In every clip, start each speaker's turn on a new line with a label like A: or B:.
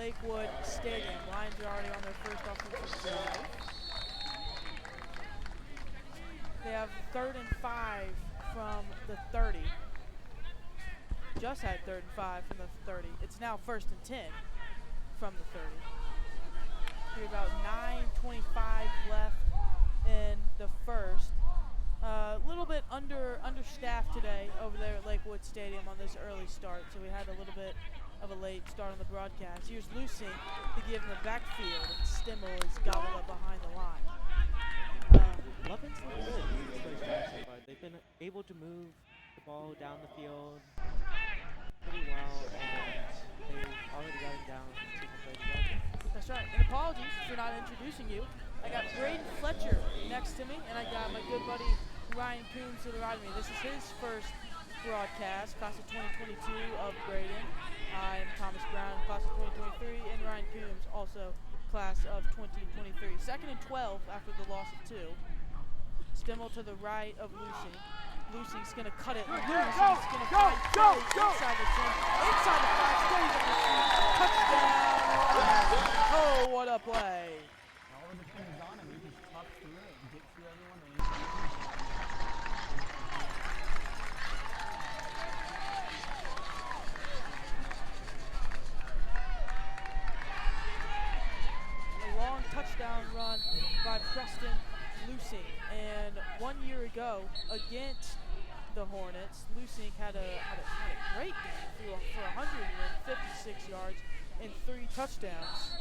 A: Lakewood Stadium. Lions are already on their first offensive drive. They have 3rd and 5 from the 30. Just had 3rd and 5 from the 30. It's now 1st and 10 from the 30. We're about 9:25 left in the first. A little bit understaffed today over there at Lakewood Stadium on this early start, so we had a little bit of a late start on the broadcast. Here's Lusing to give him the backfield, and Stimmel is gobbled up behind the line.
B: Levin's looked good in this first half so far. They've been able to move the ball down the field pretty well, and they've already gotten down to the 30 yard line.
A: That's right. And apologies for not introducing you. I got Braden Fletcher next to me, and I got my good buddy Ryan Coombs to the right of me. This is his first broadcast, class of 2022 of Braden. I am Thomas Brown, class of 2023, and Ryan Coombs, also class of 2023. 2nd and 12 after the loss of 2. Stimmel to the right of Lusing. Lusing's going to cut it loose. He's going to find Kelly inside the 10, inside the 5, stays at the 2. Touchdown! Oh, what a play.
C: All it depends on him. He just tucks through it and gets through everyone.
A: A long touchdown run by Preston Lusing. And 1 year ago against the Hornets, Lusing had a great game for 156 yards and 3 touchdowns.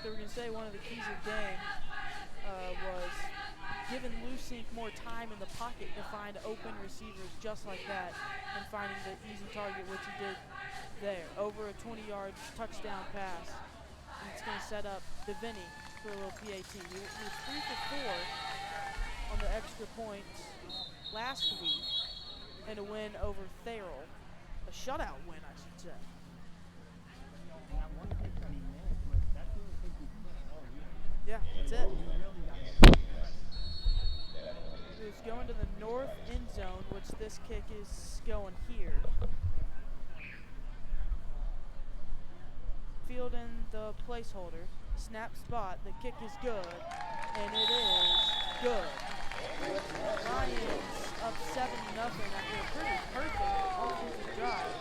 A: So we're going to say one of the keys of the game was giving Lusing more time in the pocket to find open receivers just like that and finding the easy target, which he did there. Over a 20-yard touchdown pass. And it's going to set up Deviney for a little PAT. He was 3 for 4 on the extra points last week in a win over Therrell. A shutout win, I should say.
C: And that one kick that he missed was that's the only kick he missed all year.
A: Yeah, that's it.
C: He really got it.
A: It's going to the north end zone, which this kick is going here. Fielding the placeholder. Snap spot. The kick is good. And it is good. Lions up 7-0 after a pretty perfect offensive drive.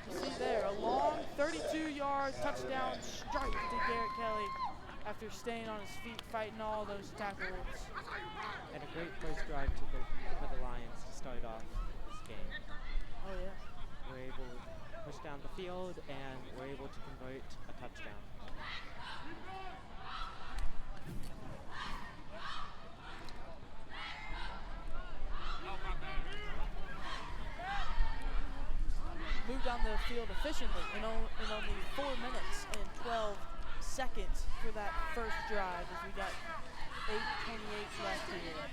A: You see there, a long 32-yard touchdown strike to Garrett Kelly after staying on his feet, fighting all those tackles.
B: And a great first drive for the Lions to start off this game.
A: Oh, yeah.
B: We're able to push down the field, and we're able to convert a touchdown.
A: Moved down the field efficiently in only 4 minutes and 12 seconds for that first drive as we got 8:28 left here.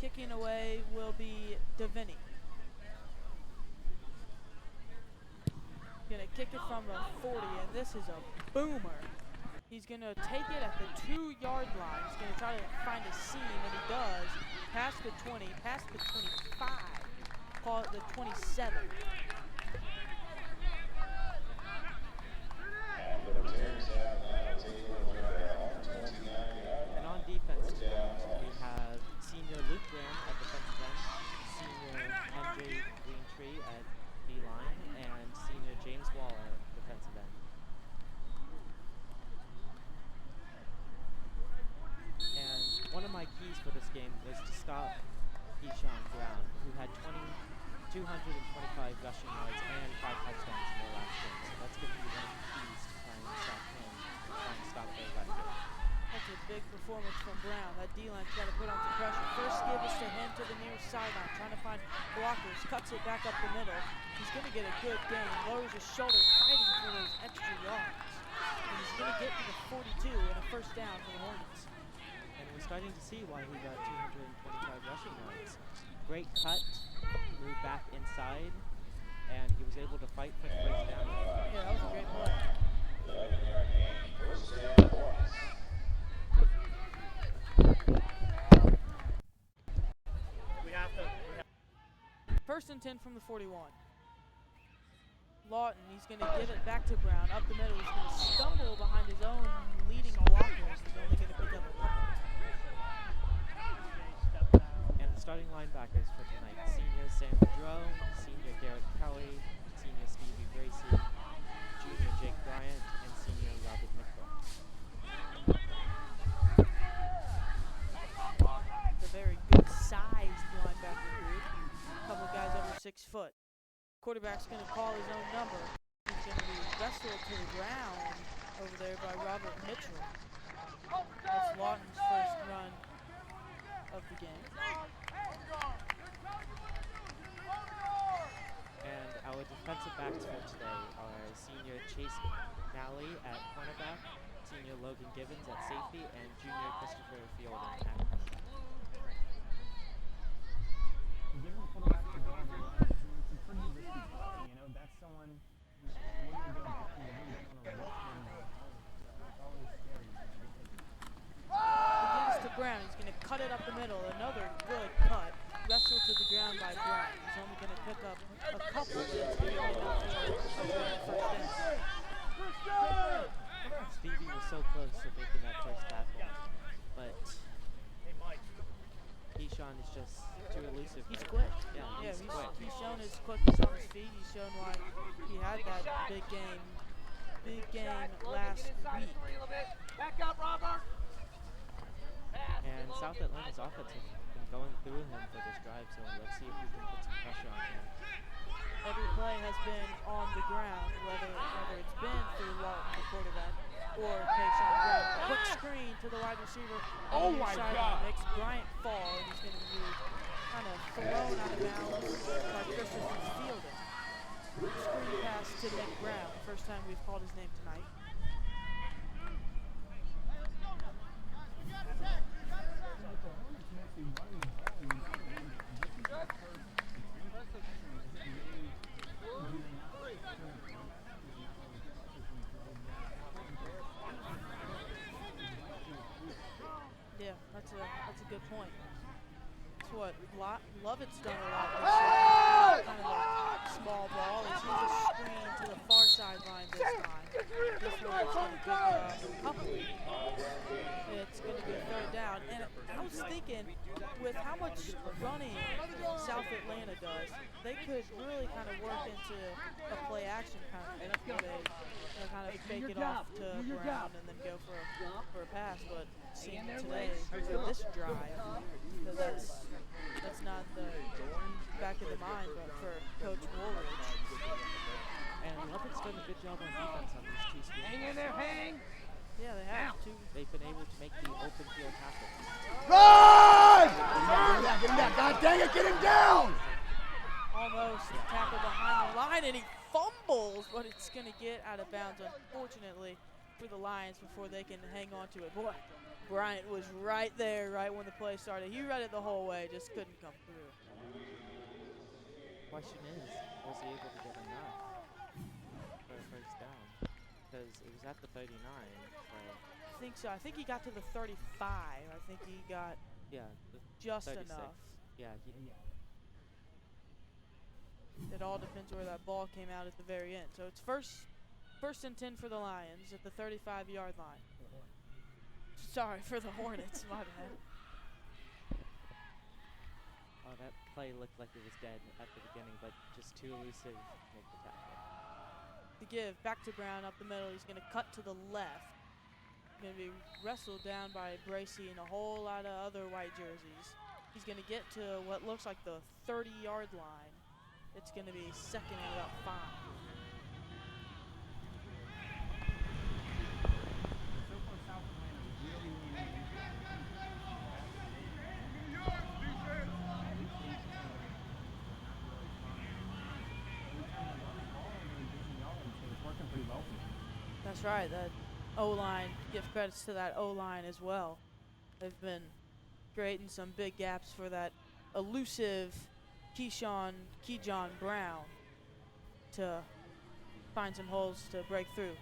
A: Kicking away will be Deviney. Gonna kick it from the 40, and this is a boomer. He's gonna take it at the 2-yard line. He's gonna try to find a seam, and he does. Past the 20, past the 25, call it the 27.
B: And on defense tonight, we have senior Luke Graham at defensive end, senior Andre Greentree at D-line, and senior James Waller at defensive end. And one of my keys for this game was to stop Keyshawn Brown, who had 225 rushing yards and 5 touchdowns in their last game. So that's going to be one of the keys to trying to stop him, trying to stop their run game.
A: That's a big performance from Brown. That D-line's got to put on some pressure. First give is to him to the near sideline, trying to find blockers. Cuts it back up the middle. He's going to get a good gain. Lowers his shoulder, fighting for those extra yards. And he's going to get to the 42 and a first down for the Hornets.
B: And we're starting to see why he got 225 rushing yards. Great cut, moved back inside, and he was able to fight for the first down.
A: Yeah, that was a great play.
C: We have to.
A: First and 10 from the 41. Lawton, he's going to give it back to Brown. Up the middle, he's going to stumble behind his own leading blockers. He's only going to pick up a couple.
B: And the starting linebackers for tonight, senior Sam Jerome, senior Derek Kelly, senior Stevie Bracy, junior Jake Bryant, and senior Robert Mitchell.
A: It's a very good sized linebacker group. A couple guys over 6 foot. Quarterback's going to call his own number. He's going to be wrestled to the ground over there by Robert Mitchell. That's Lawton's first run of the game.
B: And our defensive backs for today are senior Chase Nally at cornerback, senior Logan Gibbons at safety, and junior Christopher Fielding at cornerback.
C: Giving the quarterback the ball, it's a pretty risky play. You know, that's someone who's when you go back and you really don't want to risk him. It's always scary.
A: He gives to Brown. He's going to cut it up the middle. Another good cut. Wrestled to the ground by Brown. He's only going to pick up a couple, but it's going to be enough for a first down.
B: Stevie was so close to making that first tackle, but Keyshawn is just too elusive.
A: He's
B: right
A: quick.
B: now. Yeah, he's quick.
A: He's shown his quickness on his feet. He's shown why he had that big game last week.
B: And South Atlanta's offense has been going through him for this drive, so let's see if we can put some pressure on him.
A: Every play has been on the ground, whether it's been through Lawton, the quarterback, or Keyshawn Brown. Quick screen to the wide receiver.
C: Oh
A: on the
C: my
A: sideline
C: God.
A: Makes Bryant fall, and he's going to be kind of thrown out of bounds by Christopher Fielding. Screen pass to Nick Brown. First time we've called his name tonight. Yeah, that's a good point. That's what Lovett's done a lot this year. Kind of a small ball. He's used a screen to the far sideline this time. This one it's going to pick up a couple. It's going to be a third down. And I was thinking, with how much running South Atlanta does, they could really kind of work into a play action kind of thing where they kind of fake it off to Brown and then go for a pass. But seeing today for this drive, because that's not the back of the mind, but for Coach Woolridge.
B: And Lovett's done a good job on defense on these two screens.
C: Hang in there, hang!
A: Yeah, they have two.
B: They've been able to make the open field tackles.
D: Run! Get him down. God dang it, get him down!
A: Almost tackle behind the line, and he fumbles, but it's going to get out of bounds, unfortunately, for the Lions before they can hang on to it. Boy, Bryant was right there right when the play started. He read it the whole way, just couldn't come through.
B: Question is, was he able to get enough for a first down? Because it was at the 39, so
A: I think so. I think he got to the 35. I think he got
B: yeah, the
A: just
B: 36.
A: enough.
B: Yeah,
A: It all depends where that ball came out at the very end. So it's first and 10 for the Lions at the 35-yard line. Sorry, for the Hornets, my bad.
B: oh, that play looked like it was dead at the beginning, but just too elusive to make the tackle.
A: The give back to Brown up the middle. He's going to cut to the left. Going to be wrestled down by Bracy and a whole lot of other white jerseys. He's going to get to what looks like the 30-yard line. It's going to be second and about 5. That's right. That O-line, give credits to that O-line as well. They've been creating some big gaps for that elusive Keyjon Brown to find some holes to break through.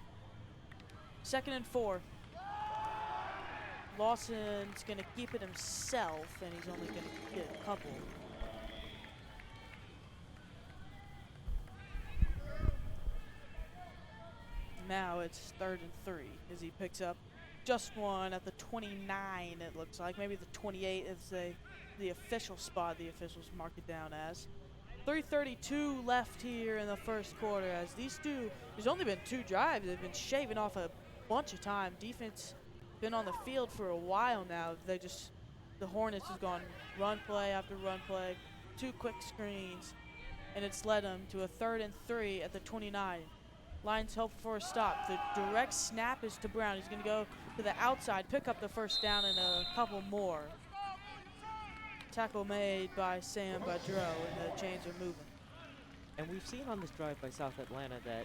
A: 2nd and 4. Lawson's going to keep it himself, and he's only going to get a couple. Now it's 3rd and 3 as he picks up just one at the 29, it looks like. Maybe the 28 is the official spot the officials mark it down as. 3:32 left here in the first quarter as these two, there's only been 2 drives. They've been shaving off a bunch of time. Defense been on the field for a while now. The Hornets has gone run play after run play, 2 quick screens, and it's led them to a 3rd and 3 at the 29. Lions hope for a stop. The direct snap is to Brown. He's going to go to the outside, pick up the first down and a couple more. Tackle made by Sam Badreau, and the chains are moving.
B: And we've seen on this drive by South Atlanta that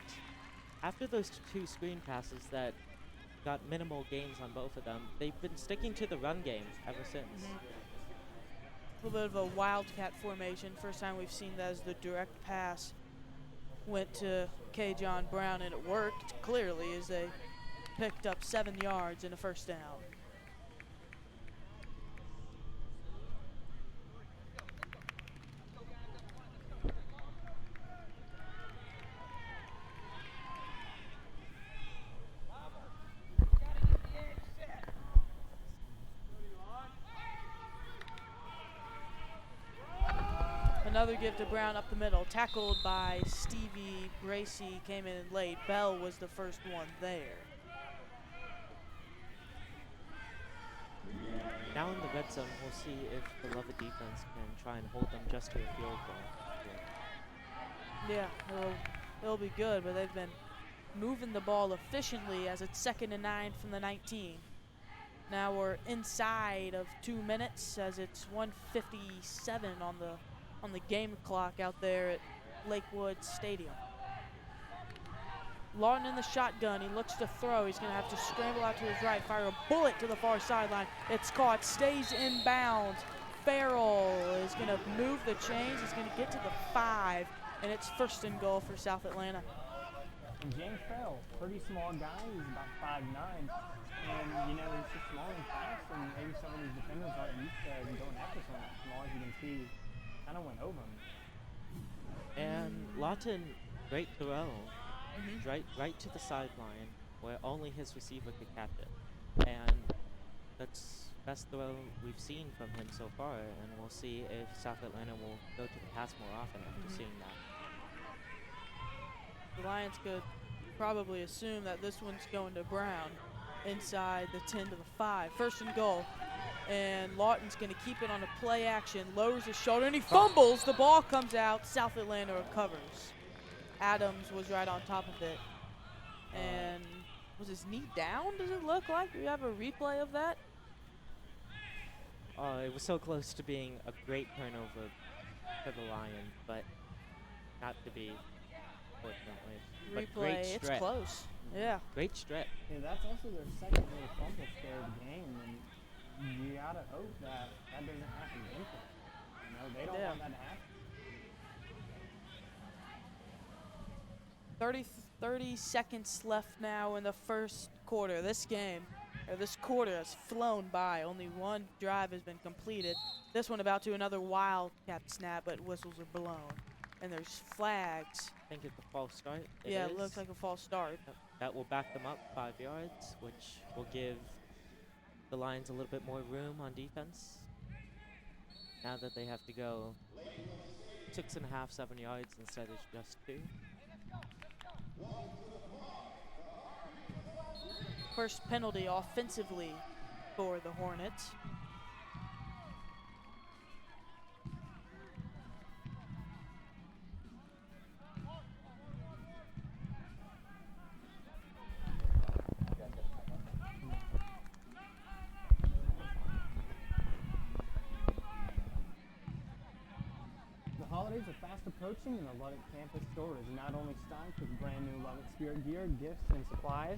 B: after those 2 screen passes that got minimal gains on both of them, they've been sticking to the run game ever since.
A: A little bit of a wildcat formation. First time we've seen that as the direct pass went to Keyjon Brown, and it worked clearly as they picked up 7 yards and a first down. Another give to Brown up the middle, tackled by Stevie Bracy, came in late. Bell was the first one there.
B: Now in the red zone, we'll see if the Lovett defense can try and hold them just to a field goal.
A: Yeah, it'll be good, but they've been moving the ball efficiently as it's 2nd and 9 from the 19. Now we're inside of 2 minutes as it's 1:57 on the game clock out there at Lakewood Stadium. Lawton in the shotgun. He looks to throw. He's going to have to scramble out to his right, fire a bullet to the far sideline. It's caught, stays inbounds. Farrell is going to move the chains. He's going to get to the 5, and it's 1st and goal for South Atlanta.
C: And James Farrell, pretty small guy. He's about 5'9", and he's just small and fast. And maybe some of these defenders aren't used to going after someone that small. As you can see, kind of went over him.
B: And Lawton, great throw. Right to the sideline where only his receiver could catch it. And that's best throw we've seen from him so far, and we'll see if South Atlanta will go to the pass more often after seeing that.
A: The Lions could probably assume that this one's going to Brown inside the 10 to the 5. 1st and goal. And Lawton's going to keep it on a play action, lowers his shoulder, and he fumbles. The ball comes out. South Atlanta recovers. Adams was right on top of it. And was his knee down, does it look like? Do you have a replay of that?
B: It was so close to being a great turnover for the Lions, but not to be, fortunately. But great
A: Replay, it's
B: stretch.
A: close. Yeah.
B: Great stretch.
C: Yeah, that's also their second little fumble scare of the game, and you gotta hope that doesn't happen again. They don't want that to happen.
A: 30 seconds left now in the first quarter. This quarter has flown by. Only one drive has been completed. This one about to another wildcat snap, but whistles are blown. And there's flags.
B: I think it's a false start.
A: It looks like a false start.
B: That will back them up 5 yards, which will give the Lions a little bit more room on defense. Now that they have to go 6.5, 7 yards instead of just 2.
A: First penalty offensively for the Hornets.
C: The holidays are fast approaching, and the Lubbock campus store is not only stocked with brand new Lubbock Spirit gear, gifts, and supplies,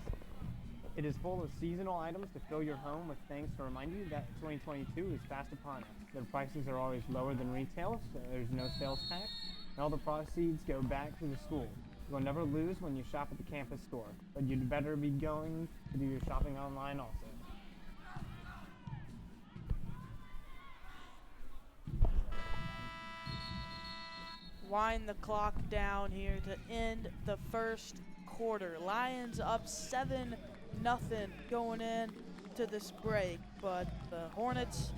C: but It is full of seasonal items to fill your home with things to remind you that 2022 is fast upon us. Their prices are always lower than retail, so there's no sales tax, and all the proceeds go back to the school. You'll never lose when you shop at the campus store, but you'd better be going to do your shopping online also.
A: Wind the clock down here to end the first quarter. Lions up 7-0 going in to this break, but the Hornets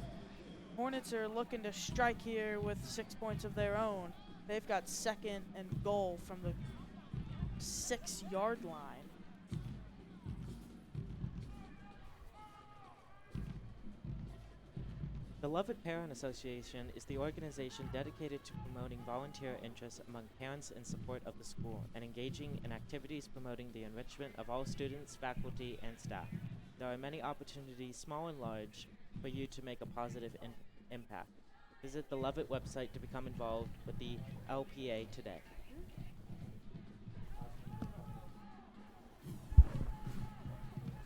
A: are looking to strike here with 6 points of their own. They've got second and goal from the 6-yard line.
B: The Lovett Parent Association is the organization dedicated to promoting volunteer interests among parents in support of the school and engaging in activities promoting the enrichment of all students, faculty, and staff. There are many opportunities, small and large, for you to make a positive impact. Visit the Lovett website to become involved with the LPA today.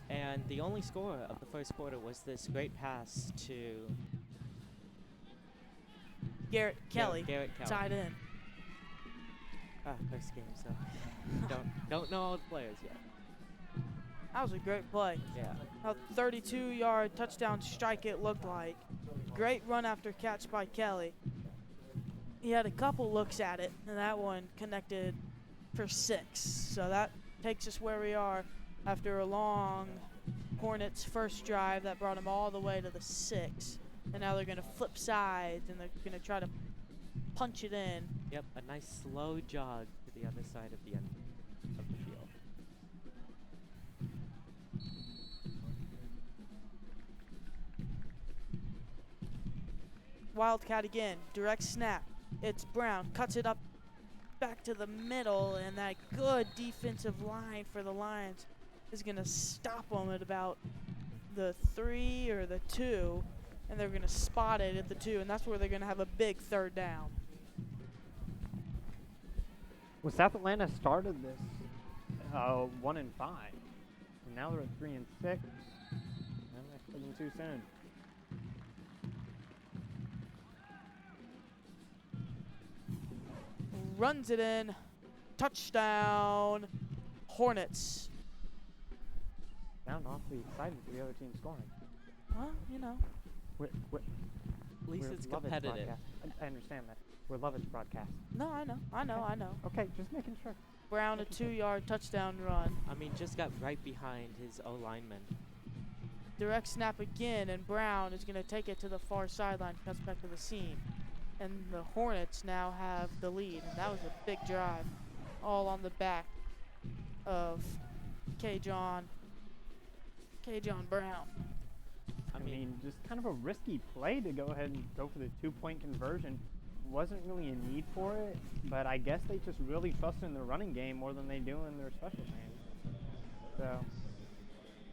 B: And the only score of the first quarter was this great pass to
A: Garrett Kelly,
B: Garrett Kelly.
A: tied in.
B: First game, so don't know all the players yet.
A: That was a great play.
B: Yeah.
A: A 32-yard touchdown strike it looked like. Great run after catch by Kelly. He had a couple looks at it, and that one connected for 6. So that takes us where we are after a long Hornets first drive that brought them all the way to the 6. And now they're going to flip sides, and they're going to try to punch it in.
B: Yep, a nice slow jog to the other side of the end of the field.
A: Wildcat again, direct snap. It's Brown, cuts it up back to the middle, and that good defensive line for the Lions is going to stop them at about the 3 or the 2, and they're going to spot it at the 2, and that's where they're going to have a big third down.
C: Well, South Atlanta started this 1-5, and now they're at 3-6. I'm not expecting too soon.
A: Runs it in, touchdown, Hornets.
C: Sound awfully excited for the other team scoring.
A: Well, you know.
B: At least
C: We're
B: it's
C: Lovett's
B: competitive.
C: broadcast. I understand that. We're Lovett's broadcast.
A: No, I know.
C: Okay, just making sure.
A: Brown, a 2-yard touchdown run.
B: I mean, just got right behind his O-lineman.
A: Direct snap again, and Brown is going to take it to the far sideline, cuts back to the seam. And the Hornets now have the lead, and that was a big drive, all on the back of K-John Brown.
C: I mean, just kind of a risky play to go ahead and go for the 2-point conversion. Wasn't really a need for it, but I guess they just really trust in their running game more than they do in their special teams. So,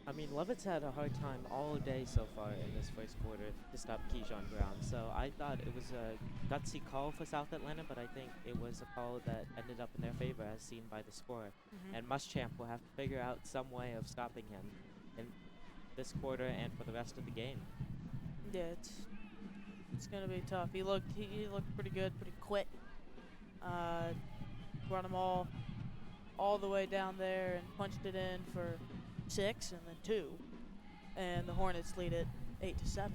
B: I mean, Lovett's had a hard time all day so far in this first quarter to stop Keyshawn Brown. So I thought it was a gutsy call for South Atlanta, but I think it was a call that ended up in their favor as seen by the score. And Muschamp will have to figure out some way of stopping him in this quarter and for the rest of the game.
A: Yeah, it's gonna be tough. He looked pretty good, pretty quick. Brought them all the way down there and punched it in for 6 and then 2, and the Hornets lead it 8-7.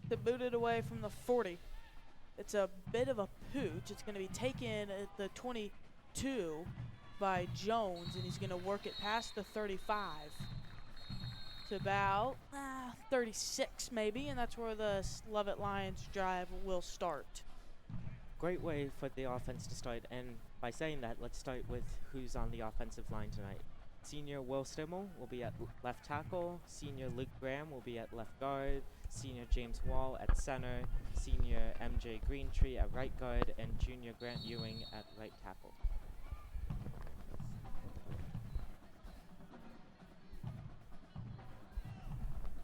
A: To boot it away from the 40. It's a bit of a pooch. It's going to be taken at the 22 by Jones, and he's going to work it past the 35 to about 36 maybe, and that's where the Lovett Lions drive will start.
B: Great way for the offense to start, and by saying that, let's start with who's on the offensive line tonight. Senior Will Stimmel will be at left tackle. Senior Luke Graham will be at left guard. Senior James Wall at center. Senior MJ Greentree at right guard. And Junior Grant Ewing at right tackle.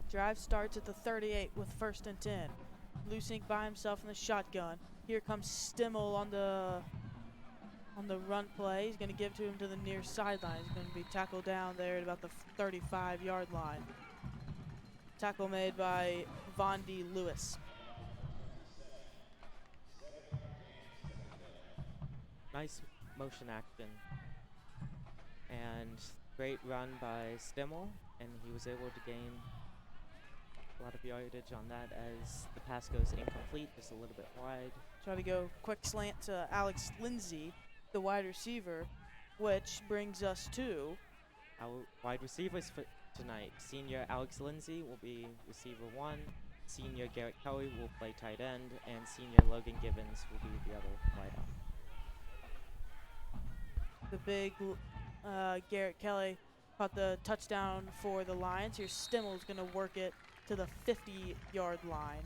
A: Drive starts at the 38 with 1st and 10. Lusink by himself in the shotgun. Here comes Stimmel on the run play. He's going to give to him to the near sideline. He's going to be tackled down there at about the 35-yard line. Tackle made by Vondi Lewis.
B: Nice motion action. And great run by Stimmel. And he was able to gain a lot of yardage on that as the pass goes incomplete, just a little bit wide.
A: Try to go quick slant to Alex Lindsay, the wide receiver, which brings us to
B: our wide receivers for tonight. Senior Alex Lindsay will be receiver 1. Senior Garrett Kelly will play tight end. And Senior Logan Gibbons will be the other wideout.
A: the big Garrett Kelly caught the touchdown for the Lions. Here Stimmel's going to work it to the 50-yard line.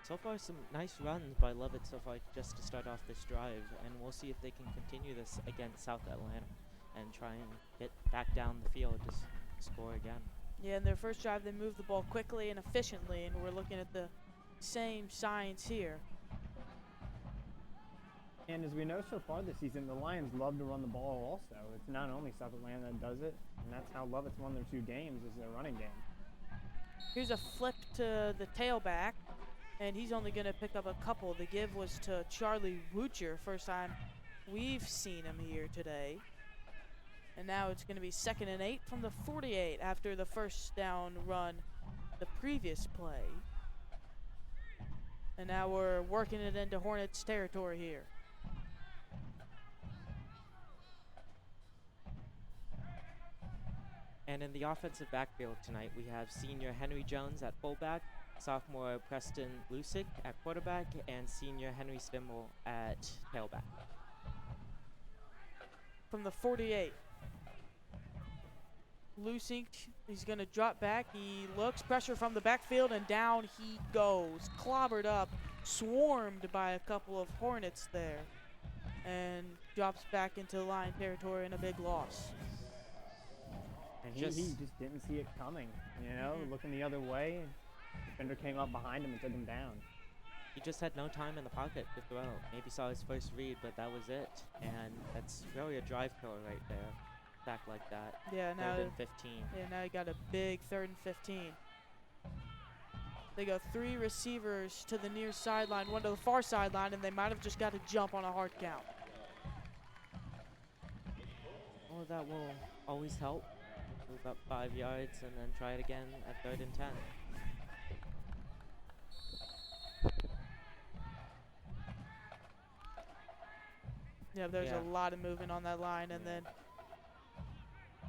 B: So far, some nice runs by Lovett so far just to start off this drive, and we'll see if they can continue this against South Atlanta and try and get back down the field to score again.
A: Yeah, in their first drive, they moved the ball quickly and efficiently, and we're looking at the same signs here.
C: And as we know so far this season, the Lions love to run the ball also. It's not only South Atlanta that does it, and that's how Lovett's won their 2 games is their running game.
A: Here's a flip to the tailback, and he's only going to pick up a couple. The give was to Charlie Woocher, first time we've seen him here today. And now it's going to be 2nd and 8 from the 48 after the first down run the previous play. And now we're working it into Hornets territory here.
B: And in the offensive backfield tonight, we have senior Henry Jones at fullback, sophomore Preston Lusick at quarterback, and senior Henry Stimmel at tailback.
A: From the 48, Lusick, he's going to drop back. He looks, pressure from the backfield, and down he goes. Clobbered up, swarmed by a couple of Hornets there, and drops back into line territory in a big loss.
C: And he just didn't see it coming, you know, looking the other way. Defender came up behind him and took him down.
B: He just had no time in the pocket to throw. Maybe saw his first read, but that was it. And that's really a drive killer right there. Back like that.
A: Yeah, now
B: 3rd and 15.
A: Yeah, now you got a big 3rd and 15. They go 3 receivers to the near sideline, 1 to the far sideline, and they might have just got to jump on a hard count.
B: Oh, that will always help. Move up 5 yards and then try it again at 3rd and 10.
A: Yeah, there's
B: Yeah.
A: a lot of movement on that line, and then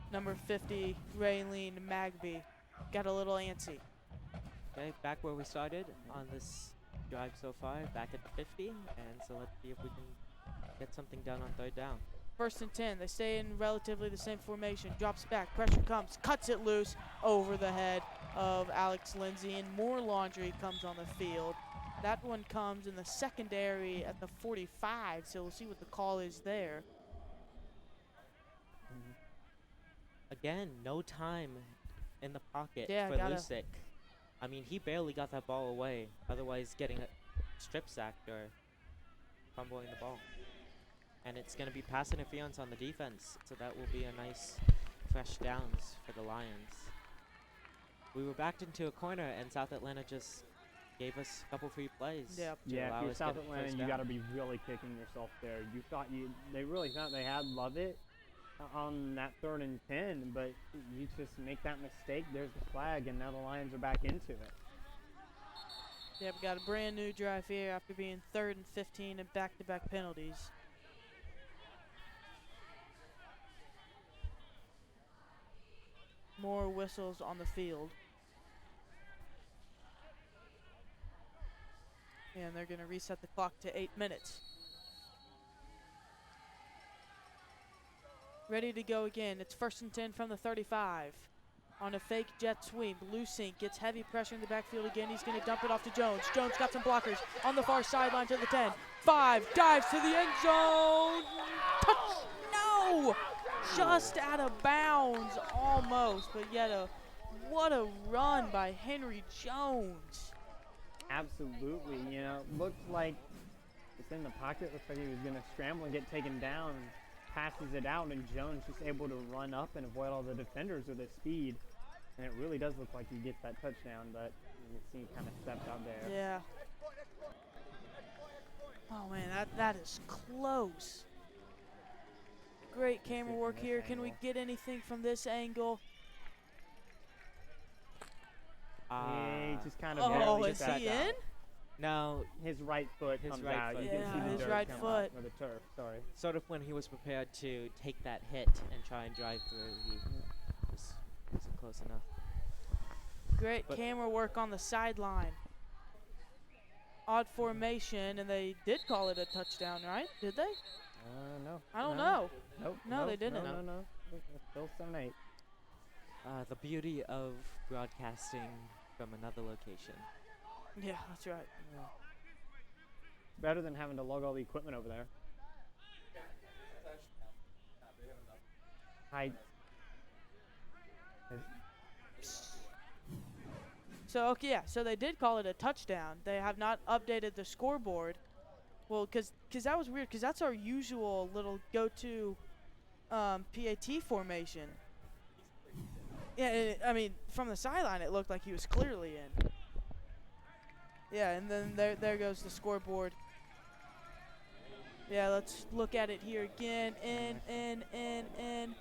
A: number 50, Raylene Magby, got a little antsy.
B: Okay, back where we started on this drive so far, back at the 50, and so let's see if we can get something done on 3rd down.
A: 1st and 10, they stay in relatively the same formation, drops back, pressure comes, cuts it loose over the head of Alex Lindsay, and more laundry comes on the field. That one comes in the secondary at the 45, so we'll see what the call is there.
B: Again, no time in the pocket
A: Yeah,
B: for
A: gotta-
B: Lusick. I mean, he barely got that ball away, otherwise getting a strip sacked or fumbling the ball. And it's going to be pass interference on the defense, so that will be a nice fresh downs for the Lions. We were backed into a corner, and South Atlanta just gave us a couple free plays.
A: Yep.
B: to
C: Yeah,
B: allow
C: if you're
B: us
C: South
B: get a
C: Atlanta,
B: first
C: you
B: down.
C: got to be really kicking yourself there. They really thought they had Lovett on that 3rd and 10, but you just make that mistake. There's the flag, and now the Lions are back into it.
A: Yeah, we got a brand new drive here after being 3rd and 15 and back-to-back penalties. More whistles on the field. And they're going to reset the clock to 8 minutes. Ready to go again. It's 1st and 10 from the 35. On a fake jet sweep, Lusink gets heavy pressure in the backfield again. He's going to dump it off to Jones. Jones got some blockers on the far sideline to the 10. 5, dives to the end zone. Touch! No! Just out of bounds, almost. But yet what a run by Henry Jones.
C: Absolutely, you know, looked like it's in the pocket. Looks like he was going to scramble and get taken down. Passes it out, and Jones just able to run up and avoid all the defenders with his speed. And it really does look like he gets that touchdown, but you can see he kind of stepped out there.
A: Yeah. Oh man, that is close. Great camera work
C: this
A: here. Can we
C: angle.
A: get anything from this angle?
C: He just kind of
A: Oh,
C: barely
A: is
C: stepped
A: he
C: out.
A: in?
B: No,
C: His right foot
B: His
C: comes
B: right
C: out.
B: foot.
C: You can
A: Yeah,
C: see the
A: his
C: dirt
A: right
C: come
A: foot.
C: out, or the turf, sorry.
B: sort of when he was prepared to take that hit and try and drive through, he wasn't close enough.
A: Great
B: But-
A: camera work on the sideline. Odd formation, and they did call it a touchdown, right? Did they?
C: No.
A: I don't
C: no.
A: know.
C: Nope.
A: No,
C: nope,
A: they didn't.
C: No. It's still 7-8.
B: The beauty of broadcasting from another location.
A: Yeah, that's right.
C: Better than having to lug all the equipment over there. Height.
A: So, okay, yeah, so they did call it a touchdown. They have not updated the scoreboard. Well, because that was weird, because that's our usual little go-to PAT formation. Yeah, I mean, from the sideline, it looked like he was clearly in. Yeah, and then there goes the scoreboard. Yeah, let's look at it here again. In.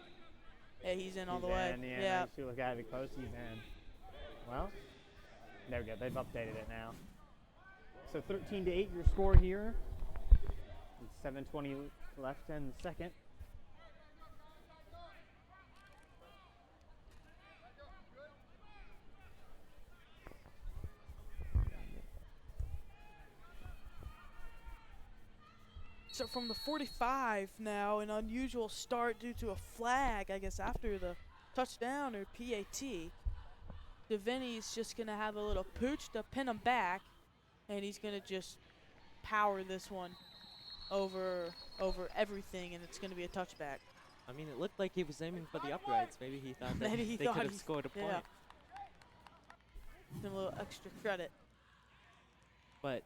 A: Yeah, he's in all the way.
C: Yeah. If you look at it close, he's in. Well, there we go. They've updated it now. So 13-8 your score here. With 7:20 left in the second.
A: So from the 45 now, an unusual start due to a flag, I guess, after the touchdown or PAT. Deviney's just going to have a little pooch to pin him back, and he's going to just power this one over everything, and it's going to be a touchback.
B: I mean, it looked like he was aiming for the uprights. Maybe he thought that
A: Maybe he
B: they
A: thought
B: could have
A: he-
B: scored a point.
A: yeah. Give him a little extra credit.
B: But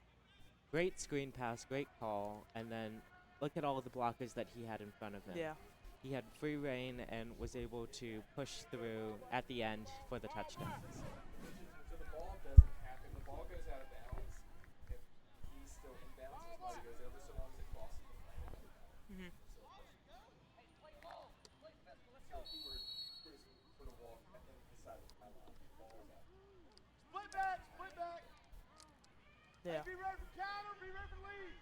B: great screen pass, great call, and then look at all of the blockers that he had in front of him.
A: Yeah.
B: He had free reign and was able to push through at the end for the touchdowns.
E: So the ball doesn't happen. The ball goes out of bounds. If he's still in bounds, his body goes over so long as it crosses the line.
A: Mhm.
E: So if he were to walk at the side of the pylon, the ball is out.
D: Split back.
A: Yeah.
D: Be ready for counter, be ready for lead.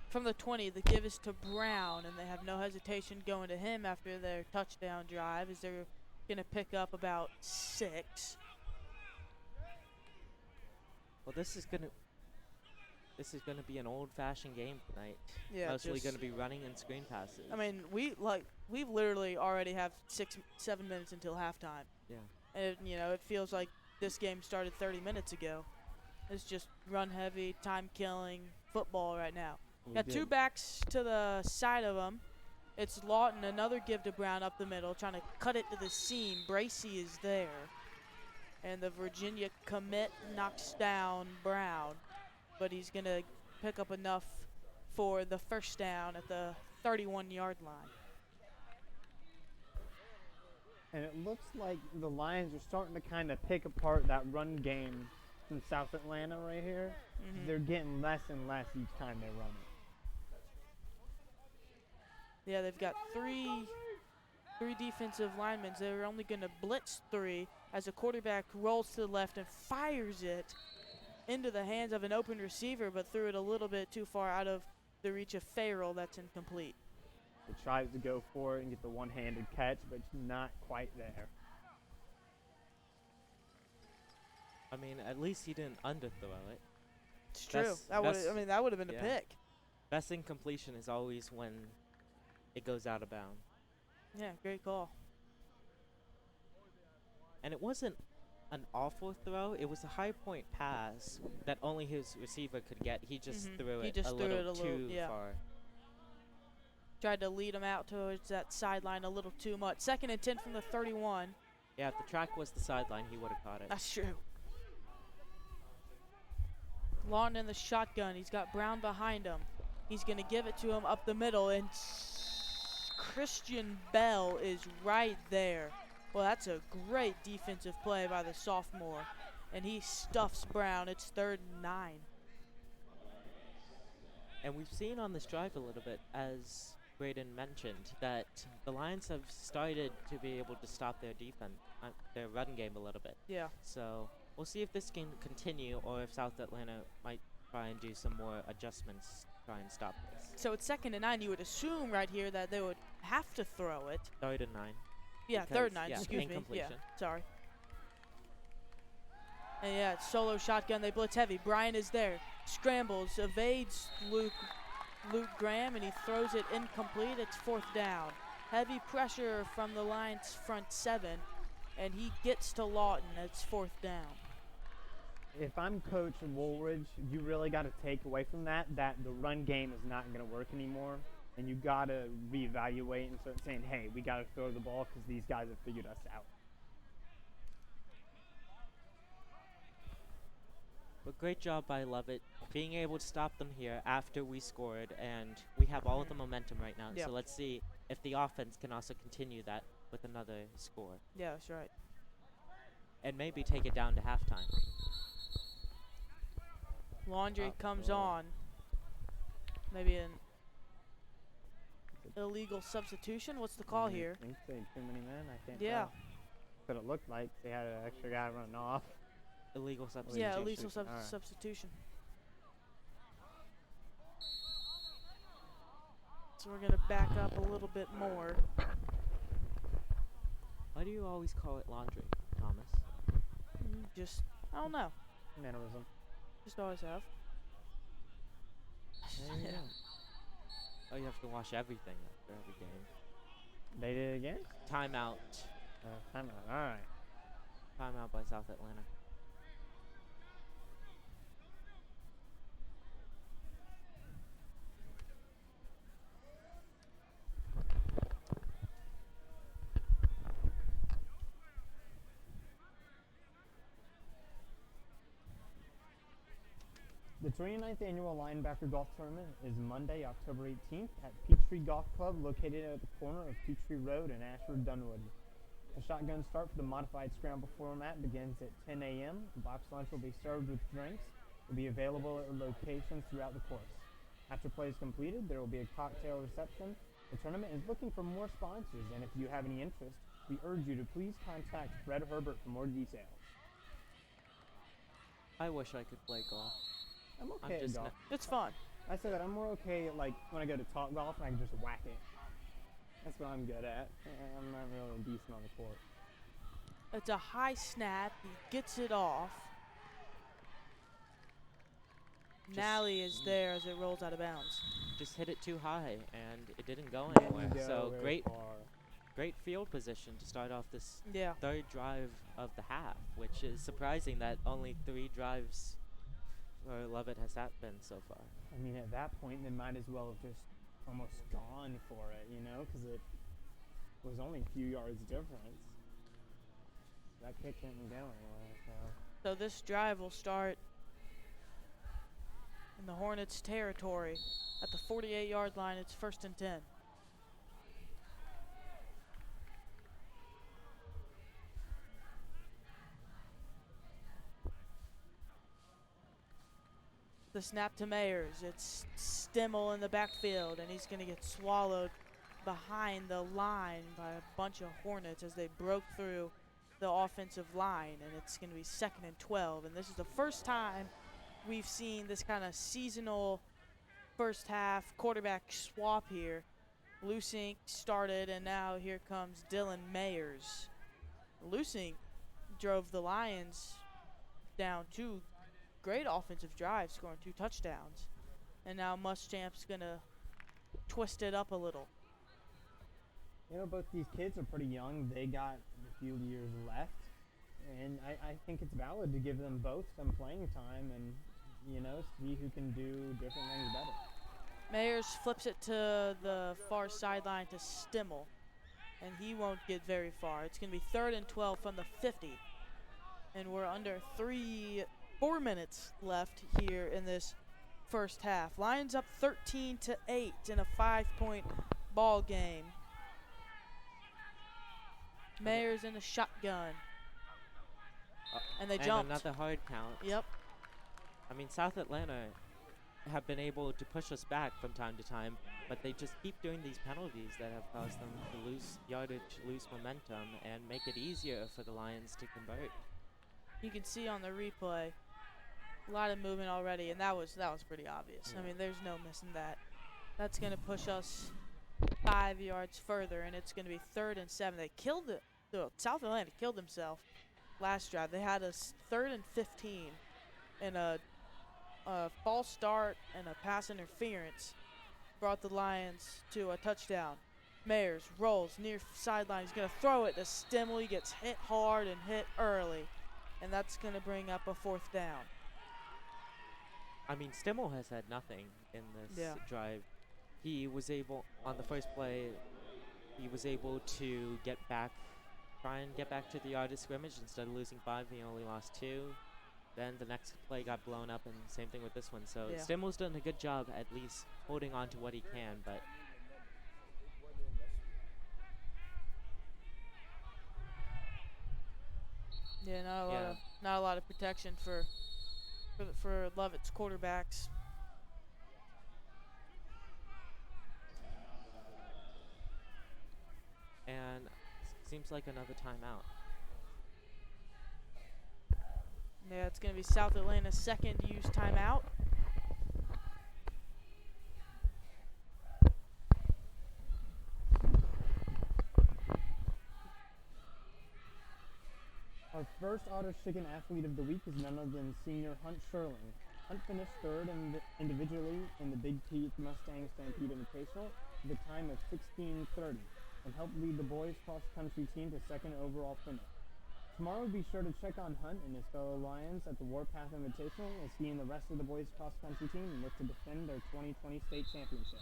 A: From the 20, the give is to Brown, and they have no hesitation going to him after their touchdown drive, as they're going to pick up about 6.
B: Well, this is gonna be an old-fashioned game tonight.
A: Yeah,
B: Mostly
A: just-
B: going to be running and screen passes.
A: I mean, we've literally already have 7 minutes until halftime.
B: yeah.
A: And it feels like this game started 30 minutes ago. It's just run heavy, time killing football right now.
B: We
A: Got two
B: did.
A: backs to the side of them. It's Lawton, another give to Brown up the middle, trying to cut it to the seam. Bracy is there. And the Virginia commit knocks down Brown. But he's going to pick up enough for the first down at the 31-yard line.
C: And it looks like the Lions are starting to kind of pick apart that run game from South Atlanta right here.
A: Mhm.
C: They're getting less and less each time they run it.
A: Yeah, they've got three defensive linemen. They're only going to blitz 3 as a quarterback rolls to the left and fires it into the hands of an open receiver, but threw it a little bit too far out of the reach of Farrell. That's incomplete.
C: He tries to go for it and get the one-handed catch, but it's not quite there.
B: I mean, at least he didn't underthrow it.
A: It's true.
B: That's-
A: That would.
B: that's-
A: I mean, that would have been a
B: yeah.
A: pick.
B: Best incompletion is always when it goes out of bounds.
A: Yeah, great call.
B: And it wasn't an awful throw. It was a high point pass that only his receiver could get. He just
A: Mhm.
B: threw
A: He
B: it
A: just
B: a
A: threw
B: little
A: it a little-
B: too
A: yeah.
B: far.
A: Tried to lead him out towards that sideline a little too much. 2nd and 10 from the 31.
B: Yeah, if the track was the sideline, he would have caught it.
A: That's true. Lawton in the shotgun. He's got Brown behind him. He's going to give it to him up the middle, and Christian Bell is right there. Well, that's a great defensive play by the sophomore, and he stuffs Brown. It's 3rd and 9.
B: And we've seen on this drive a little bit, as Braden mentioned, that the Lions have started to be able to stop their defense, their run game a little bit.
A: Yeah.
B: So we'll see if this can continue, or if South Atlanta might try and do some more adjustments to try and stop this.
A: So it's 2nd and 9. You would assume right here that they would have to throw it.
B: 3rd and 9.
A: Yeah,
B: Because,
A: 3rd and 9.
B: yeah,
A: Excuse me. Yeah,
B: incompletion.
A: sorry. And yeah, it's solo shotgun. They blitz heavy. Brian is there. Scrambles, evades Luke Graham, and he throws it incomplete. It's 4th down. Heavy pressure from the Lions front 7, and he gets to Lawton. It's 4th down.
C: If I'm Coach Woolridge, you really got to take away from that the run game is not going to work anymore, and you got to reevaluate and start saying, hey, we got to throw the ball because these guys have figured us out.
B: But great job by Lovett, being able to stop them here after we scored, and we have all of the momentum right now.
A: Yeah.
B: So let's see if the offense can also continue that with another score,
A: Yeah, that's right.
B: and maybe take it down to halftime.
A: Laundry comes
C: Uh-oh.
A: on. Maybe an illegal substitution. What's the call here?
C: I think they too many men. I can't
A: Yeah.
C: tell. But it looked like they had an extra guy running off.
B: Illegal substitution.
A: Yeah, illegal
C: Alright.
A: substitution. So we're going to back up a little bit more.
B: Why do you always call it laundry, Thomas?
A: Just, I don't know.
C: Mannerism.
A: Just always have.
B: There you go. Oh, you have to wash everything after every game.
C: They did it again?
B: Timeout.
C: Timeout. All right.
B: Timeout by South Atlanta.
C: The 29th annual Linebacker Golf Tournament is Monday, October 18th at Peachtree Golf Club, located at the corner of Peachtree Road and Ashford Dunwood. A shotgun start for the modified scramble format begins at 10 a.m. The box lunch will be served with drinks. Will be available at locations throughout the course. After play is completed, there will be a cocktail reception. The tournament is looking for more sponsors, and if you have any interest, we urge you to please contact Fred Herbert for more details.
B: I wish I could play golf.
C: I'm
B: I'm
C: okay at
B: just
C: golf.
A: It's fun.
C: I say that I'm more okay at, like, when I go to Top Golf and I can just whack it. That's what I'm good at. I'm not really decent on the court.
A: It's a high snap. He gets it off. Nally is there as it rolls out of bounds.
B: Just hit it too high, and it didn't go
C: Didn't
B: anywhere.
C: go
B: So
C: very
B: great,
C: far.
B: great field position to start off this
A: Yeah.
B: third drive of the half, which is surprising that only 3 drives for Lovett has that been so far.
C: I mean, at that point, they might as well have just almost gone for it, you know, because it was only a few yards difference. That kick didn't go anywhere, so.
A: So this drive will start in the Hornets' territory. At the 48-yard line, it's 1st and 10. The snap to Mayers. It's Stimmel in the backfield, and he's going to get swallowed behind the line by a bunch of Hornets as they broke through the offensive line, and it's going to be 2nd and 12. And this is the first time we've seen this kind of seasonal first half quarterback swap here. Lusink started, and now here comes Dylan Mayers. Lusink drove the Lions down 2 great offensive drives, scoring 2 touchdowns. And now Muschamp's going to twist it up a little.
C: You know, both these kids are pretty young. They got a few years left. And I think it's valid to give them both some playing time and, you know, see who can do different things better.
A: Mayers flips it to the far sideline to Stimmel, and he won't get very far. It's going to be 3rd and 12 from the 50, and we're under 4 minutes left here in this first half. Lions up 13-8 in a 5-point ball game. Mayers in a shotgun, and they jumped.
B: Another hard count.
A: Yep.
B: I mean, South Atlanta have been able to push us back from time to time, but they just keep doing these penalties that have caused them to lose yardage, lose momentum, and make it easier for the Lions to convert.
A: You can see on the replay a lot of movement already, and that was pretty obvious. I mean, there's no missing that. That's going to push us 5 yards further, and it's going to be 3rd and 7. They killed it. South Atlanta killed themselves last drive. They had us 3rd and 15 in a false start and a pass interference brought the Lions to a touchdown. Mayers rolls near sideline. He's going to throw it to Stimmel. He gets hit hard and hit early, and that's going to bring up a 4th down.
B: I mean, Stimmel has had nothing in this drive. He was able, on the first play, he was able to try and get back to the yard of scrimmage. Instead of losing 5, he only lost 2. Then the next play got blown up, and same thing with this one. So Stimmel's done a good job at least holding on to what he can, but
A: not a lot of protection for Lovett's quarterbacks.
B: and seems like another timeout.
A: Yeah, it's going to be South Atlanta's second used timeout.
C: Our first Otter Chicken athlete of the week is none other than senior Hunt Sherling. Hunt finished 3rd individually in the Big Pete Mustang Stampede Invitational with a time of 16:30 and helped lead the boys cross-country team to 2nd overall finish. Tomorrow, be sure to check on Hunt and his fellow Lions at the Warpath Invitational as he and the rest of the boys cross-country team look to defend their 2020 state championship.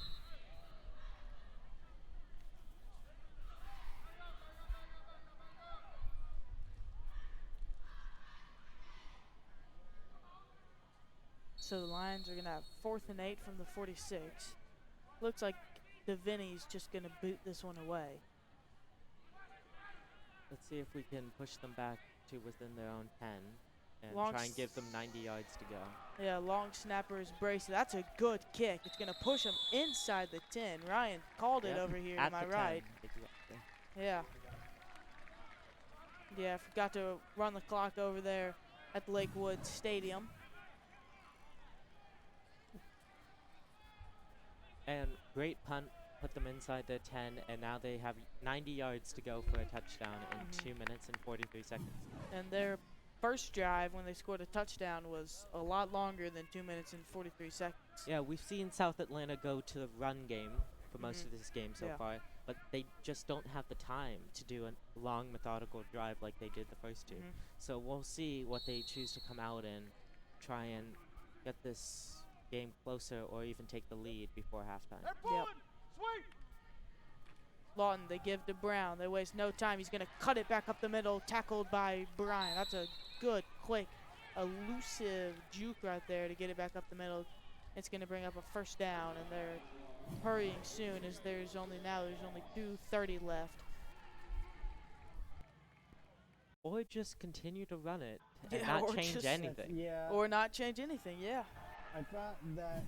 A: So the Lions are going to have 4th and 8 from the 46. Looks like DeVinny's just going to boot this one away.
B: Let's see if we can push them back to within their own 10 and
A: Long
B: try and give them 90 yards to go.
A: Yeah, long snapper's brace. That's a good kick. It's going to push him inside the 10. Ryan called it over here
B: At
A: to my
B: the
A: right.
B: 10, exactly.
A: Yeah. Yeah, forgot to run the clock over there at Lakewood Stadium.
B: And great punt, put them inside their 10, and now they have 90 yards to go for a touchdown in 2 minutes and 43 seconds.
A: And their first drive when they scored a touchdown was a lot longer than 2 minutes and 43 seconds.
B: Yeah, we've seen South Atlanta go to the run game for most of this game so far, but they just don't have the time to do a long methodical drive like they did the first 2. So we'll see what they choose to come out and try and get this game closer or even take the lead before halftime.
A: Yep. Lawton, they give to Brown. They waste no time. He's going to cut it back up the middle, tackled by Bryan. That's a good, quick, elusive juke right there to get it back up the middle. It's going to bring up a 1st down, and they're hurrying soon as there's only 2:30 left.
B: Or just continue to run it and
A: Yeah,
B: not
A: or
B: change
A: just-
B: anything.
C: Yeah,
A: Or not change anything, yeah.
C: I thought that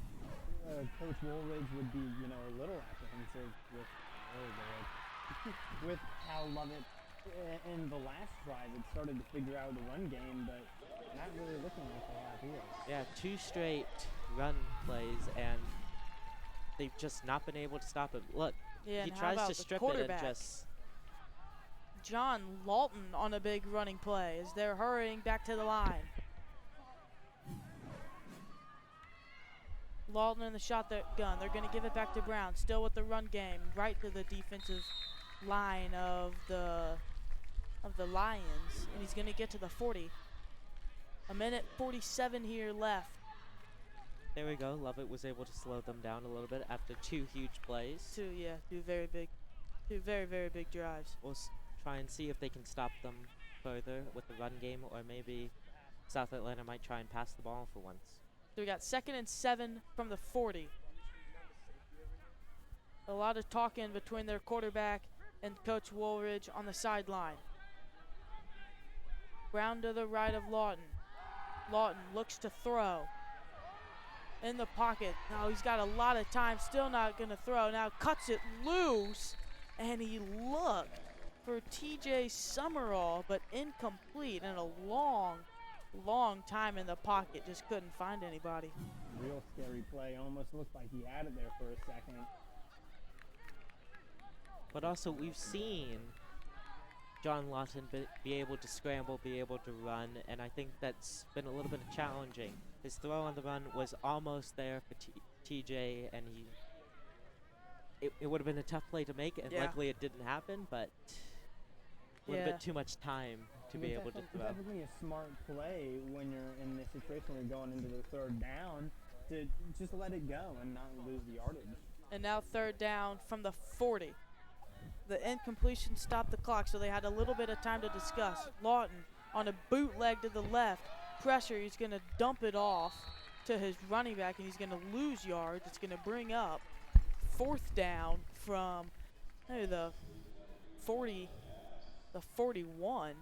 C: Coach Woolridge would be, a little apprehensive with how Lovett in the last drive had started to figure out the run game, but not really looking like they have here.
B: Yeah, 2 straight run plays, and they've just not been able to stop him. Look,
A: Yeah,
B: he
A: and how
B: tries
A: about
B: to
A: the
B: strip it and
A: quarterback?
B: just...
A: John Lawton on a big running play as they're hurrying back to the line. Lawton in the gun. They're going to give it back to Brown. Still with the run game, right to the defensive line of the Lions, and he's going to get to the 40. A minute 47 here left.
B: There we go. Lovett was able to slow them down a little bit after 2 huge plays.
A: Two very, very big drives.
B: We'll try and see if they can stop them further with the run game, or maybe South Atlanta might try and pass the ball for once.
A: So we got 2nd and 7 from the 40. A lot of talking between their quarterback and Coach Woolridge on the sideline. Brown to the right of Lawton. Lawton looks to throw. In the pocket. Now he's got a lot of time. Still not going to throw. Now cuts it loose. And he looked for TJ Summerall, but incomplete. And a long time in the pocket. Just couldn't find anybody.
C: Real scary play. Almost looked like he had it there for a second.
B: But also, we've seen John Lawton be able to scramble, be able to run, and I think that's been a little bit challenging. His throw on the run was almost there for TJ, and it would have been a tough play to make, and
A: Yeah.
B: likely it didn't happen, but a little
A: Yeah.
B: bit too much time to be able to
C: It's
B: throw.
C: definitely a smart play when you're in this situation where you're going into the 3rd down to just let it go and not lose the yardage.
A: And now 3rd down from the 40. The incompletion stopped the clock, so they had a little bit of time to discuss. Lawton on a bootleg to the left. Pressure, he's going to dump it off to his running back, and he's going to lose yards. It's going to bring up 4th down from the 41.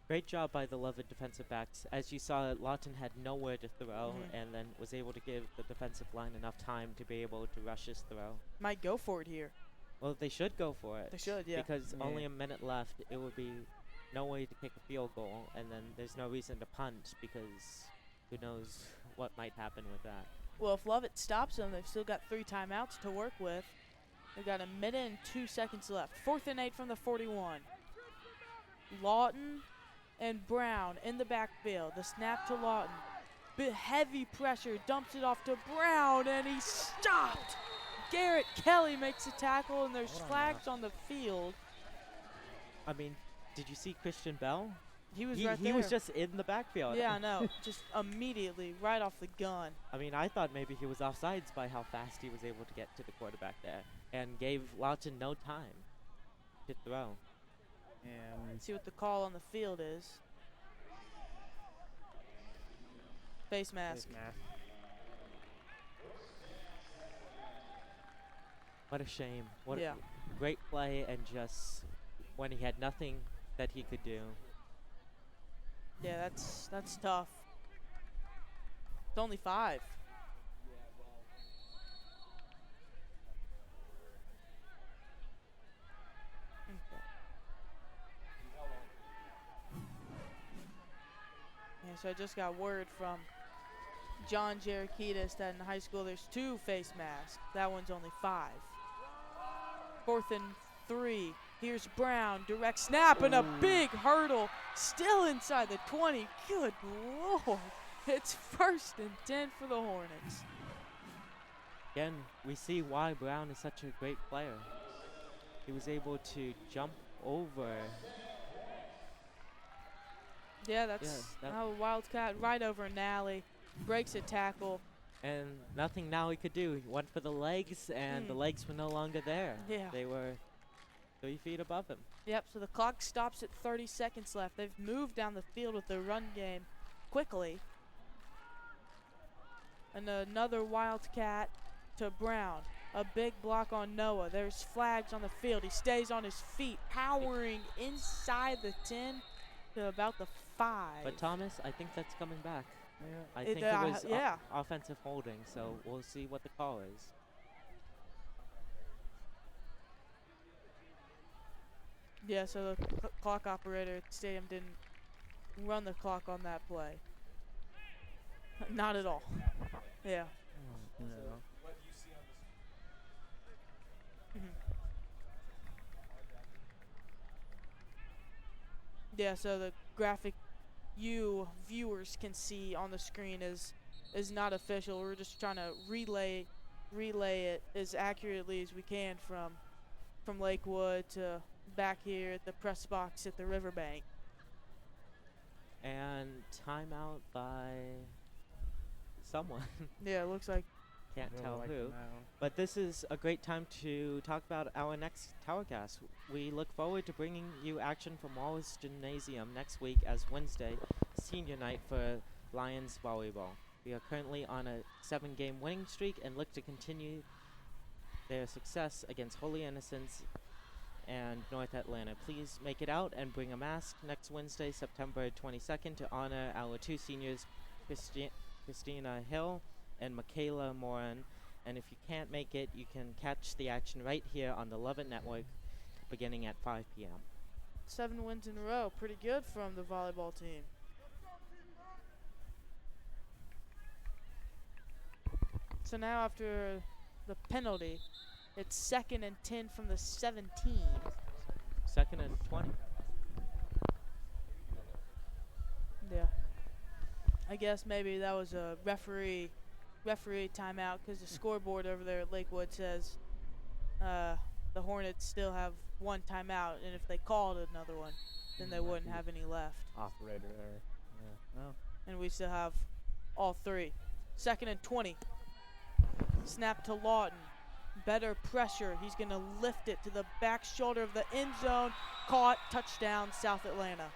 B: Great job by the Lovett defensive backs. As you saw, Lawton had nowhere to throw, and then was able to give the defensive line enough time to be able to rush his throw.
A: Might go for it here.
B: Well, they should go for it.
A: They should, yeah.
B: Because
C: Yeah.
B: only a minute left, it would be no way to kick a field goal, and then there's no reason to punt because who knows what might happen with that.
A: Well, if Lovett stops them, they've still got 3 timeouts to work with. They've got a minute and 2 seconds left. 4th and 8 from the 41. Lawton and Brown in the backfield. The snap to Lawton. Heavy pressure, dumps it off to Brown, and he's stopped. Garrett Kelly makes a tackle, and there's flags on the field.
B: I mean, did you see Christian Bell?
A: He was
B: He
A: right there.
B: was just in the backfield.
A: Yeah, I know. Just immediately, right off the gun.
B: I mean, I thought maybe he was offsides by how fast he was able to get to the quarterback there, and gave Lawton no time to throw.
C: And
A: Let's see what the call on the field is. Face mask.
B: What a shame. What
A: Yeah.
B: a great play, and just when he had nothing that he could do.
A: Yeah, that's tough. It's only 5. Yeah, so I just got word from John Jarakitis that in high school there's 2 face masks. That one's only 5. 4th and 3. Here's Brown, direct snap, and a big hurdle. Still inside the 20. Good Lord. It's 1st and 10 for the Hornets.
B: Again, we see why Brown is such a great player. He was able to jump over.
A: Yeah, that's
B: that-
A: how a Wildcat right over Nally. Breaks a tackle.
B: And nothing now he could do. He went for the legs, and the legs were no longer there.
A: Yeah.
B: They were 3 feet above him.
A: Yep, so the clock stops at 30 seconds left. They've moved down the field with the run game quickly. And another Wildcat to Brown. A big block on Noah. There's flags on the field. He stays on his feet, powering inside the 10 to about the 5.
B: But Thomas, I think that's coming back.
C: yeah.
B: I
A: It,
B: think it was
A: yeah.
B: offensive holding, so we'll see what the call is.
A: Yeah, so the clock operator at the stadium didn't run the clock on that play. Not at all. Yeah.
C: No.
E: What you see on this
A: Yeah, so the graphic you viewers can see on the screen is is not official. We're just trying to relay it as accurately as we can from Lakewood to back here at the press box at the riverbank.
B: And timeout by someone.
A: Yeah, it looks like
B: Can't
C: Really
B: tell
C: like
B: who.
C: them now.
B: But this is a great time to talk about our next Towercast. We look forward to bringing you action from Wallace Gymnasium next week as Wednesday, senior night for Lions volleyball. We are currently on a 7-game winning streak and look to continue their success against Holy Innocents and North Atlanta. Please make it out and bring a mask next Wednesday, September 22nd, to honor our 2 seniors, Christina Hill and Michaela Moran. And if you can't make it, you can catch the action right here on the Love It Network beginning at 5 p.m.
A: 7 wins in a row. Pretty good from the volleyball team. So now after the penalty, it's 2nd and 10 from the 17.
B: 2nd and 20.
A: Yeah. I guess maybe that was a referee timeout because the scoreboard over there at Lakewood says the Hornets still have 1 timeout, and if they called another one, then they wouldn't have any left.
C: Operator error. Yeah. No.
A: And we still have all 3. 2nd and 20. Snap to Lawton. Better pressure. He's going to lift it to the back shoulder of the end zone. Caught. Touchdown, South Atlanta.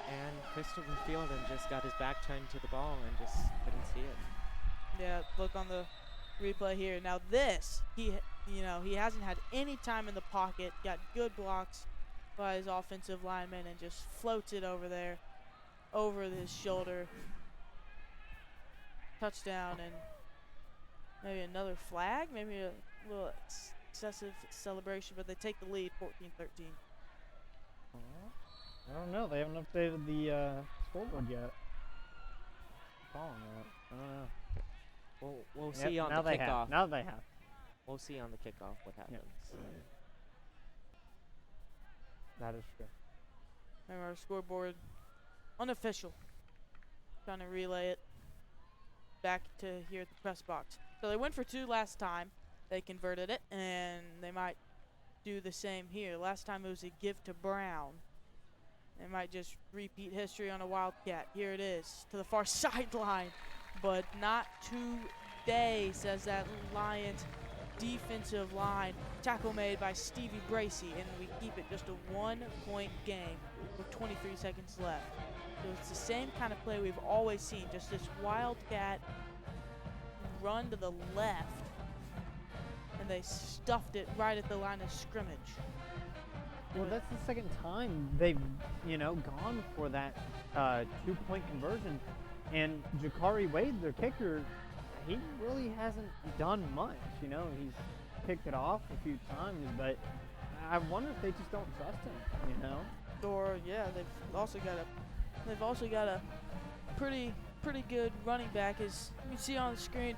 B: And Christopher Fielden just got his back turned to the ball and just couldn't see it.
A: Yeah, look on the replay here. Now this, he hasn't had any time in the pocket. Got good blocks by his offensive lineman and just floats it over there, over his shoulder. Touchdown, and maybe another flag, maybe a little excessive celebration, but they take the lead 14-13.
C: I don't know. They haven't updated the scoreboard yet. Calling that. I don't know.
B: We'll
C: Yep,
B: see on
C: now
B: the
C: they
B: kickoff.
C: have. Now they have.
B: We'll see on the kickoff what happens.
C: That is true.
A: And our scoreboard, unofficial. Trying to relay it back to here at the press box. So they went for 2 last time. They converted it, and they might do the same here. Last time it was a give to Brown. They might just repeat history on a Wildcat. Here it is to the far sideline, but not today, says that Lions defensive line. Tackle made by Stevie Bracy, and we keep it just a 1-point game with 23 seconds left. So it's the same kind of play we've always seen, just this Wildcat run to the left, and they stuffed it right at the line of scrimmage.
C: Well, that's the second time they've, gone for that 2-point conversion. And Jakari Wade, their kicker, he really hasn't done much. He's picked it off a few times, but I wonder if they just don't trust him,
A: Or yeah, they've also got a pretty good running back, as you see on the screen.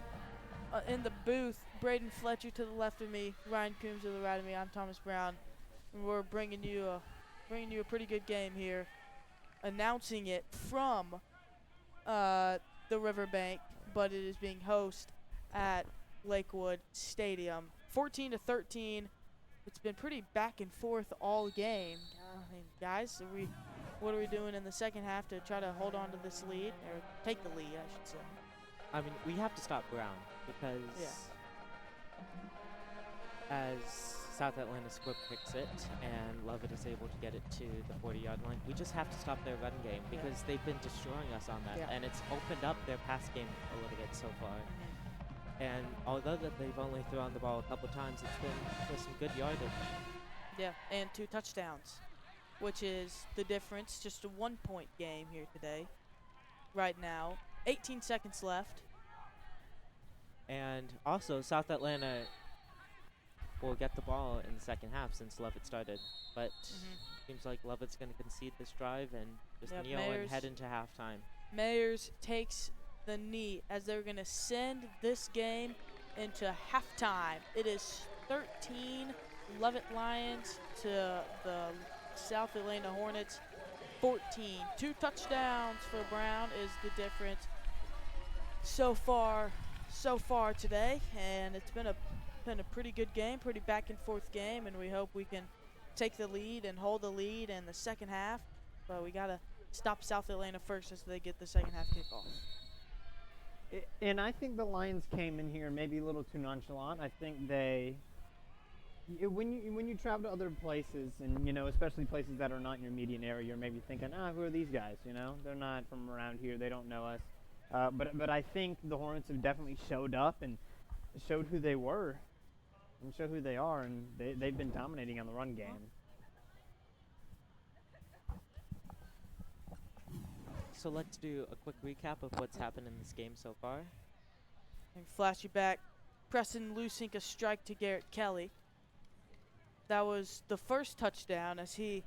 A: In the booth, Braden Fletcher to the left of me, Ryan Coombs to the right of me. I'm Thomas Brown, and we're bringing you a pretty good game here. Announcing it from the Riverbank, but it is being hosted at Lakewood Stadium. 14-13. It's been pretty back and forth all game. I mean, guys, what are we doing in the second half to try to hold on to this lead, or take the lead, I should say?
B: I mean, we have to stop Brown because as South Atlanta squib kicks it and Lovett is able to get it to the 40-yard line, we just have to stop their run game because they've been destroying us on that, and it's opened up their pass game a little bit so far. And although that they've only thrown the ball a couple times, it's been with some good yardage.
A: Yeah, and 2 touchdowns, which is the difference. Just a 1-point game here today, right now. 18 seconds left.
B: And also, South Atlanta will get the ball in the second half since Lovett started. But seems like Lovett's going to concede this drive and just kneel and head into halftime.
A: Mayers takes the knee as they're going to send this game into halftime. It is 13 Lovett Lions to the South Atlanta Hornets. 14. 2 touchdowns for Brown is the difference so far today, and it's been a pretty good game, pretty back and forth game, and we hope we can take the lead and hold the lead in the second half. But we gotta stop South Atlanta first as they get the second half kickoff.
C: And I think the Lions came in here maybe a little too nonchalant. I think when you travel to other places, and especially places that are not in your immediate area, you're maybe thinking, who are these guys? They're not from around here, they don't know us. But I think the Hornets have definitely showed up and showed who they were and showed who they are, and they've been dominating on the run game.
B: So let's do a quick recap of what's happened in this game so far.
A: And flash you back. Preston Lusink a strike to Garrett Kelly. That was the first touchdown as he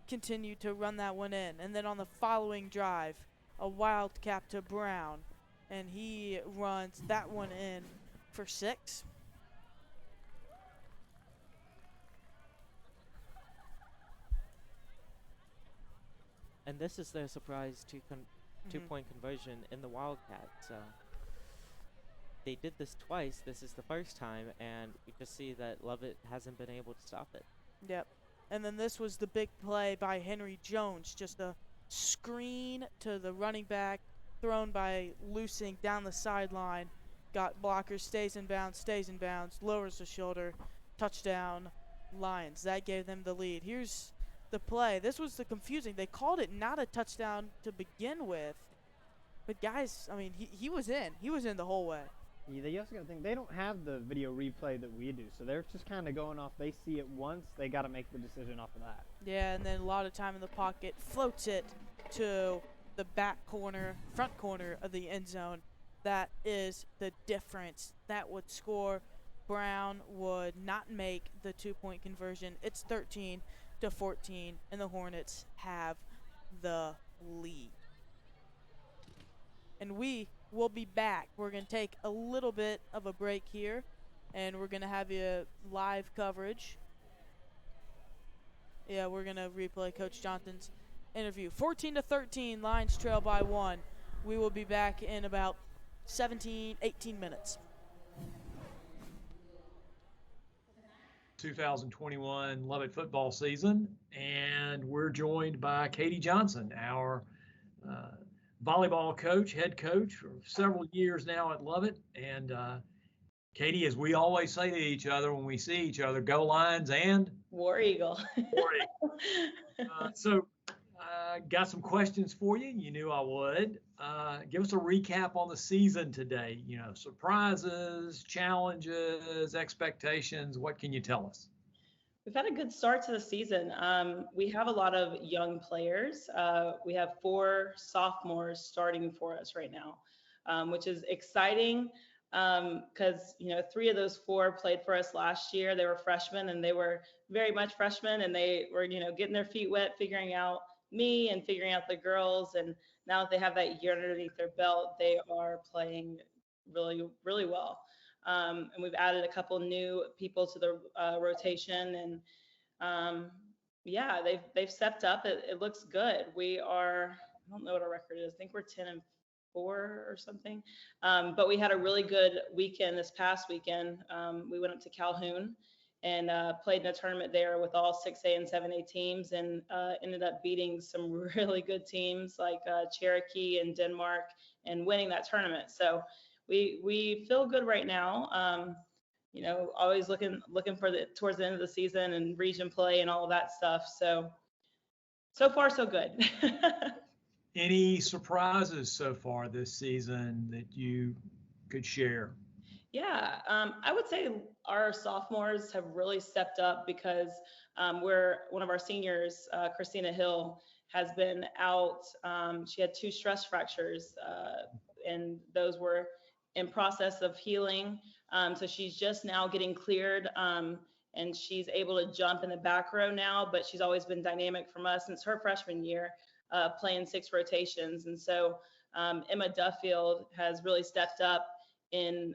A: continued to run that one in. And then on the following drive, a wildcat to Brown, and he runs that one in for 6.
B: And this is their surprise two-point conversion in the Wildcat. So they did this twice. This is the first time, and we just see that Lovett hasn't been able to stop it.
A: Yep. And then this was the big play by Henry Jones, just a screen to the running back, thrown by Lusink down the sideline. Got blocker, stays in bounds, lowers the shoulder, touchdown, Lions. That gave them the lead. Here's the play. This was the confusing. They called it not a touchdown to begin with. But guys, I mean, he was in. He was in the whole way.
C: Yeah, they also got to think they don't have the video replay that we do, so they're just kind of going off. They see it once, they got to make the decision off of that.
A: Yeah, and then a lot of time in the pocket, floats it to the front corner of the end zone. That is the difference. That would score. Brown would not make the 2-point conversion. It's 13-14, and the Hornets have the lead. And we will be back. We're going to take a little bit of a break here, and we're going to have you live coverage. Yeah, we're going to replay Coach Johnson's interview. 14-13, Lions trail by 1. We will be back in about 18 minutes.
F: 2021 Lovett football season, and we're joined by Katie Johnson, our volleyball coach, head coach for several years now at Lovett. And Katie, as we always say to each other when we see each other, go Lions and
G: War Eagle.
F: War Eagle. So got some questions for you. You knew I would. Give us a recap on the season today. Surprises, challenges, expectations. What can you tell us?
G: We've had a good start to the season. We have a lot of young players. We have 4 sophomores starting for us right now, which is exciting because 3 of those 4 played for us last year. They were freshmen, and they were very much freshmen, and they were getting their feet wet, figuring out me and figuring out the girls. And now that they have that year underneath their belt, they are playing really, really well. And we've added a couple new people to the rotation, and they've stepped up. It looks good. We are, I don't know what our record is. I think we're 10-4 or something. But we had a really good weekend this past weekend. We went up to Calhoun and played in a tournament there with all 6A and 7A teams, and ended up beating some really good teams like Cherokee and Denmark, and winning that tournament. So we feel good right now. Always looking for towards the end of the season and region play and all of that stuff. So far so good.
F: Any surprises so far this season that you could share?
G: Yeah, I would say our sophomores have really stepped up because one of our seniors, Christina Hill, has been out. She had 2 stress fractures, and those were in process of healing. So she's just now getting cleared, and she's able to jump in the back row now, but she's always been dynamic from us since her freshman year, playing 6 rotations. And so Emma Duffield has really stepped up in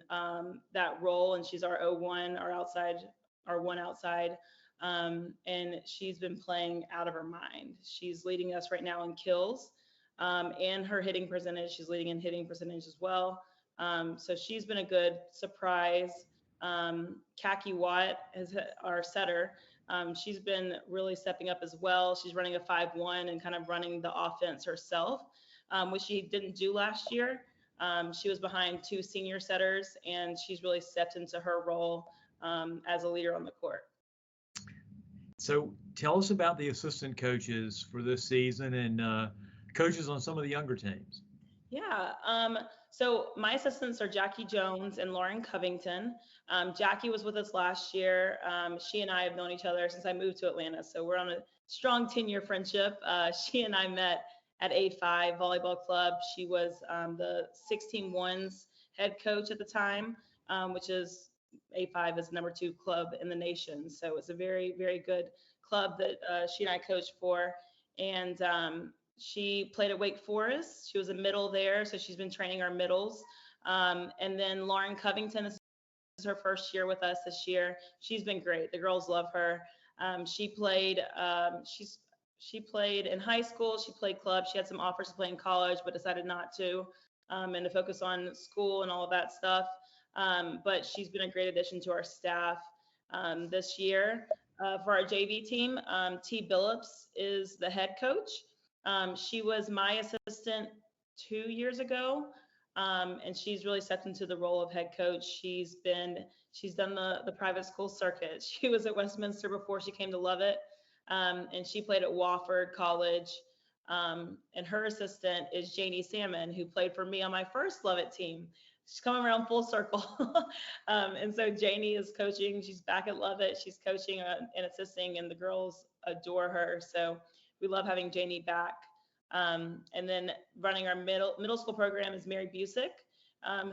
G: that role, and she's our 01, our 1 outside. And she's been playing out of her mind. She's leading us right now in kills, and her hitting percentage. She's leading in hitting percentage as well. So she's been a good surprise. Kaki Watt is our setter. She's been really stepping up as well. She's running a 5-1 and kind of running the offense herself, which she didn't do last year. She was behind 2 senior setters, and she's really stepped into her role as a leader on the court.
F: So tell us about the assistant coaches for this season and coaches on some of the younger teams.
G: Yeah. So my assistants are Jackie Jones and Lauren Covington. Jackie was with us last year. She and I have known each other since I moved to Atlanta. So we're on a strong 10-year friendship. She and I met at A5 Volleyball Club. She was the 16-1s head coach at the time, which is A5 is number 2 club in the nation. So it's a very, very good club that she and I coached for. And she played at Wake Forest. She was a middle there, so she's been training our middles. And then Lauren Covington, this is her first year with us this year. She's been great. The girls love her. She played in high school. She played club. She had some offers to play in college, but decided not to, and to focus on school and all of that stuff. But she's been a great addition to our staff this year. For our JV team, T. Billups is the head coach. She was my assistant 2 years ago, and she's really stepped into the role of head coach. She's done the private school circuit. She was at Westminster before she came to Lovett, and she played at Wofford College. And her assistant is Janie Salmon, who played for me on my first Lovett team. She's coming around full circle. And so Janie is coaching. She's back at Lovett. She's coaching and assisting, and the girls adore her. So we love having Janie back. And then running our middle school program is Mary Busick,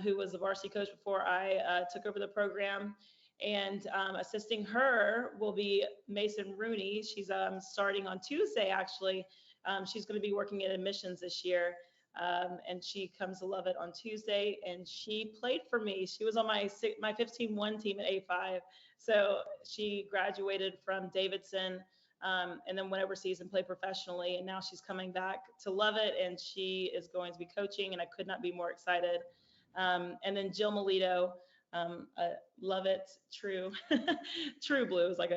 G: who was the varsity coach before I took over the program. And assisting her will be Mason Rooney. She's starting on Tuesday, actually. She's going to be working at admissions this year. And she comes to Lovett on Tuesday, and she played for me. She was on my 15-1 team at A5. So she graduated from Davidson, and then went overseas and played professionally. And now she's coming back to Lovett, and she is going to be coaching, and I could not be more excited. And then Jill Melito, Lovett True Blue is like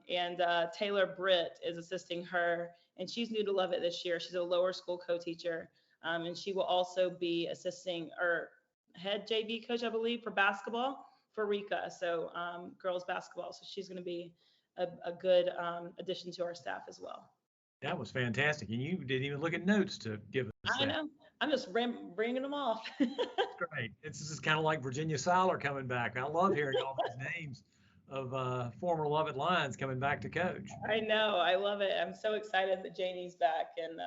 G: and Taylor Britt is assisting her, and she's new to Lovett this year. She's a lower school co-teacher. And she will also be assisting or head JV coach, I believe, for basketball for Rika. So girls basketball. So she's going to be a good addition to our staff as well.
F: That was fantastic. And you didn't even look at notes to give us
G: I know. I'm just bringing them off.
F: That's great. This is kind of like Virginia Siler coming back. I love hearing all these names of former Lovett Lions coming back to coach.
G: I know. I love it. I'm so excited that Janie's back, and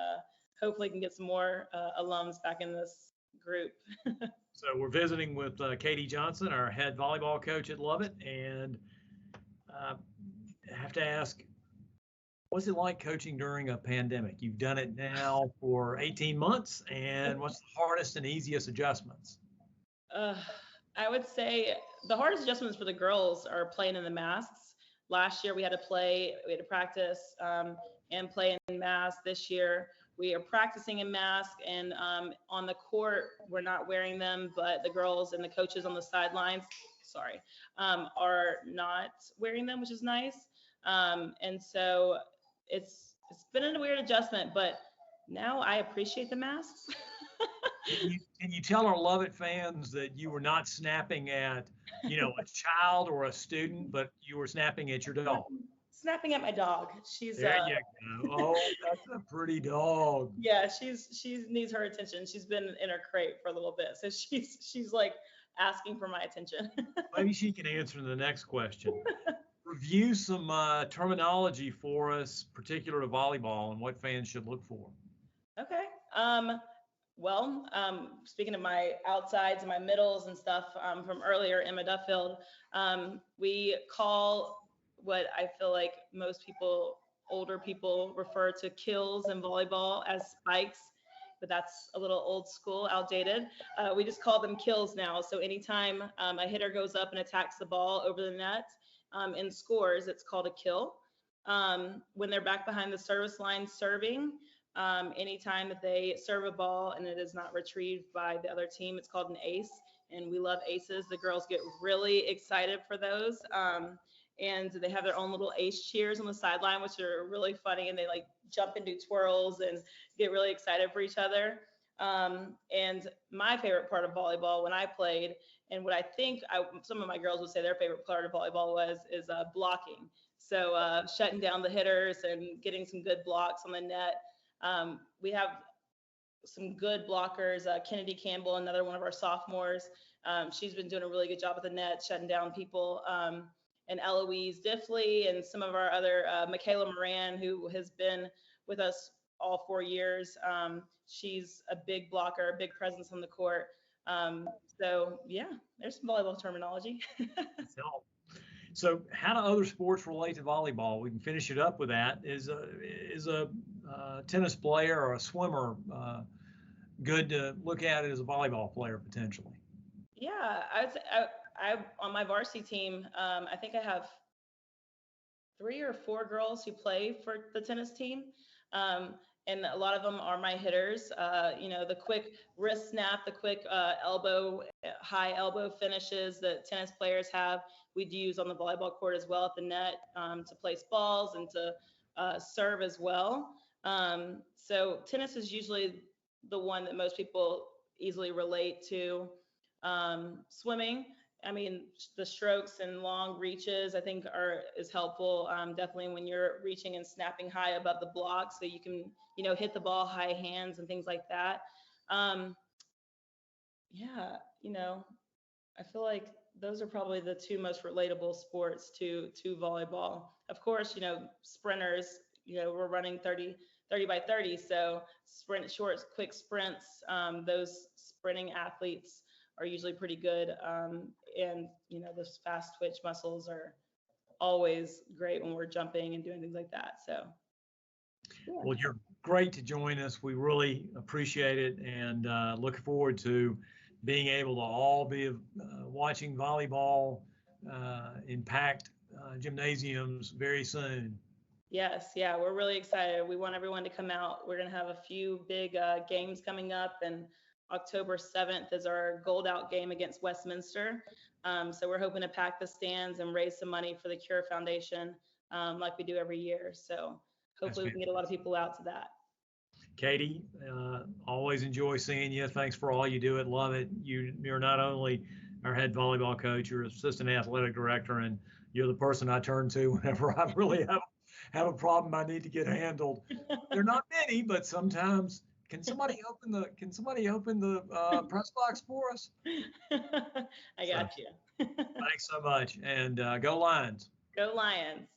G: hopefully can get some more alums back in this group.
F: So we're visiting with Katie Johnson, our head volleyball coach at Lovett, and I have to ask, what's it like coaching during a pandemic? You've done it now for 18 months, and what's the hardest and easiest adjustments?
G: I would say the hardest adjustments for the girls are playing in the masks. Last year we had to practice and play in masks. This year we are practicing in masks, and on the court we're not wearing them, but the girls and the coaches on the sidelines, are not wearing them, which is nice. And so it's been a weird adjustment, but now I appreciate the masks.
F: Can you tell our Lovett fans that you were not snapping at, a child or a student, but you were snapping at your dog?
G: Snapping at my dog. She's
F: there you go. Oh, that's a pretty dog.
G: Yeah, she needs her attention. She's been in her crate for a little bit, so she's like asking for my attention.
F: Maybe she can answer the next question. Review some terminology for us, particular to volleyball, and what fans should look for.
G: Okay. Speaking of my outsides and my middles and stuff from earlier, Emma Duffield, we call what I feel like most people, older people, refer to kills in volleyball as spikes, but that's a little old school, outdated. We just call them kills now. So anytime a hitter goes up and attacks the ball over the net, in scores, it's called a kill. When they're back behind the service line serving, anytime that they serve a ball and it is not retrieved by the other team, it's called an ace. And we love aces. The girls get really excited for those. And they have their own little ace cheers on the sideline, which are really funny. And they like jump and do twirls and get really excited for each other. And my favorite part of volleyball when I played, and what I think some of my girls would say their favorite part of volleyball is blocking. So shutting down the hitters and getting some good blocks on the net. We have some good blockers. Kennedy Campbell, another one of our sophomores. She's been doing a really good job at the net, shutting down people. And Eloise Diffley and some of our other, Michaela Moran, who has been with us all 4 years. She's a big blocker, a big presence on the court. So yeah, there's some volleyball terminology.
F: So how do other sports relate to volleyball? We can finish it up with that. Is a tennis player or a swimmer good to look at it as a volleyball player potentially?
G: Yeah, I on my varsity team, I think I have 3 or 4 girls who play for the tennis team. And a lot of them are my hitters. The quick wrist snap, the quick high elbow finishes that tennis players have, we do use on the volleyball court as well at the net to place balls and to serve as well. So tennis is usually the one that most people easily relate to. Swimming, I mean, the strokes and long reaches, I think is helpful. Definitely when you're reaching and snapping high above the block, so you can, hit the ball high hands and things like that. I feel like those are probably the 2 most relatable sports to volleyball. Of course, sprinters, we're running 30 by 30. So short, quick sprints, those sprinting athletes are usually pretty good. And those fast twitch muscles are always great when we're jumping and doing things like that. So. Yeah.
F: Well, you're great to join us. We really appreciate it, and looking forward to being able to all be watching volleyball in packed gymnasiums very soon.
G: Yes, yeah, we're really excited. We want everyone to come out. We're going to have a few big games coming up, and October 7th is our Gold Out game against Westminster. So we're hoping to pack the stands and raise some money for the Cure Foundation like we do every year. So hopefully we can get a lot of people out to that.
F: Katie, always enjoy seeing you. Thanks for all you do at Lovett. You're not only our head volleyball coach, you're assistant athletic director, and you're the person I turn to whenever I really have a problem I need to get handled. There are not many, but sometimes. Can somebody open the press box for us?
G: I got you.
F: Thanks so much, and go Lions.
G: Go Lions.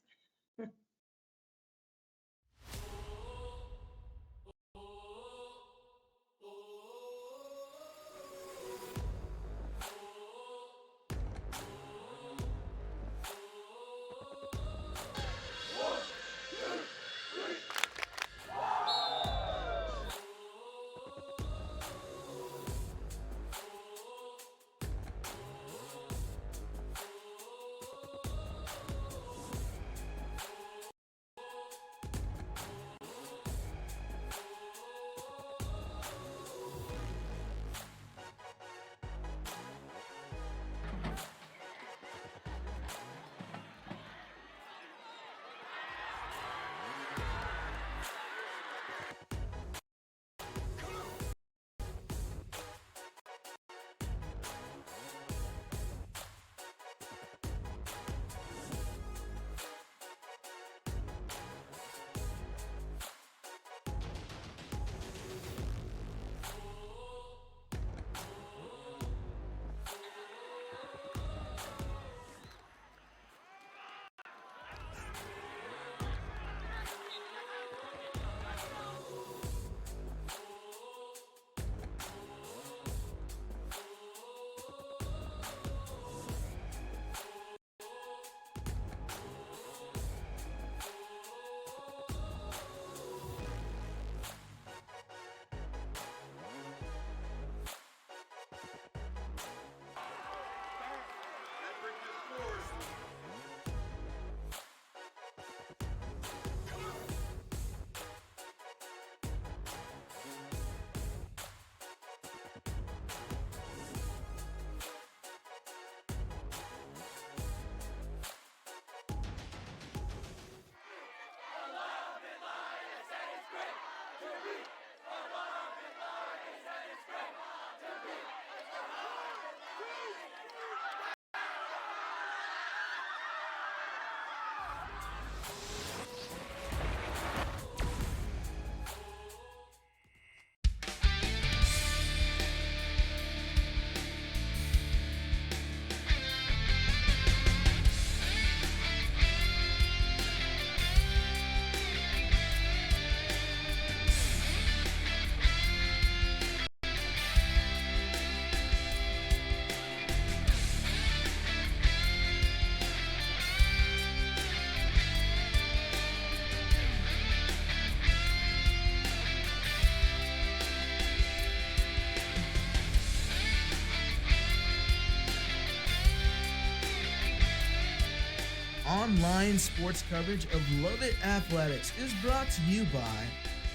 H: online sports coverage of Lovett Athletics is brought to you by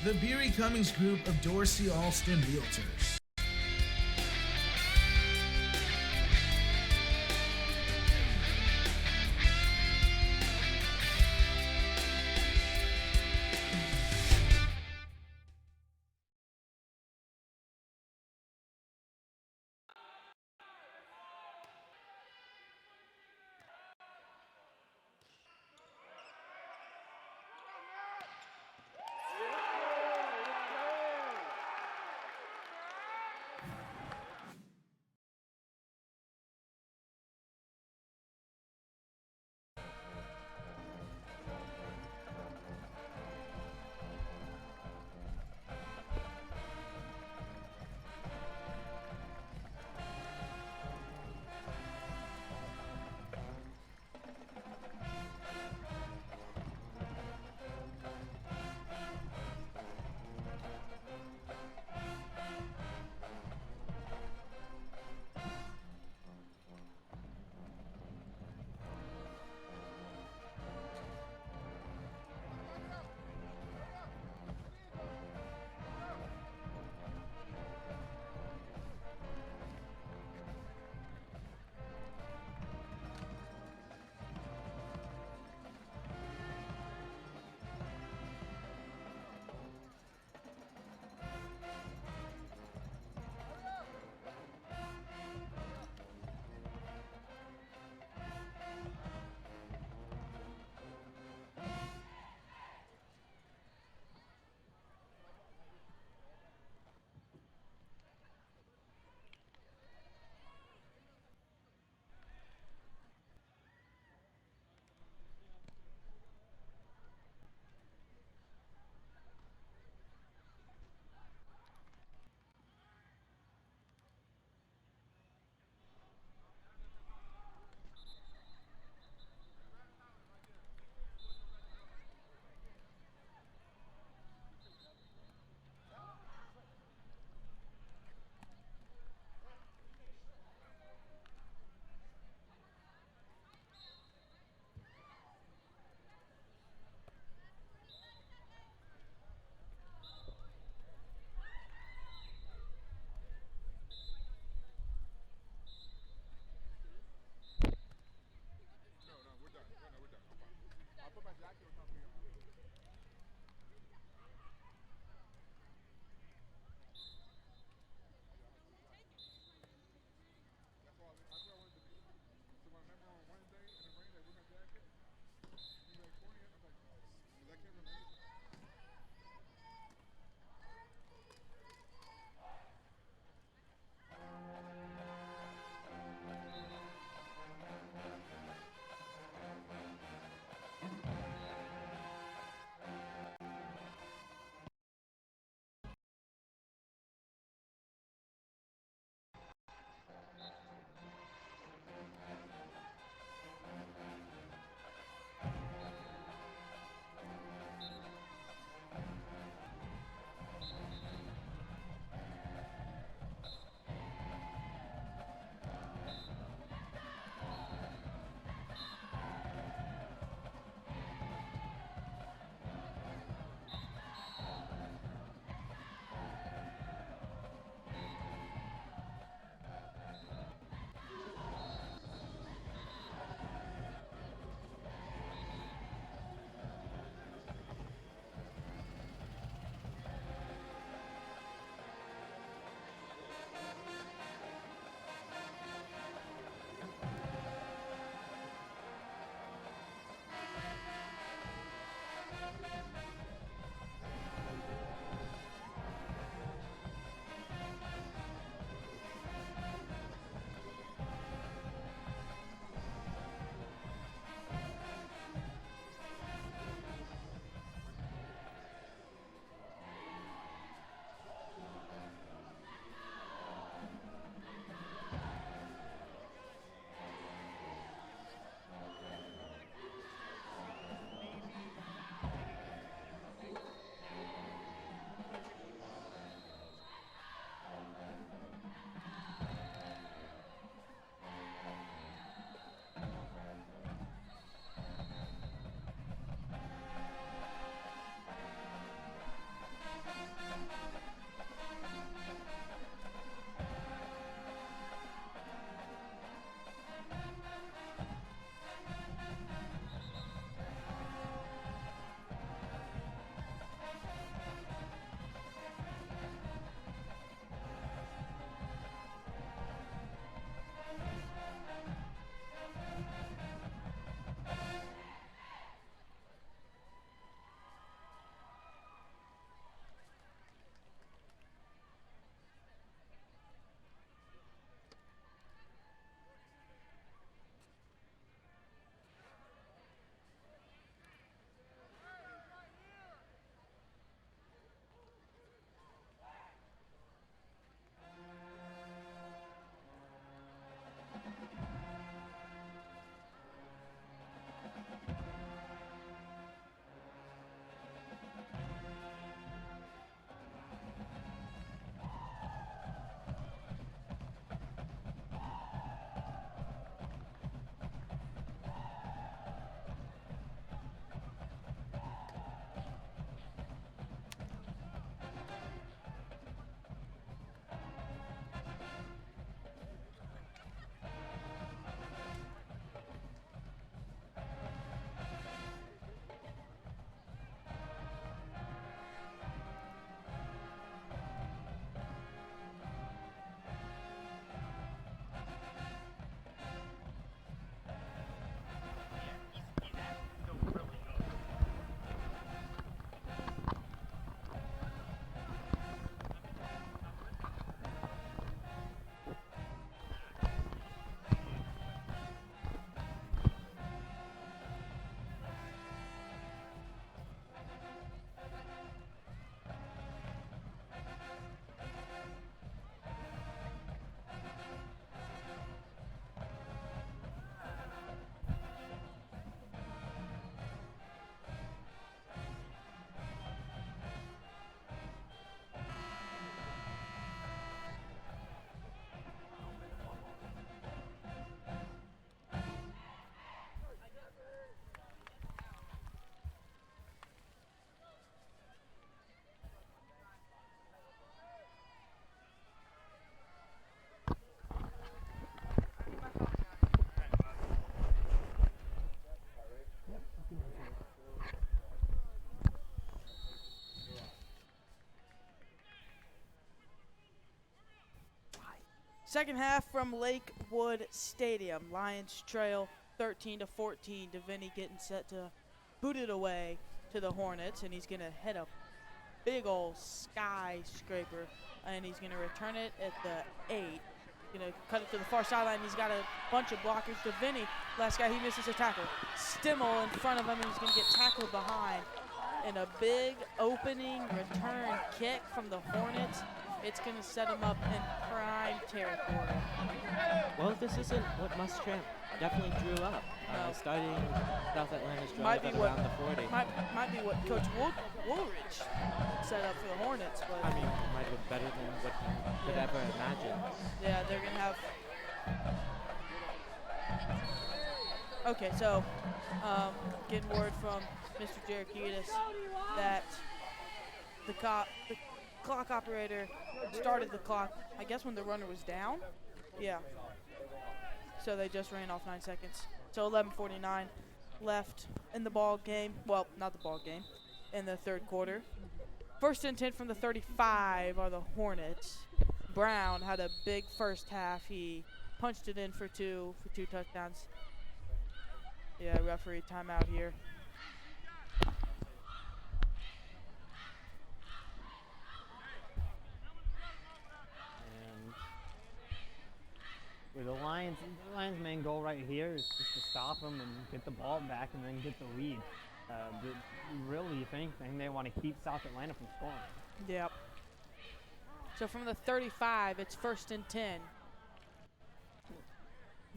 H: the Beery Cummings Group of Dorsey Alston Realtors.
A: Second half from Lakewood Stadium. Lions trail 13-14. DeVinny getting set to boot it away to the Hornets, and he's going to hit a big old skyscraper, and he's going to return it at the 8. Going to cut it to the far sideline. He's got a bunch of blockers. DeVinny, last guy, he misses a tackle. Stimmel in front of him, and he's going to get tackled behind. And a big opening return kick from the Hornets. It's going to set them up in prime territory.
B: Well, this isn't what Muschamp definitely drew up.
A: No.
B: Starting South Atlanta's
A: Might
B: drive
A: be
B: at
A: what-
B: around the 40.
A: Might be what Coach Woolridge set up for the Hornets, but
B: I mean, it might have been better than what you could ever imagine.
A: yeah, they're going to have. Okay, so getting word from Mr. Jarakitis that the clock operator started the clock, I guess, when the runner was down. Yeah. So they just ran off 9 seconds. So 11:49 left in the ball game. Well, not the ball game, in the third quarter. First and 10 from the 35 are the Hornets. Brown had a big first half. He punched it in for two touchdowns. Yeah, referee timeout here.
C: And with the Lions' main goal right here is just to stop them and get the ball back and then get the lead. Really, if anything, they want to keep South Atlanta from scoring.
A: Yep. So from the 35, it's first and 10.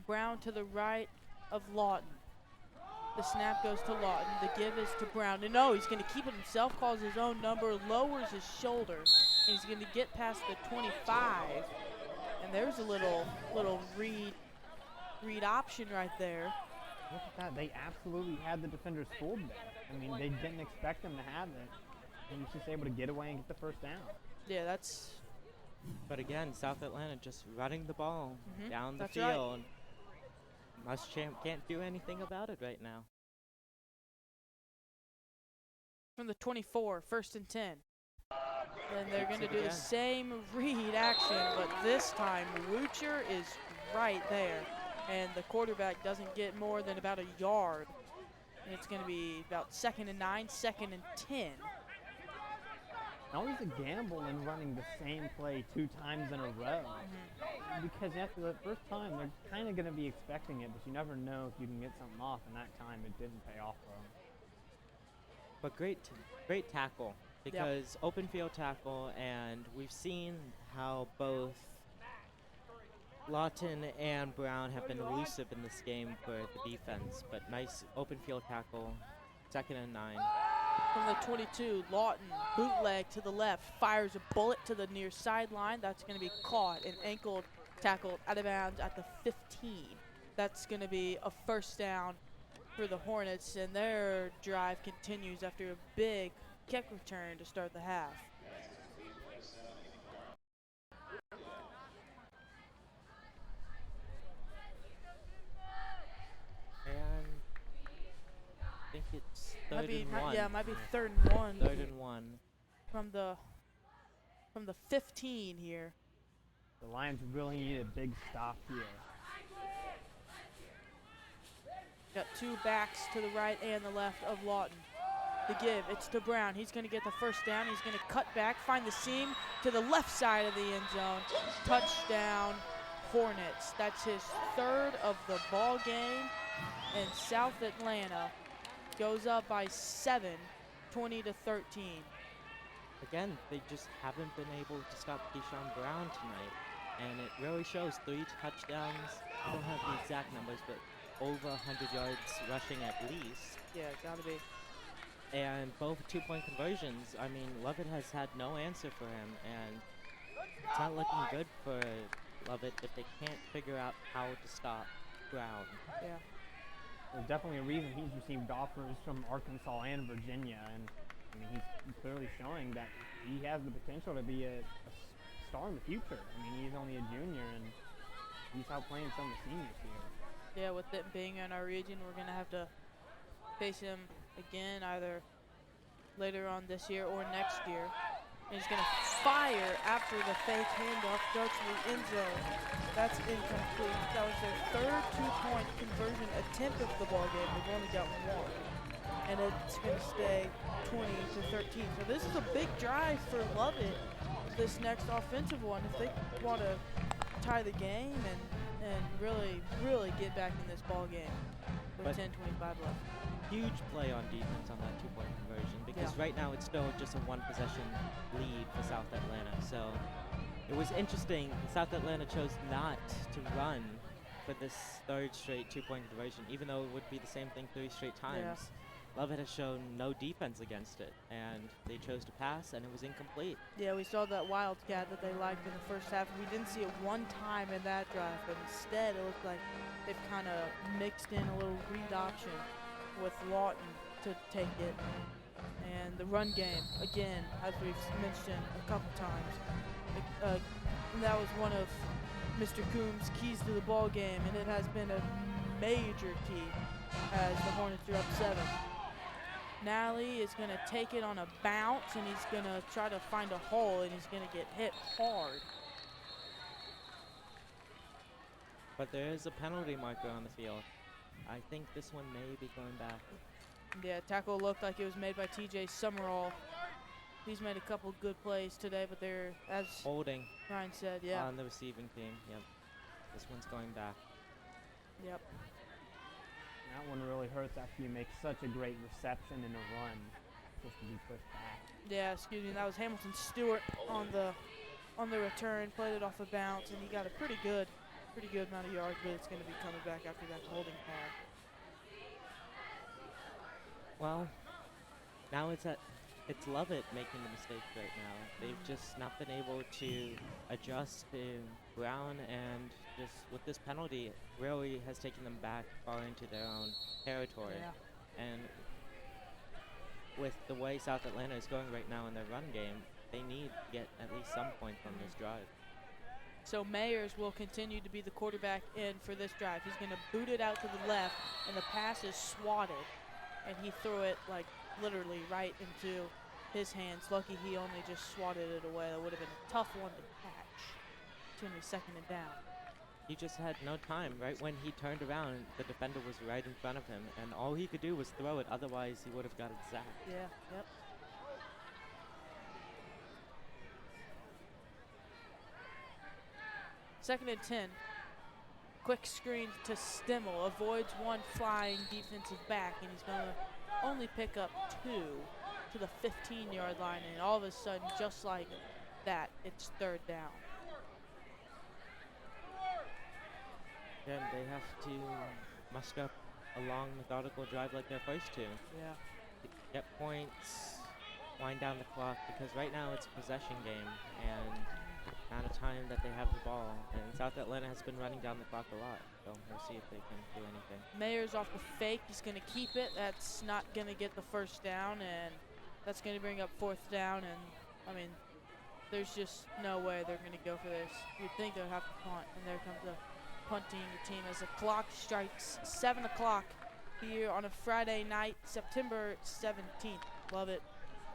A: Brown to the right of Lawton. The snap goes to Lawton. The give is to Brown. And no, he's going to keep it himself, calls his own number, lowers his shoulder, and he's going to get past the 25. And there's a little read option right there.
C: Look at that. They absolutely had the defenders fooled there. I mean, they didn't expect them to have it. And he's just able to get away and get the first down.
A: Yeah, that's.
B: But again, South Atlanta just running the ball down the
A: That's right.
B: field. Muschamp can't do anything about it right now.
A: From the 24, first and 10. And they're going to
B: Keeps it
A: do the
B: again.
A: same read action, but this time Wucher is right there. And the quarterback doesn't get more than about a yard. And it's going to be about 2nd and 9, 2nd and 10.
C: Always a gamble in running the same play 2 times in a row. Because after the first time, they're kind of going to be expecting it, but you never know if you can get something off, and that time it didn't pay off for them.
B: But great tackle, because open field tackle, and we've seen how both Lawton and Brown have been elusive in this game for the defense, but nice open field tackle, 2nd and 9.
A: From the 22, Lawton, bootleg to the left, fires a bullet to the near sideline. That's going to be caught and ankled, tackled out of bounds at the 15. That's going to be a first down for the Hornets, and their drive continues after a big kick return to start the half.
B: And I think it's third and 1.
A: Yeah, it might be 3rd and 1.
B: 3rd and 1.
A: From the 15 here.
C: The Lions really need a big stop here.
A: Got 2 backs to the right and the left of Lawton. The give, it's to Brown. He's going to get the first down. He's going to cut back, find the seam to the left side of the end zone. Touchdown, Hornets. That's his 3rd of the ball game. And South Atlanta goes up by 7, 20-13.
B: Again, they just haven't been able to stop Keyshawn Brown tonight. And it really shows 3 touchdowns. I don't have the exact numbers, but over 100 yards rushing at least.
A: Yeah, gotta be.
B: And both 2-point conversions. I mean, Lovett has had no answer for him, and it's not looking good for Lovett if they can't figure out how to stop Brown.
A: Yeah.
C: There's definitely a reason he's received offers from Arkansas and Virginia, and I mean, he's clearly showing that he has the potential to be a star in the future. I mean, he's only a junior, and he's outplaying some of the seniors here.
A: Yeah, with it being in our region, we're going to have to face him again either later on this year or next year. And he's going to fire after the fake handoff, goes to the end zone. That's incomplete. That was their third two-point conversion attempt of the ball game. They've only got one. And it's going to stay 20-13. So this is a big drive for Lovett, this next offensive one, if they want to tie the game and really get back in this ball game with 10:25 left.
B: Huge play on defense on that two-point conversion, because right now it's still just a one-possession lead for South Atlanta. So it was interesting. South Atlanta chose not to run for this third straight two-point conversion, even though it would be the same thing 3 straight times. Lovett has shown no defense against it, and they chose to pass, and it was incomplete.
A: Yeah, we saw that wildcat that they liked in the first half. We didn't see it one time in that drive, but instead it looked like they've kind of mixed in a little read option with Lawton to take it. And the run game, again, as we've mentioned a couple times, that was one of Mr. Coombs' keys to the ball game, and it has been a major key as the Hornets are up 7. Nally is going to take it on a bounce, and he's going to try to find a hole, and he's going to get hit hard.
B: But there is a penalty marker on the field. I think this one may be going back.
A: Yeah, tackle looked like it was made by TJ Summerall. He's made a couple good plays today, but they're, as
B: Holding
A: Ryan said,
B: on the receiving team. Yep. This one's going back.
A: Yep.
C: That one really hurts after you make such a great reception and a run just to be pushed back.
A: Yeah, excuse me. That was Hamilton Stewart on the return. Played it off a bounce, and he got a pretty good amount of yards, but it's going to be coming back after that holding call.
B: Well, now it's Lovett making the mistakes right now. They've just not been able to adjust to Brown, and just with this penalty, it really has taken them back far into their own territory.
A: Yeah.
B: And with the way South Atlanta is going right now in their run game, they need to get at least some points from this drive.
A: So Mayers will continue to be the quarterback in for this drive. He's going to boot it out to the left, and the pass is swatted, and he threw it like literally right into his hands. Lucky he only just swatted it away. That would have been a tough one to catch. It's going to be 2nd and down.
B: He just had no time. Right when he turned around, the defender was right in front of him, and all he could do was throw it. Otherwise, he would have got it sacked.
A: Yeah, yep. Second and 10. Quick screen to Stimmel. Avoids one flying defensive back, and he's going to only pick up 2 to the 15-yard line. And all of a sudden, just like that, it's 3rd down.
B: Again, they have to muster up a long, methodical drive like their first 2.
A: Yeah.
B: Get points, wind down the clock, because right now it's a possession game, and amount of time that they have the ball, and South Atlanta has been running down the clock a lot, so we'll see if they can do anything.
A: Mayers off the fake. He's going to keep it. That's not going to get the first down, and that's going to bring up 4th down, and I mean, there's just no way they're going to go for this. You'd think they would have to punt, and there comes the punting team as the clock strikes 7 o'clock here on a Friday night, September 17th. Lovett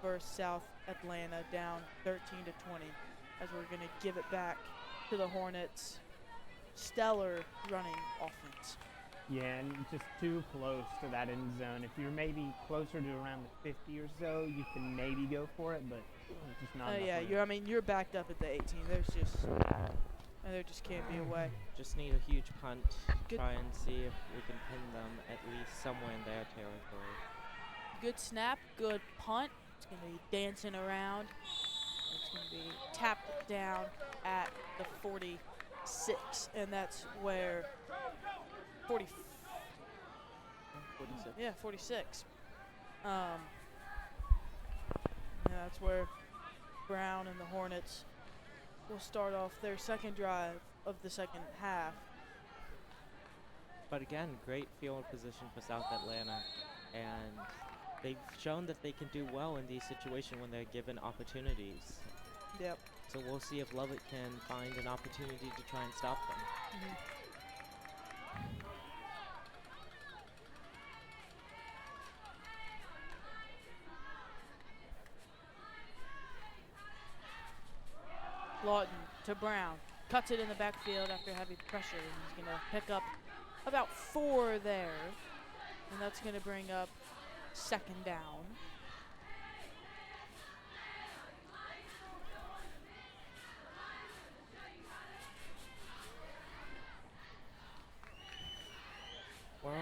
A: versus South Atlanta, down 13-20. As we're going to give it back to the Hornets. Stellar running offense.
C: Yeah, and just too close to that end zone. If you're maybe closer to around the 50 or so, you can maybe go for it, but just not enough room.
A: You're backed up at the 18. There just can't be a way.
B: Just need a huge punt. Try and see if we can pin them at least somewhere in their territory.
A: Good snap, good punt. It's going to be dancing around. It's going to be tapped down at the 46, and that's where 46. Yeah, 46. That's where Brown and the Hornets will start off their second drive of the second half.
B: But again, great field position for South Atlanta, and they've shown that they can do well in these situations when they're given opportunities.
A: Yep.
B: So we'll see if Lovett can find an opportunity to try and stop them.
A: Lawton to Brown. Cuts it in the backfield after heavy pressure. And he's going to pick up about 4 there. And that's going to bring up 2nd down.
B: Well,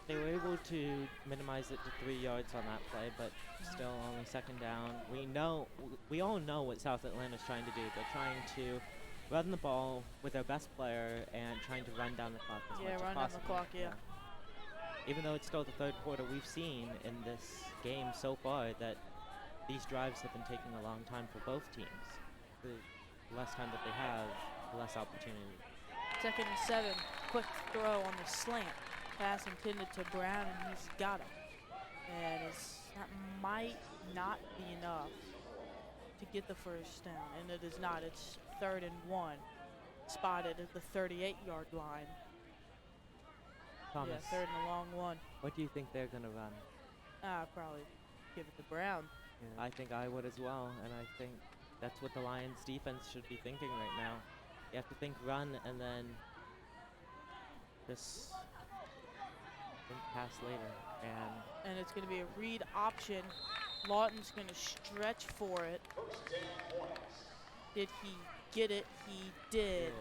B: they were able to minimize it to 3 yards on that play, but still only 2nd down. We all know what South Atlanta's trying to do. They're trying to run the ball with their best player and trying to run down the clock as much as
A: run
B: possible.
A: down the clock, yeah.
B: Even though it's still the 3rd quarter, we've seen in this game so far that these drives have been taking a long time for both teams. The less time that they have, the less opportunity.
A: 2nd and 7. Quick throw on the slant. Pass intended to Brown, and he's got him. And that might not be enough to get the 1st down, and it is not. It's 3rd and 1, spotted at the 38-yard line.
B: Thomas,
A: Yeah, 3rd and a long one.
B: what do you think they're going to run?
A: Probably give it to Brown.
B: Yeah, I think I would as well, and I think that's what the Lions defense should be thinking right now. You have to think run and then just think pass later.
A: And it's going to be a read option. Lawton's going to stretch for it. Did he get it? He did,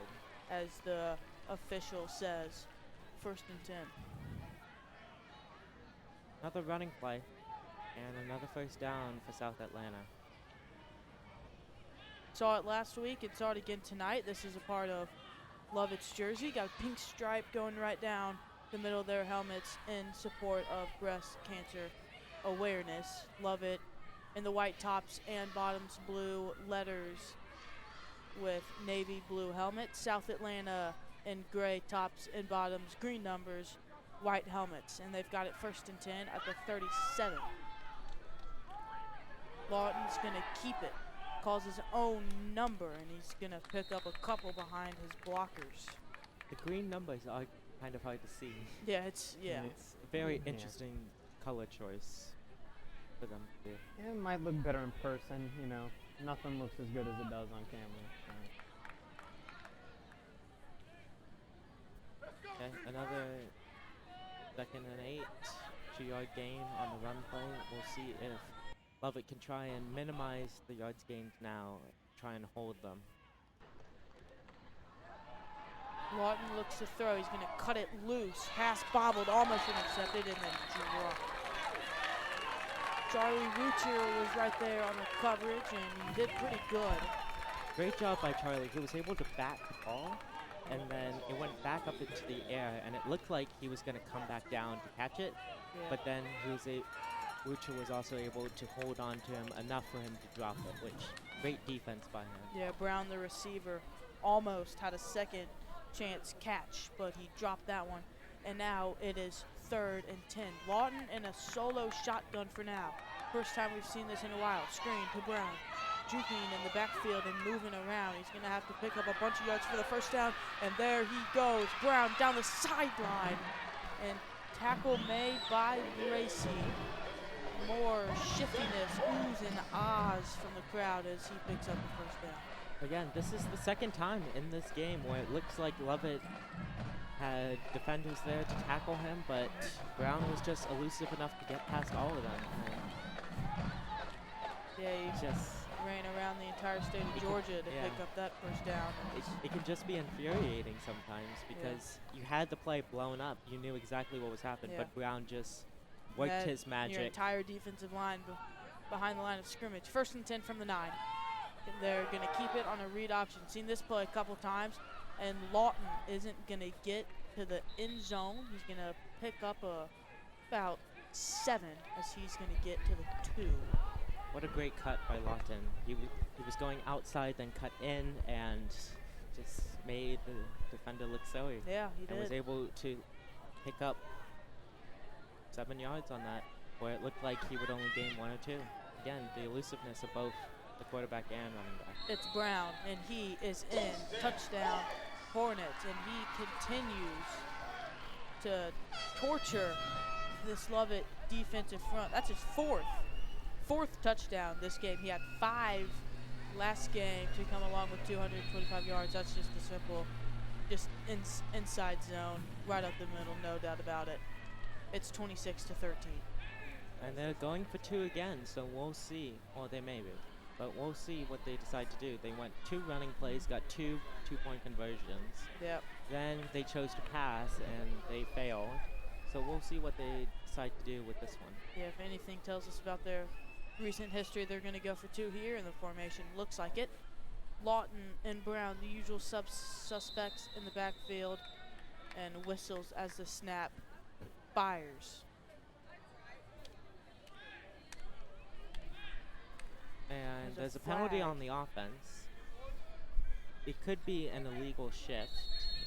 A: as the official says. 1st and 10.
B: Another running play and another 1st down for South Atlanta.
A: Saw it last week and saw it again tonight. This is a part of Lovett's jersey. Got a pink stripe going right down the middle of their helmets in support of breast cancer awareness. Lovett in the white tops and bottoms, blue letters with navy blue helmets. South Atlanta in gray tops and bottoms, green numbers, white helmets. And they've got it 1st and 10 at the 37. Lawton's going to keep it. Calls his own number, and he's going to pick up a couple behind his blockers.
B: The green numbers are kind of hard to see.
A: Yeah, it's
B: It's a very interesting color choice for them to do.
C: Yeah, it might look better in person, you know. Nothing looks as good as it does on camera.
B: Okay, another 2nd and 8, 2-yard gain on the run play. We'll see if Lovett can try and minimize the yards gained now, try and hold them.
A: Lawton looks to throw. He's going to cut it loose. Pass bobbled, almost intercepted, and then dropped. Charlie Rucher was right there on the coverage, and he did pretty good.
B: Great job by Charlie. He was able to bat the ball, and then it went back up into the air, and it looked like he was going to come back down to catch it, but then Rucher was also able to hold on to him enough for him to drop it, which great defense by him.
A: Yeah, Brown, the receiver, almost had a second chance catch, but he dropped that one. And now it is 3rd and 10. Lawton in a solo shotgun for now. First time we've seen this in a while. Screen to Brown. Juking in the backfield and moving around. He's going to have to pick up a bunch of yards for the 1st down. And there he goes. Brown down the sideline. And tackle made by Gracie. More shiftiness, oohs and ahs from the crowd as he picks up the 1st down.
B: Again, this is the 2nd time in this game where it looks like Lovett had defenders there to tackle him, but Brown was just elusive enough to get past all of them.
A: Yeah, he
B: Just
A: ran around the entire state of Georgia to pick up that 1st down.
B: it can just be infuriating sometimes because you had the play blown up, you knew exactly what was happening, but Brown just worked
A: Had
B: his magic.
A: Your entire defensive line behind the line of scrimmage. 1st and 10 from the 9. They're going to keep it on a read option. Seen this play a couple times, and Lawton isn't going to get to the end zone. He's going to pick up about 7 as he's going to get to the 2.
B: What a great cut by Lawton. He was going outside, then cut in, and just made the defender look silly.
A: Yeah, he
B: and
A: did.
B: was able to pick up 7 yards on that, where it looked like he would only gain 1 or 2. Again, the elusiveness of both the quarterback and running back.
A: It's Brown, and he is in. Touchdown, Hornets, and he continues to torture this Lovett defensive front. That's his fourth touchdown this game. He had 5 last game to come along with 225 yards. That's just a simple, just inside zone, right up the middle, no doubt about it. It's 26-13.
B: And they're going for 2 again, so we'll see. Or they may be. But we'll see what they decide to do. They went 2 running plays, got 2 two-point conversions.
A: Yep.
B: Then they chose to pass, and they failed. So we'll see what they decide to do with this one.
A: Yeah, if anything tells us about their recent history, they're going to go for 2 here, and the formation looks like it. Lawton and Brown, the usual suspects in the backfield, and whistles as the snap fires.
B: And
A: There's
B: there's
A: a
B: a penalty
A: flag.
B: on the offense. It could be an illegal shift,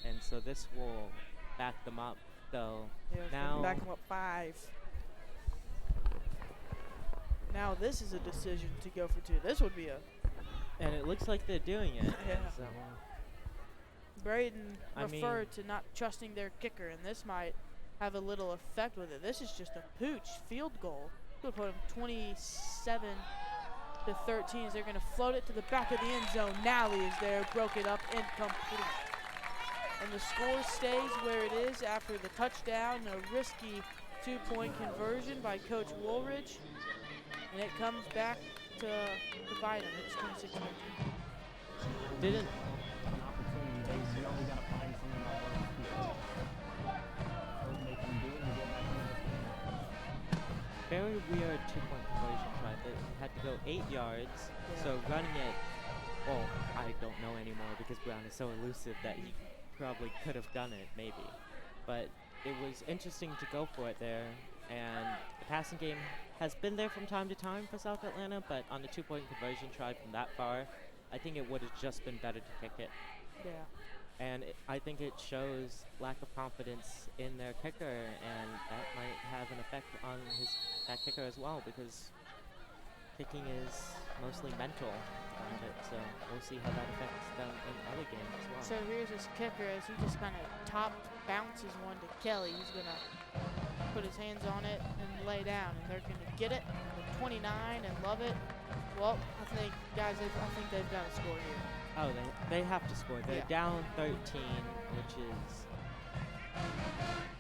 B: and so this will back them up. So
A: Yeah, it's
B: now,
A: back them up 5. Now this is a decision to go for 2. This would be a
B: and it looks like they're doing it.
A: Yeah.
B: So
A: Braden
B: I mean-
A: referred to not trusting their kicker, and this might have a little effect with it. This is just a pooch field goal. Could put them 27-13 as they're going to float it to the back of the end zone. Nally is there, broke it up, incomplete. And the score stays where it is after the touchdown, a risky 2-point conversion by Coach Woolridge. And it comes back to bite them. It's 26-13.
B: didn't
C: An opportunity. They really got to find something that works because hope they can do it and get back into this game.
B: very weird 2-point conversion try. They had to go 8 yards.
A: Yeah.
B: So running it, well, I don't know anymore because Brown is so elusive that he probably could have done it, maybe. But it was interesting to go for it there. And the passing game has been there from time to time for South Atlanta, but on the 2-point conversion try from that far, I think it would have just been better to kick it.
A: Yeah.
B: And I think it shows lack of confidence in their kicker, and that might have an effect on that kicker as well, because kicking is mostly mental around it. So we'll see how that affects them in other games as well.
A: So here's his kicker as he just kind of top bounces one to Kelly. He's going to put his hands on it and lay down, and they're going to get it with 29 and love it. Well, I think, guys, I think they've got to score here.
B: Oh, they have to score. They're
A: Yeah.
B: down 13, which is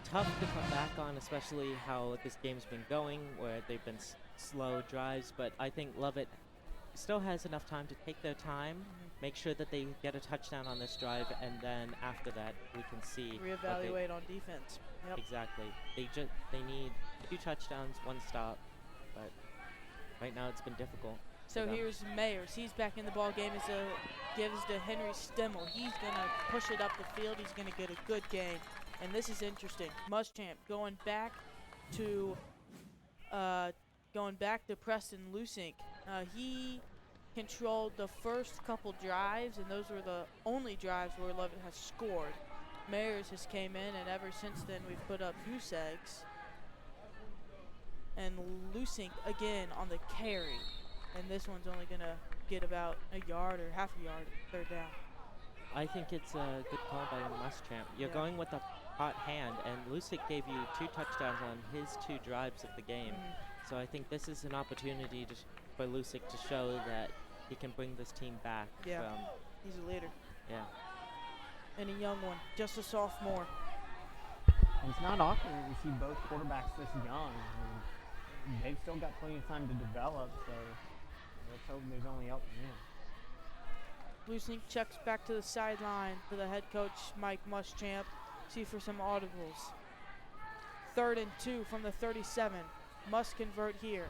B: tough to come back on, especially how this game's been going, where they've been slow drives. But I think Lovett still has enough time to take their time, make sure that they get a touchdown on this drive, and then after that we can see what they-
A: Reevaluate on defense. Yep.
B: Exactly. They need 2 touchdowns, 1 stop, but right now it's been difficult.
A: So
B: for them.
A: here's Mayers. He's back in the ball game as gives to Henry Stimmel. He's going to push it up the field. He's going to get a good game. And this is interesting. Muschamp going back to Preston Lusink. He controlled the first couple drives, and those were the only drives where Lovett has scored. Mayers has came in, and ever since then we've put up goose eggs. And Lusink again on the carry. And this one's only going to get about a yard or half a yard, 3rd down.
B: I think it's a good call by Muschamp. You're
A: Yeah.
B: going with a hot hand, and Lucic gave you 2 touchdowns on his 2 drives of the game. So I think this is an opportunity for Lucic to show that he can bring this team back.
A: Yeah.
B: From,
A: He's a leader.
B: yeah.
A: And a young one, just a sophomore.
C: And it's not often that you see both quarterbacks this young. I mean, they've still got plenty of time to develop, so let's hope there's only up from here.
A: Lusink checks back to the sideline for the head coach, Mike Muschamp. See for some audibles. 3rd and 2 from the 37. Must convert here.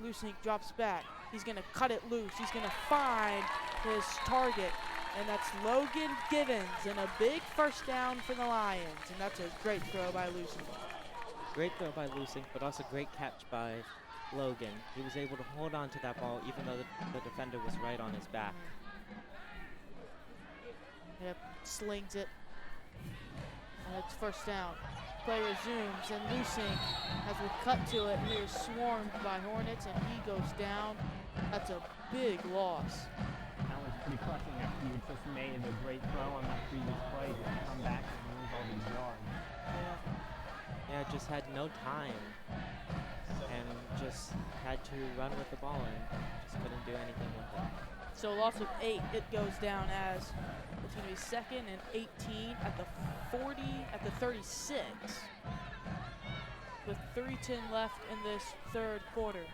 A: Lusink drops back. He's going to cut it loose. He's going to find his target, and that's Logan Givens, and a big 1st down for the Lions, and that's a great throw by Lusink.
B: Great throw by Lucic, but also great catch by Logan. He was able to hold on to that ball even though the defender was right on his back.
A: Yep, slings it. And it's 1st down. Play resumes, and Lusink, as we cut to it, he is swarmed by Hornets, and he goes down. That's a big loss.
C: That was pretty crushing after you just made a great throw on that previous play to come back and lose all these yards.
B: Yeah, just had no time and just had to run with the ball and just couldn't do anything with it.
A: So loss of 8, it goes down as it's going to be 2nd and 18 at the 40, at the 36, with 3:10 left in this third quarter.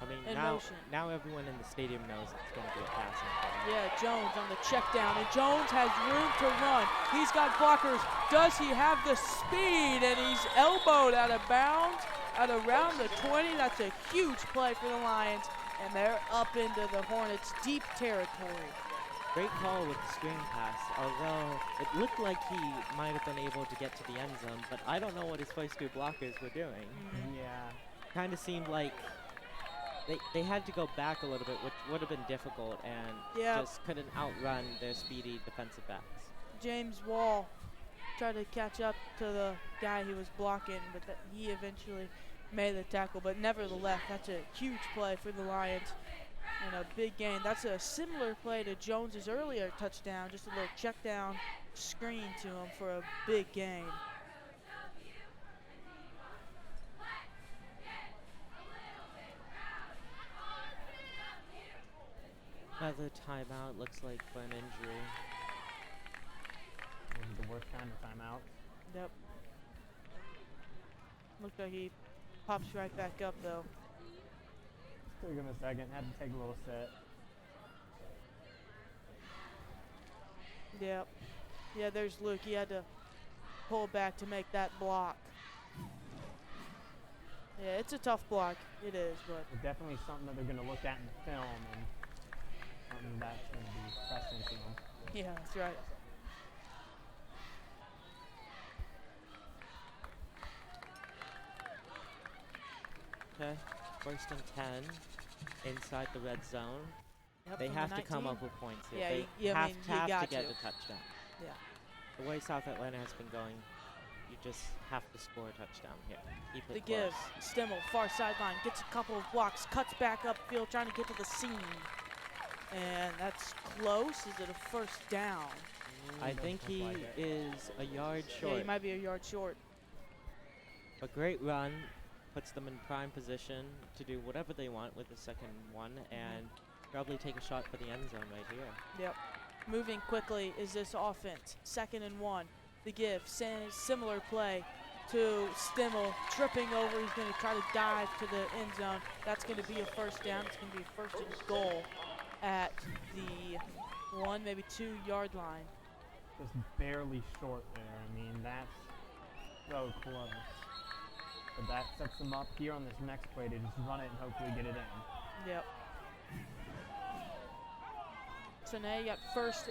B: I mean,
A: In
B: now,
A: motion.
B: now everyone in the stadium knows it's going to be a passing play.
A: Yeah, Jones on the check down, and Jones has room to run. He's got blockers. Does he have the speed? And he's elbowed out of bounds at around the 20. That's a huge play for the Lions, and they're up into the Hornets' deep territory.
B: Great call with the screen pass, although it looked like he might have been able to get to the end zone, but I don't know what his first 2 blockers were doing.
C: Yeah.
B: Kind of seemed like they had to go back a little bit, which would have been difficult, and just couldn't outrun their speedy defensive backs.
A: James Wall tried to catch up to the guy he was blocking, but he eventually made the tackle. But nevertheless, that's a huge play for the Lions and a big gain. That's a similar play to Jones's earlier touchdown, just a little check down screen to him for a big gain.
B: Another timeout, looks like for an injury.
C: This is the worst kind of timeout.
A: Yep. Looks like he pops right back up though.
C: Took him a second, had to take a little set.
A: Yep. Yeah, there's Luke. He had to pull back to make that block. Yeah, it's a tough block. It is, but
C: It's definitely something that they're going to look at in the film, and something that's going to be pressed into them.
A: yeah, that's right.
B: Okay, 1st and 10 inside the red zone.
A: Yep,
B: They
A: from the
B: have to come
A: 19.
B: up with points here.
A: Yeah,
B: They
A: yeah, I
B: have,
A: mean,
B: to
A: you
B: have
A: got
B: to get
A: to.
B: a touchdown.
A: Yeah.
B: The way South Atlanta has been going, you just have to score a touchdown here. Keep it
A: The
B: close.
A: give, Stimmel, far sideline, gets a couple of blocks, cuts back upfield, trying to get to the seam. And that's close. Is it a first down?
B: I think
C: Looks
B: he
C: like it.
B: is a yard
A: Yeah,
B: short.
A: he might be a yard short.
B: A great run puts them in prime position to do whatever they want with the second one and probably take a shot for the end zone right here.
A: Yep. Moving quickly is this offense. 2nd and 1. The give, similar play to Stimmel, tripping over. He's going to try to dive to the end zone. That's going to be a first down. It's going to be a 1st and goal at the 1, maybe 2 yard line.
C: Just barely short there. I mean, that's so close. But that sets them up here on this next play to just run it and hopefully get it in.
A: Yep. So now you got first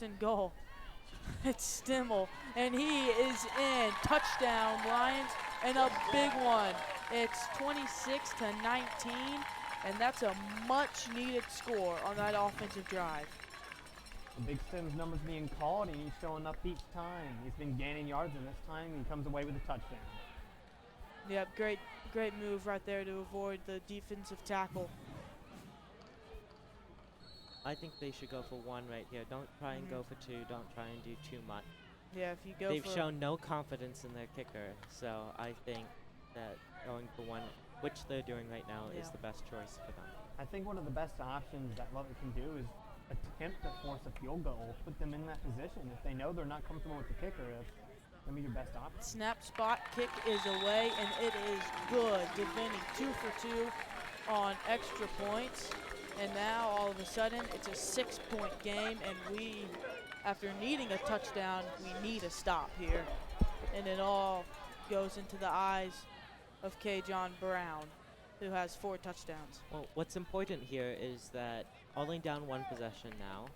A: and goal. It's Stimmel, and he is in. Touchdown, Lions, and a big one. It's 26-19, and that's a much-needed score on that offensive drive.
C: The Big Sim's numbers being called, and he's showing up each time. He's been gaining yards, and this time he comes away with a touchdown.
A: Yep, great move right there to avoid the defensive tackle.
B: I think they should go for 1 right here. Don't try and go for 2. Don't try and do too much.
A: Yeah, if you go
B: They've
A: for
B: shown no confidence in their kicker, so I think that going for 1, which they're doing right now, is
A: Yeah.
B: the best choice for them.
C: I think one of the best options that Lovett can do is attempt to force a field goal, put them in that position. If they know they're not comfortable with the kicker, that's going to be your best option.
A: snap spot kick is away, and it is good. Defending 2 for 2 on extra points. And now all of a sudden it's a 6-point game, and we, after needing a touchdown, we need a stop here. And it all goes into the eyes of K. John Brown, who has 4 touchdowns.
B: Well, what's important here is that only down 1 possession now,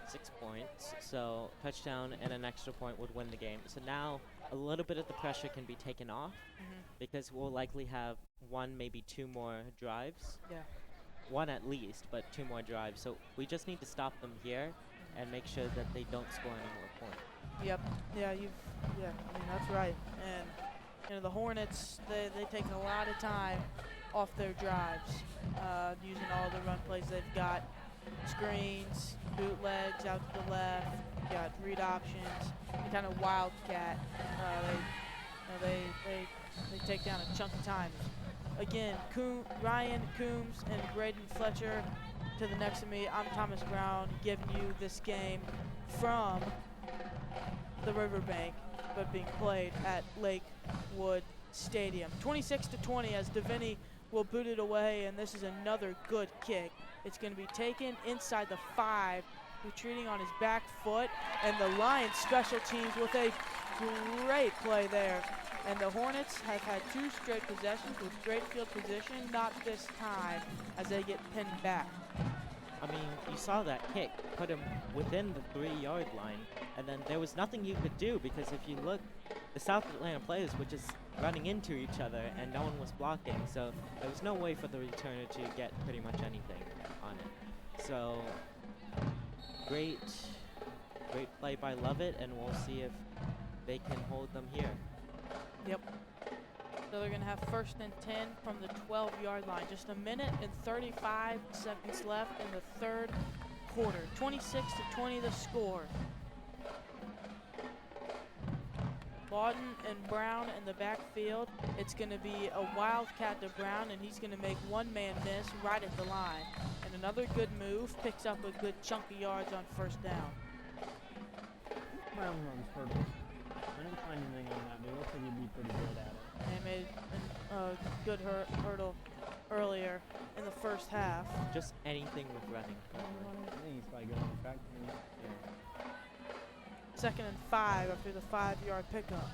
B: 6 points, so touchdown and an extra point would win the game. So now a little bit of the pressure can be taken off because we'll likely have 1, maybe 2 more drives.
A: Yeah.
B: 1 at least, but 2 more drives. So we just need to stop them here and make sure that they don't score any more points.
A: Yep. Yeah, I mean, that's right. And the Hornets, they take a lot of time off their drives, using all the run plays they've got. Screens, bootlegs out to the left, you got read options, the kind of wildcat. They take down a chunk of time again, Ryan Coombs and Braden Fletcher to the next to me. I'm Thomas Brown giving you this game from the Riverbank, but being played at Lakewood Stadium. 26-20 as Deviney will boot it away, and this is another good kick. It's going to be taken inside the 5, retreating on his back foot, and the Lions special teams with a great play there. And the Hornets have had 2 straight possessions with great field position, not this time as they get pinned back.
B: I mean, you saw that kick put him within the 3-yard line, and then there was nothing you could do because if you look, the South Atlanta players were just running into each other and no one was blocking, so there was no way for the returner to get pretty much anything on it. So, great play by Lovett, and we'll see if they can hold them here.
A: Yep. So they're going to have 1st and 10 from the 12-yard line. Just a minute and 35 seconds left in the 3rd quarter. 26-20 the score. Lawton and Brown in the backfield. It's going to be a wildcat to Brown, and he's going to make one man miss right at the line. And another good move, picks up a good chunk of yards on 1st down.
C: Brown runs hurdles. I didn't find anything on that, but it looks like he'd be pretty good at it.
A: They made a good hurdle earlier in the 1st half.
B: Just anything with running.
C: I think he's probably good on the track team.
B: Yeah.
A: 2nd and 5 after the 5-yard pickup.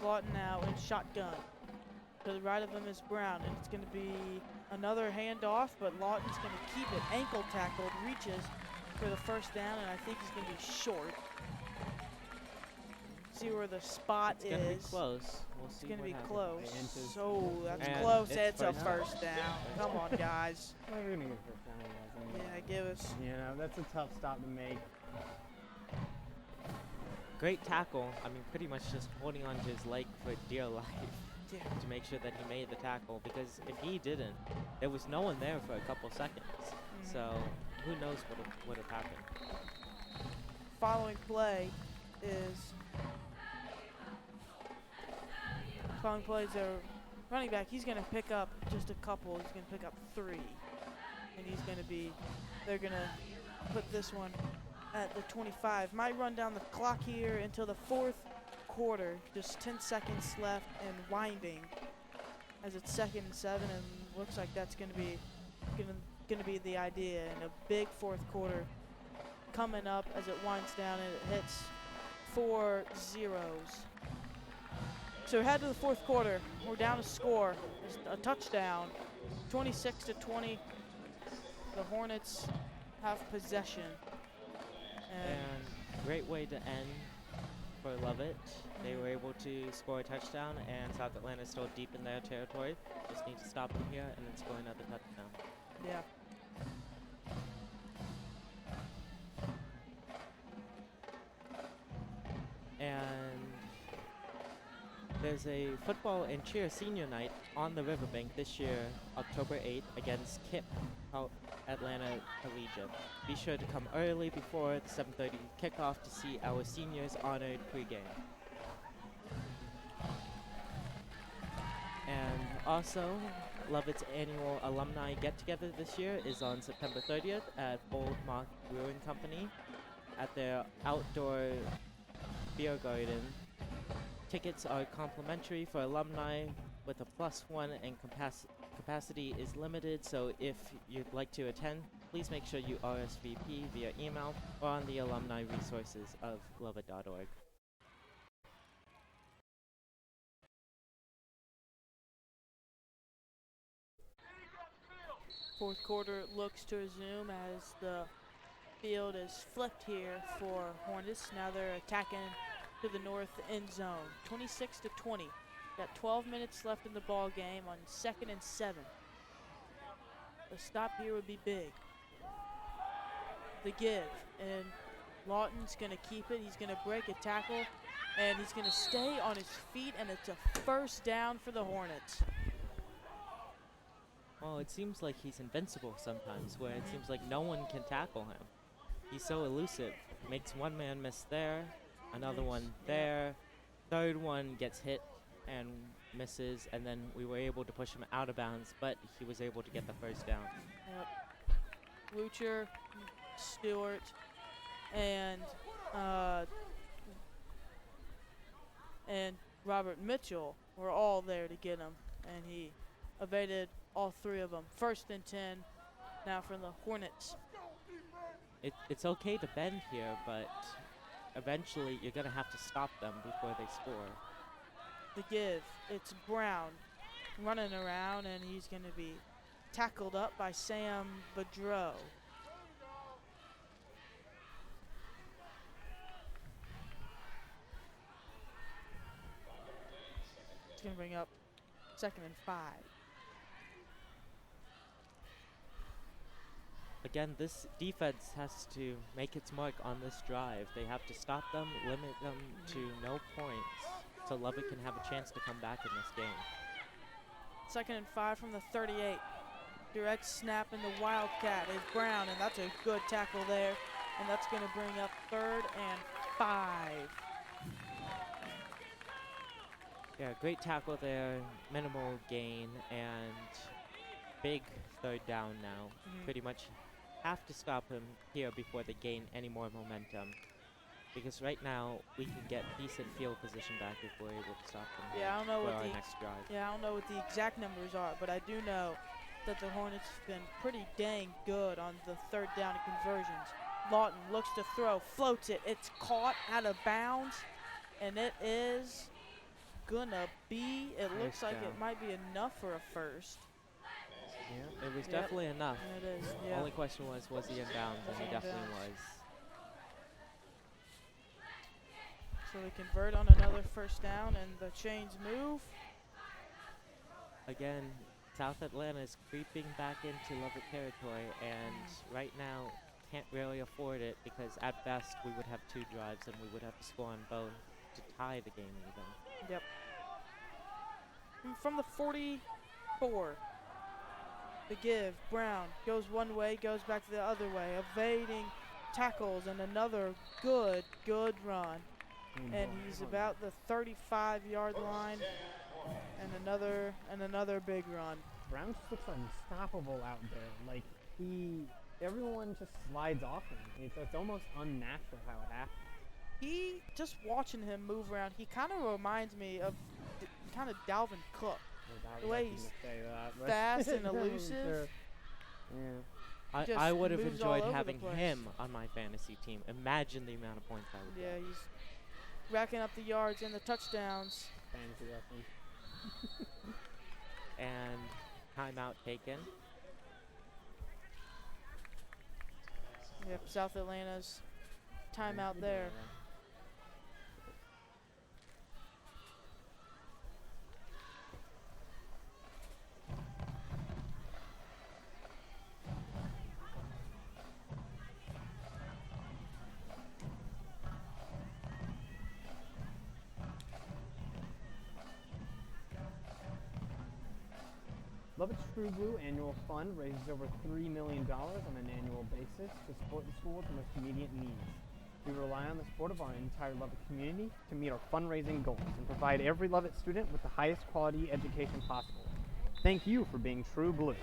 A: Lawton now in shotgun. To the right of him is Brown, and it's going to be another handoff, but Lawton's going to keep it ankle tackled, reaches for the 1st down, and I think he's going to be short. See where the spot
B: It's gonna be
A: is.
B: close. We'll see
A: It's going to
B: what
A: be
B: happens.
A: close. So that's
B: And
A: close.
B: it's
A: It's a
B: first
A: 1st down. Come on, guys.
C: Well, we're gonna get first down anyway.
A: Yeah, give us.
C: You know, that's a tough stop to make.
B: Great tackle. I mean, pretty much just holding onto his leg for dear life
A: Yeah.
B: to make sure that he made the tackle, because if he didn't, there was no one there for a couple seconds. So who knows what would have happened.
A: Following play is a running back. He's going to pick up just a couple. He's going to pick up 3. And they're going to put this one at the 25. Might run down the clock here until the 4th quarter. Just 10 seconds left and winding as it's 2nd and 7, and looks like that's going to be the idea. And a big 4th quarter coming up as it winds down, and it hits 4 zeros. So we're headed to the 4th quarter. We're down a score. There's a touchdown. 26-20. The Hornets have possession.
B: And great way to end for Lovett. They were able to score a touchdown, and South Atlanta is still deep in their territory. Just need to stop them here and then score another touchdown.
A: Yeah.
B: And there's a football and cheer senior night on the Riverbank this year, October 8th, against KIPP, Atlanta Collegiate. Be sure to come early before the 7:30 kickoff to see our seniors honored pregame. And also, Lovett's annual alumni get-together this year is on September 30th at Bold Mock Brewing Company at their outdoor beer garden. Tickets are complimentary for alumni with a +1, and capacity is limited, so if you'd like to attend, please make sure you RSVP via email or on the alumni resources of lovett.org.
A: Fourth quarter looks to resume as the field is flipped here for Hornets. Now they're attacking to the north end zone. 26-20. Got 12 minutes left in the ball game on 2nd and 7. The stop here would be big. The give, and Lawton's going to keep it. He's going to break a tackle, and he's going to stay on his feet, and it's a 1st down for the Hornets.
B: Well, it seems like he's invincible sometimes, where it seems like no one can tackle him. He's so elusive. Makes one man miss there, another one there, 3rd one gets hit, and misses, and then we were able to push him out of bounds, but he was able to get the first down.
A: Yep. Lucher, Stewart, and Robert Mitchell were all there to get him, and he evaded all three of them. 1st and 10 now from the Hornets.
B: It's okay to bend here, but eventually you're going to have to stop them before they score.
A: The give, it's Brown running around, and he's going to be tackled up by Sam Bedreau. It's going to bring up 2nd and 5.
B: Again, this defense has to make its mark on this drive. They have to stop them, limit them to no points, so Lubbock can have a chance to come back in this game.
A: 2nd and 5 from the 38. Direct snap in the Wildcat is Brown, and that's a good tackle there. And that's going to bring up 3rd and 5.
B: Yeah, great tackle there, minimal gain, and big 3rd down now. Pretty much have to stop him here before they gain any more momentum. Because right now, we can get decent field position back if we're able to stop them
A: Yeah, I don't know
B: for
A: what
B: our
A: the
B: next drive.
A: Yeah, I don't know what the exact numbers are, but I do know that the Hornets have been pretty dang good on the 3rd down and conversions. Lawton looks to throw, floats it. It's caught out of bounds, and it is gonna be. It looks
B: First
A: like
B: down.
A: it might be enough for a first.
B: Yeah, it was
A: Yep.
B: definitely enough.
A: And it is. Yeah.
B: Only question was he in bounds?
A: Was
B: And he
A: he in
B: definitely
A: bounds?
B: was.
A: So they convert on another 1st down, and the chains move.
B: Again, South Atlanta is creeping back into Lubbock territory, and right now can't really afford it because at best we would have 2 drives and we would have to score on both to tie the game even.
A: Yep. From the 44. The give, Brown goes one way, goes back the other way, evading tackles, and another good run. And he's about the 35-yard line, and another big run.
C: Brown just looks unstoppable out there. Like everyone just slides off him. It's almost unnatural how it happens.
A: Just watching him move around, he kind of reminds me of kind of Dalvin Cook. The way he's fast and elusive.
C: Sure. Yeah.
A: Just
B: I would have
A: moves all
B: enjoyed
A: over the
B: having
A: place.
B: him on my fantasy team. Imagine the amount of points I would
A: Yeah,
B: get.
A: he's racking up the yards and the touchdowns.
C: Fantasy reference.
B: And timeout taken.
A: Yep, South Atlanta's timeout there.
C: Lubbock's True Blue annual fund raises over $3 million on an annual basis to support the school with the most immediate needs. We rely on the support of our entire Lubbock community to meet our fundraising goals and provide every Lubbock student with the highest quality education possible. Thank you for being True Blue.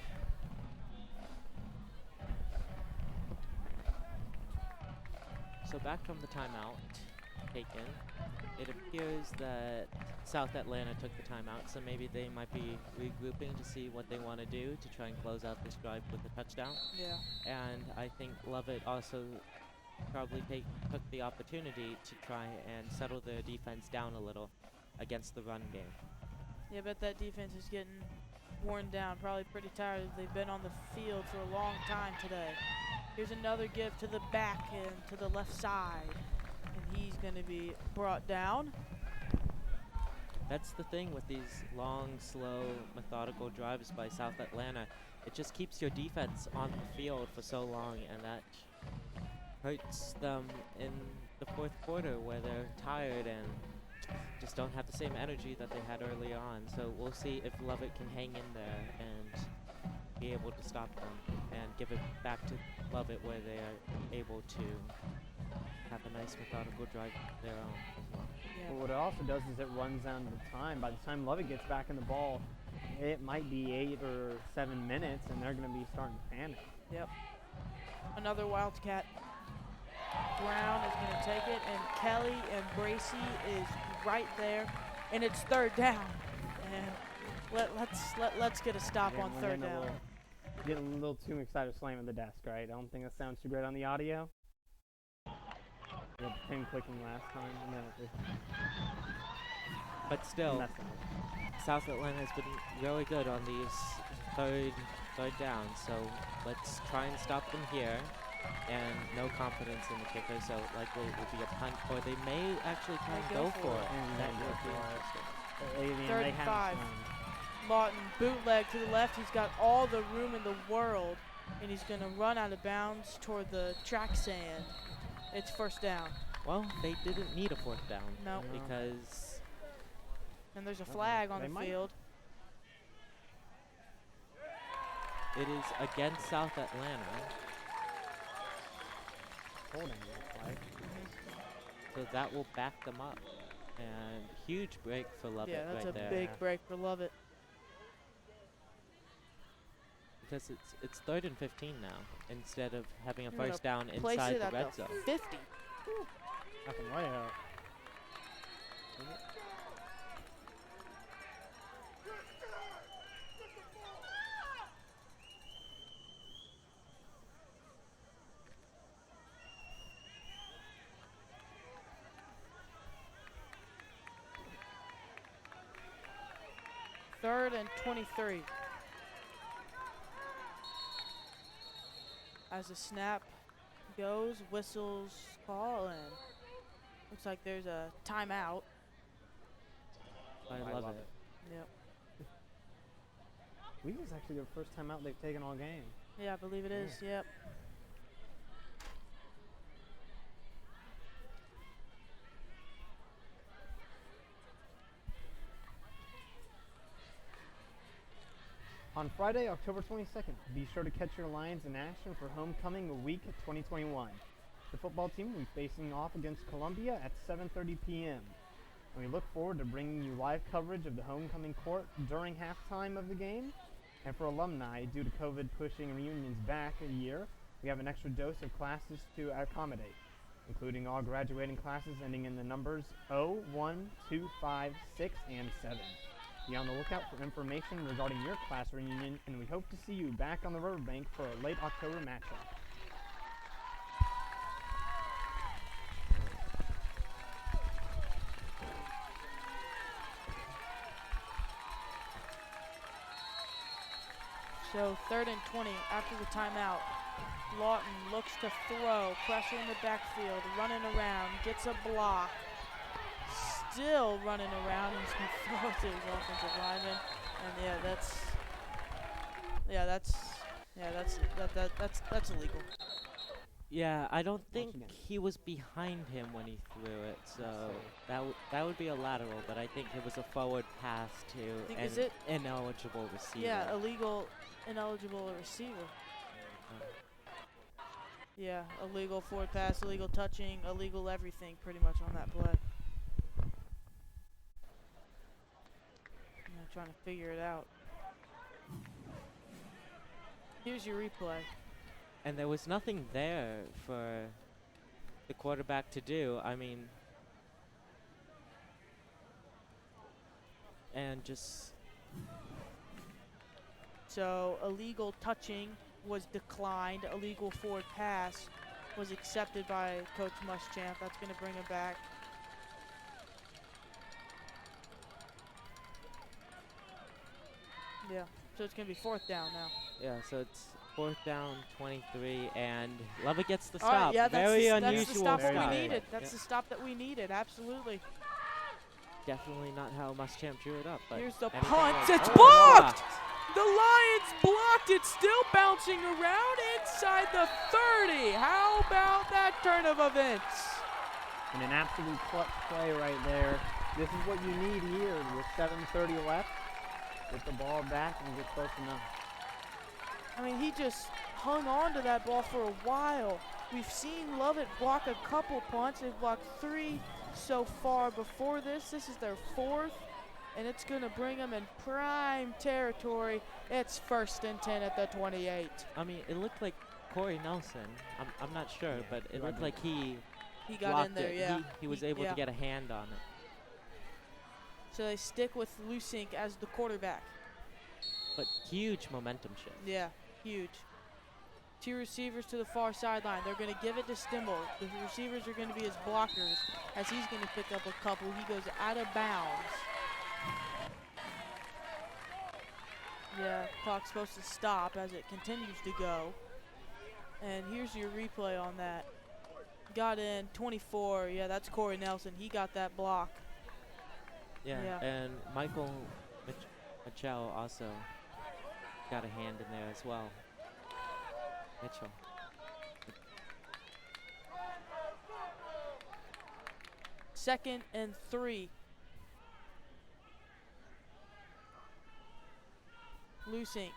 B: So back from the timeout taken, it appears that South Atlanta took the timeout, so maybe they might be regrouping to see what they want to do to try and close out this drive with a touchdown.
A: Yeah.
B: And I think Lovett also probably took the opportunity to try and settle their defense down a little against the run game.
A: Yeah, I bet that defense is getting worn down, probably pretty tired. They've been on the field for a long time today. Here's another give to the back and to the left side, and he's going to be brought down.
B: That's the thing with these long, slow, methodical drives by South Atlanta. It just keeps your defense on the field for so long, and that hurts them in the fourth quarter where they're tired and just don't have the same energy that they had early on. So we'll see if Lovett can hang in there and be able to stop them and give it back to Lovett where they are able to have a nice methodical drive of their own as well.
C: But what it also does is it runs down the time. By the time Lovett gets back in the ball, it might be 8 or 7 minutes, and they're going to be starting to panic.
A: Yep. Another Wildcat. Brown is going to take it, and Kelly and Bracy is right there, and it's third down. And let's get a stop on third down.
C: Getting a little too excited slamming the desk, right? I don't think that sounds too great on the audio. We had the pin clicking last time, and then it
B: But still,
C: messed up.
B: South Atlanta has been really good on these third downs, so let's try and stop them here. And no confidence in the kicker, so likely it will be a punt, or they may actually try and go for it.
C: And
B: That
C: go
B: would be
C: for it.
B: interesting.
A: Third and 5. Lawton bootleg to the left. He's got all the room in the world, and he's going to run out of bounds toward the track sand. It's first down.
B: Well, they didn't need a fourth down.
A: No.
B: Because
A: And there's a flag on
C: They
A: the
C: might.
A: field.
B: it is against South Atlanta,
C: Holding it, like.
B: so that will back them up. And huge break for Lovett
A: Yeah, that's
B: right
A: a
B: there.
A: big break for Lovett.
B: Because it's 3rd and 15 now, instead of having a
A: You're gonna
B: first down
A: Place
B: inside
A: it
B: the
A: at
B: red
A: the
B: zone.
A: 50.
C: Nothing way out.
A: Third and 23. As the snap goes, whistles call, and looks like there's a timeout.
B: I love it.
A: Yep.
C: I believe it's actually the first time out they've taken all game.
A: Yeah, I believe it is. Yep.
C: On Friday, October 22nd, be sure to catch your Lions in action for Homecoming Week 2021. The football team will be facing off against Columbia at 7:30 p.m. And we look forward to bringing you live coverage of the homecoming court during halftime of the game. And for alumni, due to COVID pushing reunions back a year, we have an extra dose of classes to accommodate, including all graduating classes ending in the numbers 0, 1, 2, 5, 6, and 7. Be on the lookout for information regarding your class reunion, and we hope to see you back on the riverbank for a late October matchup.
A: So 3rd and 20 after the timeout. Lawton looks to throw, pressure in the backfield, running around, gets a block. Still running around. He's going to throw it to his offensive lineman, and that's illegal.
B: Yeah, I don't think
C: again.
B: he was behind him when he threw it, so that would be a lateral, but I think it was a forward pass to
A: Is
B: an
A: it-
B: ineligible receiver.
A: Yeah, illegal, ineligible receiver. Yeah, illegal forward pass, illegal touching, illegal everything pretty much on that play. I'm trying to figure it out. Here's your replay.
B: And there was nothing there for the quarterback to do. I mean, and just
A: So illegal touching was declined. Illegal forward pass was accepted by Coach Muschamp. That's going to bring him back. Yeah, so it's going to be 4th down now.
B: yeah, so it's 4th down, 23, and Lovett gets the
A: All right,
B: stop.
A: yeah,
B: Very
A: that's
B: unusual
A: the stop that
B: stop.
A: we needed. That's
B: Yeah,
A: the stop that we needed, absolutely.
B: definitely not how Muschamp drew it up. But
A: Here's the
B: anything
A: punt.
B: else-
A: It's
B: oh,
A: blocked!
B: yeah.
A: The Lions blocked. It's still bouncing around inside the 30. How about that turn of events?
C: And an absolute clutch play right there. This is what you need here with 7:30 left. Get the ball back and get close enough.
A: I mean, he just hung on to that ball for a while. We've seen Lovett block a couple punts. They've blocked 3 so far before this. This is their 4th, and it's going to bring them in prime territory. It's 1st and 10 at the 28.
B: I mean, it looked like Corey Nelson. I'm not sure, but it looked like he
A: got
B: blocked
A: in there,
B: it.
A: yeah.
B: He was able to get a hand on it.
A: So they stick with Lusink as the quarterback.
B: But huge momentum shift.
A: Yeah, huge. 2 receivers to the far sideline. They're going to give it to Stimbel. The receivers are going to be his blockers as he's going to pick up a couple. He goes out of bounds. Yeah, clock's supposed to stop as it continues to go. And here's your replay on that. Got in 24. Yeah, that's Corey Nelson. He got that block.
B: Yeah, and Michael Mitchell also got a hand in there as well. Mitchell.
A: Second and 3. Lusink.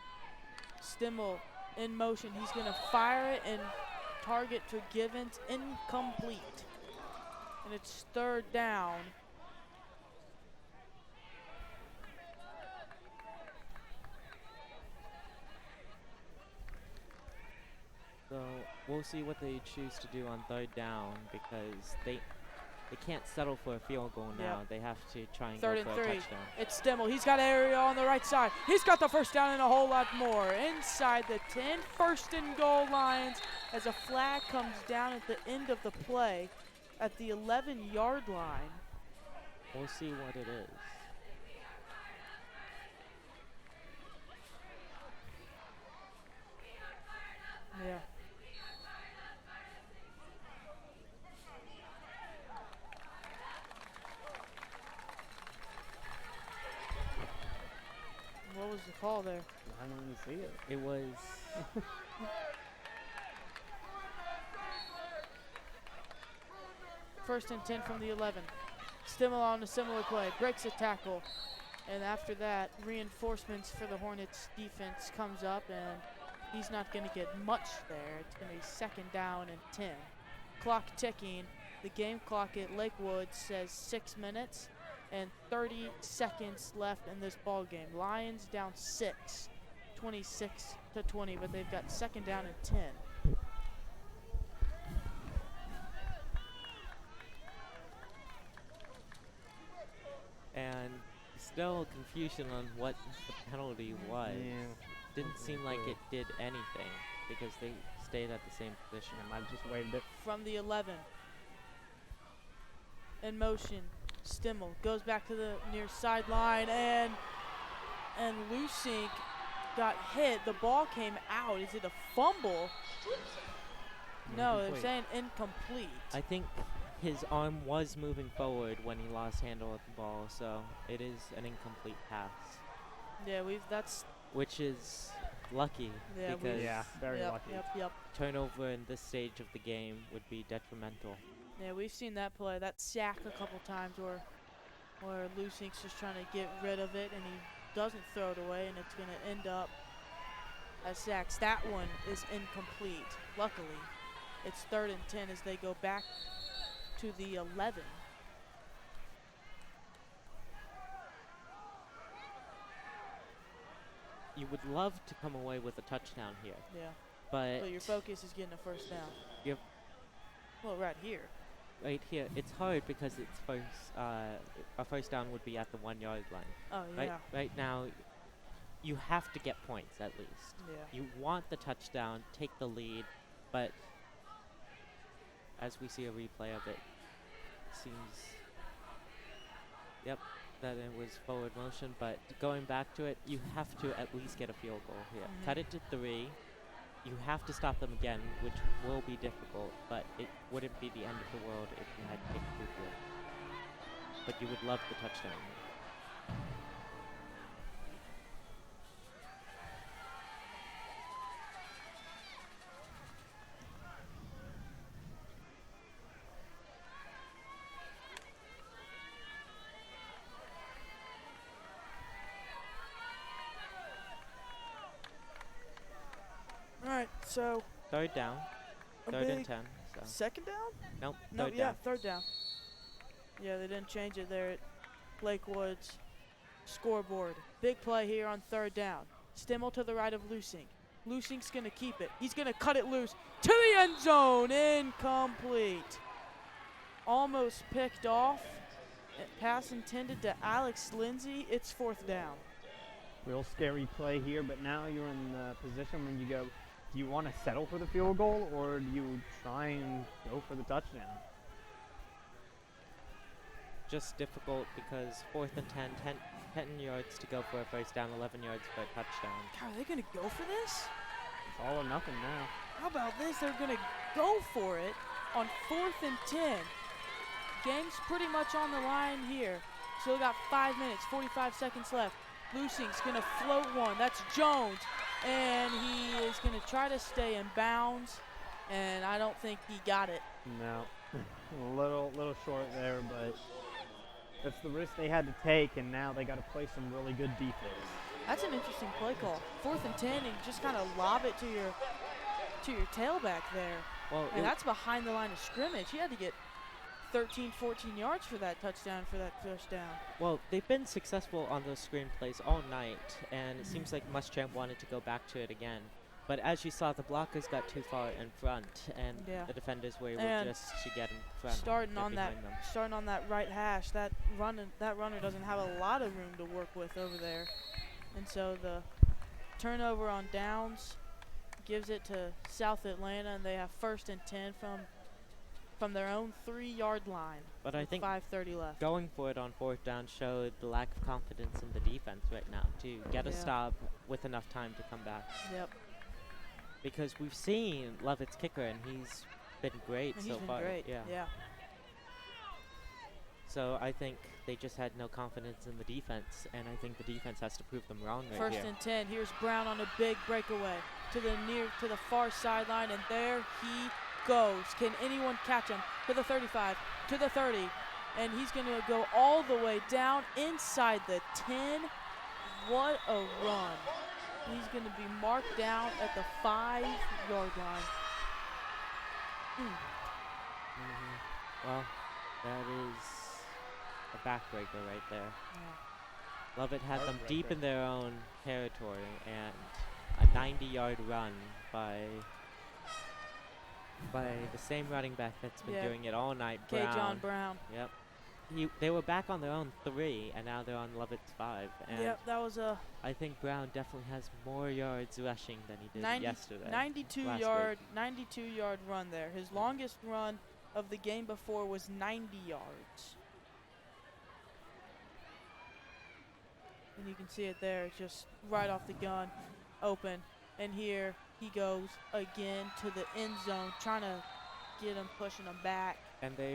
A: Stimmel in motion. He's going to fire it and target to Givens. Incomplete. And it's 3rd down.
B: So we'll see what they choose to do on 3rd down because they can't settle for a field goal now.
A: Yep.
B: They have to try and
A: 3rd
B: go
A: and
B: for
A: 3.
B: a touchdown.
A: It's Stimmel. He's got area on the right side. He's got the 1st down and a whole lot more. Inside the 10, 1st and goal Lions as a flag comes down at the end of the play at the 11-yard line.
B: We'll see what it is.
A: Yeah. What was the call there?
C: I don't even see it.
B: It was
A: First and 10 from the 11. Stimmel on a similar play, breaks a tackle. And after that, reinforcements for the Hornets defense comes up, and he's not going to get much there. It's going to be 2nd down and 10. Clock ticking. The game clock at Lakewood says 6 minutes and 30 seconds left in this ball game. Lions down 6, 26-20, but they've got 2nd down and 10.
B: and still confusion on what the penalty was. Didn't seem like it did anything because they stayed at the same position.
C: I just waved it.
A: From the 11. In motion, Stimmel goes back to the near sideline, and Lusink got hit. The ball came out. Is it a fumble? No, they're saying incomplete.
B: I think his arm was moving forward when he lost handle of the ball, so it is an incomplete pass.
A: Yeah, that's
B: which is lucky because
C: very lucky.
A: Yep.
B: Turnover in this stage of the game would be detrimental.
A: Yeah, we've seen that play, that sack a couple times where Lusink's just trying to get rid of it and he doesn't throw it away, and it's going to end up as sacks. That one is incomplete. Luckily, it's 3rd and 10 as they go back to the 11.
B: You would love to come away with a touchdown here.
A: Yeah.
B: But
A: your focus is getting a 1st down.
B: Yep.
A: Well, right here.
B: Right here, it's hard because it's a 1st down would be at the 1-yard line.
A: Oh yeah.
B: Right now, you have to get points at least.
A: Yeah.
B: You want the touchdown, take the lead, but as we see a replay of it, seems, that it was forward motion, but going back to it, you have to at least get a field goal here.
A: Mm-hmm.
B: Cut it to 3. You have to stop them again, which will be difficult, but it wouldn't be the end of the world if you had kicked the field. But you would love the touchdown.
A: So
B: Third down.
A: a
B: Third and
A: big
B: 10. So.
A: second down?
B: Nope.
A: No,
B: Third
A: yeah,
B: down.
A: third down. Yeah, they didn't change it there at Lakewood's scoreboard. Big play here on third down. Stimmel to the right of Lusing. Lusing's going to keep it. He's going to cut it loose to the end zone. Incomplete. Almost picked off. Pass intended to Alex Lindsay. It's fourth down.
C: Real scary play here, but now you're in the position when you go, do you want to settle for the field goal or do you try and go for the touchdown?
B: Just difficult because 4th and 10 yards to go for a first down, 11 yards for a touchdown.
A: God, are they going to go for this?
C: It's all or nothing now.
A: How about this? They're going to go for it on 4th and 10. Game's pretty much on the line here. Still got 5 minutes, 45 seconds left. Lusing's going to float one. That's Jones. And he is going to try to stay in bounds. And I don't think he got it.
C: No, a little short there, but that's the risk they had to take, and now they got to play some really good defense.
A: That's an interesting play call. 4th and 10, and just kind of lob it to your tailback there.
B: Well,
A: And that's behind the line of scrimmage. He had to get 13, 14 yards for that touchdown, for that first down.
B: well, they've been successful on those screen plays all night, and it seems like Muschamp wanted to go back to it again. But as you saw, the blockers got too far in front, and
A: Yeah.
B: the defenders were able
A: And
B: just to get in front.
A: Starting
B: get
A: on
B: behind them.
A: that right hash, that runner doesn't have a lot of room to work with over there. And so the turnover on downs gives it to South Atlanta, and they have 1st and 10 from their own 3-yard line.
B: But I
A: with
B: think
A: 5:30 left.
B: going for it on 4th down showed the lack of confidence in the defense right now to get a
A: Yeah.
B: stop with enough time to come back.
A: Yep.
B: Because we've seen Lovett's kicker, and he's been great
A: And
B: so
A: he's been
B: far.
A: great.
B: Yeah. So I think they just had no confidence in the defense, and I think the defense has to prove them wrong right
A: 1st
B: here.
A: and 10. Here's Brown on a big breakaway to the far sideline, and there he goes. Can anyone catch him? To the 35, to the 30, and he's going to go all the way down inside the 10. What a run. He's going to be marked down at the 5-yard line.
B: Well, that is a backbreaker right there.
A: Yeah.
B: Lovett had them deep in their own territory, and a 90-yard run by the same running back that's been
A: Yeah.
B: doing it all night,
A: K.
B: Brown.
A: John Brown.
B: Yep. They were back on their own 3, and now they're on Lovett's 5. And
A: Yep, that was a
B: I think Brown definitely has more yards rushing than he did
A: 90
B: yesterday.
A: 92-yard run there. His longest run of the game before was 90 yards. And you can see it there, just right off the gun, open. And here he goes again to the end zone, trying to get him, pushing him back.
B: And they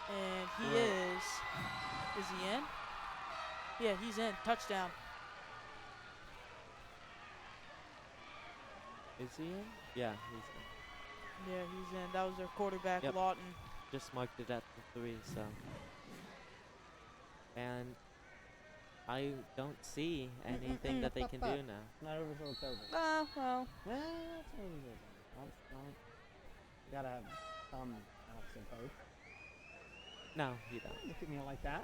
A: And he is he in? Yeah, he's in. Touchdown.
B: is he in? Yeah, he's in.
A: Yeah, he's in. That was their quarterback,
B: Yep.
A: Lawton.
B: Just marked it at the 3, so. And I don't see anything that they can do now.
C: Not over till it's over.
A: Well.
C: Well, that's over. You gotta have some Alex and both.
B: No, you don't.
C: Look at me like that.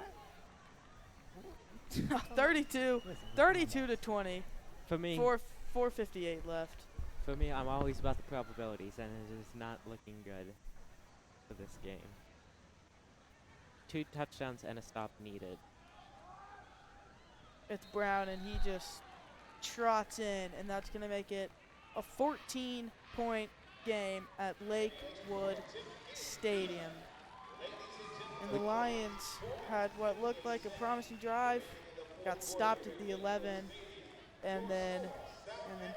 A: 32 to 20.
B: For me,
A: 4:58 left.
B: for me, I'm always about the probabilities, and it is not looking good for this game. 2 touchdowns and a stop needed.
A: It's Brown, and he just trots in, and that's going to make it a 14-point game at Lakewood Stadium. And the Lions had what looked like a promising drive, got stopped at the 11, and then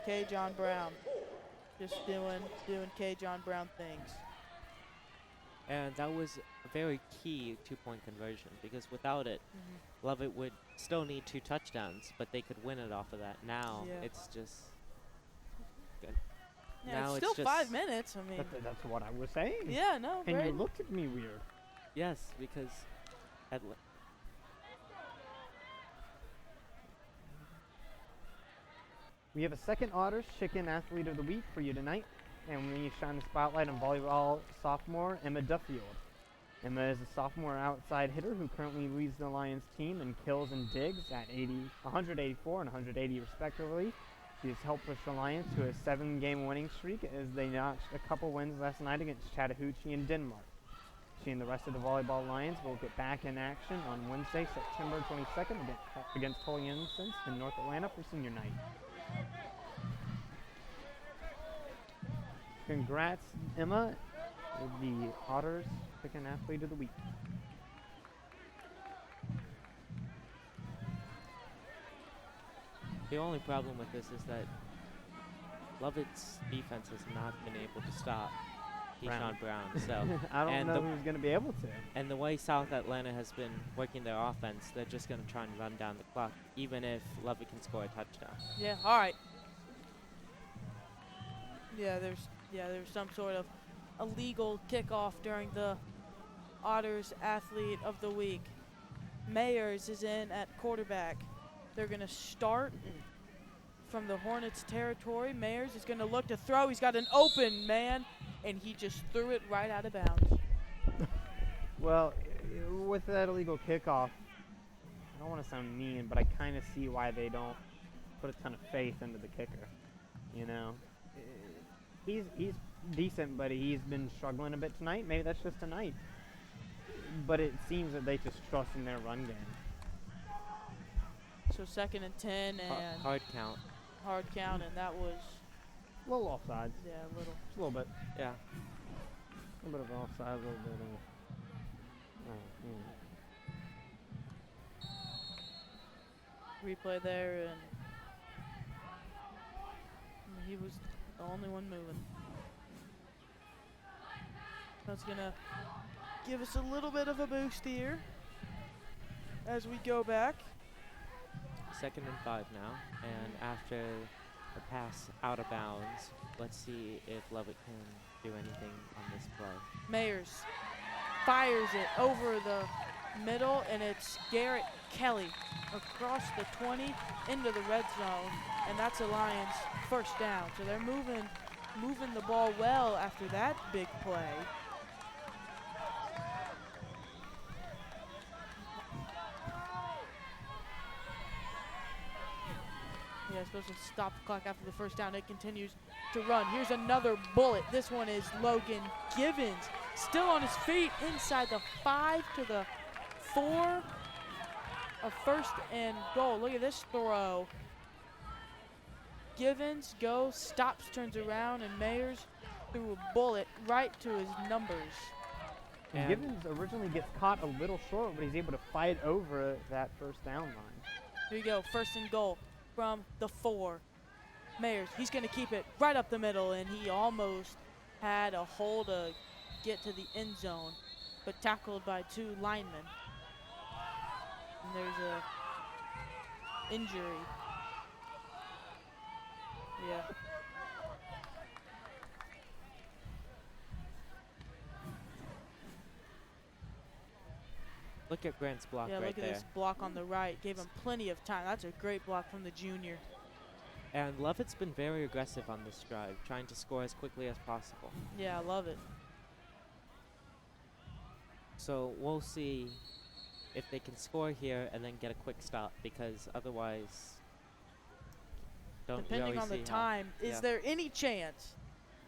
A: K. John Brown just doing K. John Brown things.
B: And that was a very key 2-point conversion, because without it, Lovett would still need 2 touchdowns, but they could win it off of that. Now
A: Yeah.
B: it's just good.
A: Yeah,
B: Now
A: it's
B: it's
A: still
B: just
A: 5 minutes. I mean,
C: That's what I was saying.
A: yeah, no,
C: And
A: great.
C: you looked at me weird.
B: Yes, because at
I: We have a second Otters Chicken Athlete of the Week for you tonight, and we shine the spotlight on volleyball sophomore Emma Duffield. Emma is a sophomore outside hitter who currently leads the Lions team in kills and digs at 184 and 180 respectively. She has helped push the Lions to a 7-game winning streak as they notched a couple wins last night against Chattahoochee and Denmark. She and the rest of the volleyball Lions will get back in action on Wednesday, September 22nd against Holy Innocents in North Atlanta for senior night. Congrats, Emma, with the Otters Chicken Athlete of the Week.
B: The only problem with this is that Lovett's defense has not been able to stop Keyshawn Brown. So
I: I don't know who's going to be able to.
B: And the way South Atlanta has been working their offense, they're just going to try and run down the clock, even if Lovett can score a touchdown.
A: Yeah, all right. Yeah, there's some sort of illegal kickoff during the Otters Athlete of the Week. Mayers is in at quarterback. They're going to start from the Hornets territory. Mayers is going to look to throw. He's got an open man, and he just threw it right out of bounds.
I: Well, with that illegal kickoff, I don't want to sound mean, but I kind of see why they don't put a ton of faith into the kicker. You know, he's decent, but he's been struggling a bit tonight. Maybe that's just tonight. But it seems that they just trust in their run game.
A: So 2nd and 10 and
B: hard count.
A: Hard count, and that was
I: a little offsides.
A: Yeah, a little.
I: Just a little bit.
B: Yeah.
I: A little bit of offside, a little bit of.
A: Replay there, and he was the only one moving. That's gonna give us a little bit of a boost here as we go back.
B: 2nd and 5 now, and after the pass out of bounds, let's see if Lovett can do anything on this play.
A: Mayers fires it over the middle, and it's Garrett Kelly across the 20 into the red zone, and that's a Lions first down. So they're moving the ball well after that big play. Yeah, supposed to stop the clock after the first down. It continues to run. Here's another bullet. This one is Logan Givens, still on his feet inside the 5 to the 4. A 1st and goal. Look at this throw. Givens goes, stops, turns around, and Mayers threw a bullet right to his numbers.
I: And Givens originally gets caught a little short, but he's able to fight over that first down line.
A: Here you go, 1st and goal from the 4. Mayers, he's going to keep it right up the middle, and he almost had a hole to get to the end zone, but tackled by 2 linemen. And there's a injury. Yeah.
B: Look at Grant's block right there.
A: Yeah, look at this block on the right. Gave him plenty of time. That's a great block from the junior.
B: And Lovett's been very aggressive on this drive, trying to score as quickly as possible.
A: Yeah, I love it.
B: So we'll see if they can score here and then get a quick stop, because otherwise,
A: depending
B: really
A: on the
B: see
A: time,
B: how,
A: is there any chance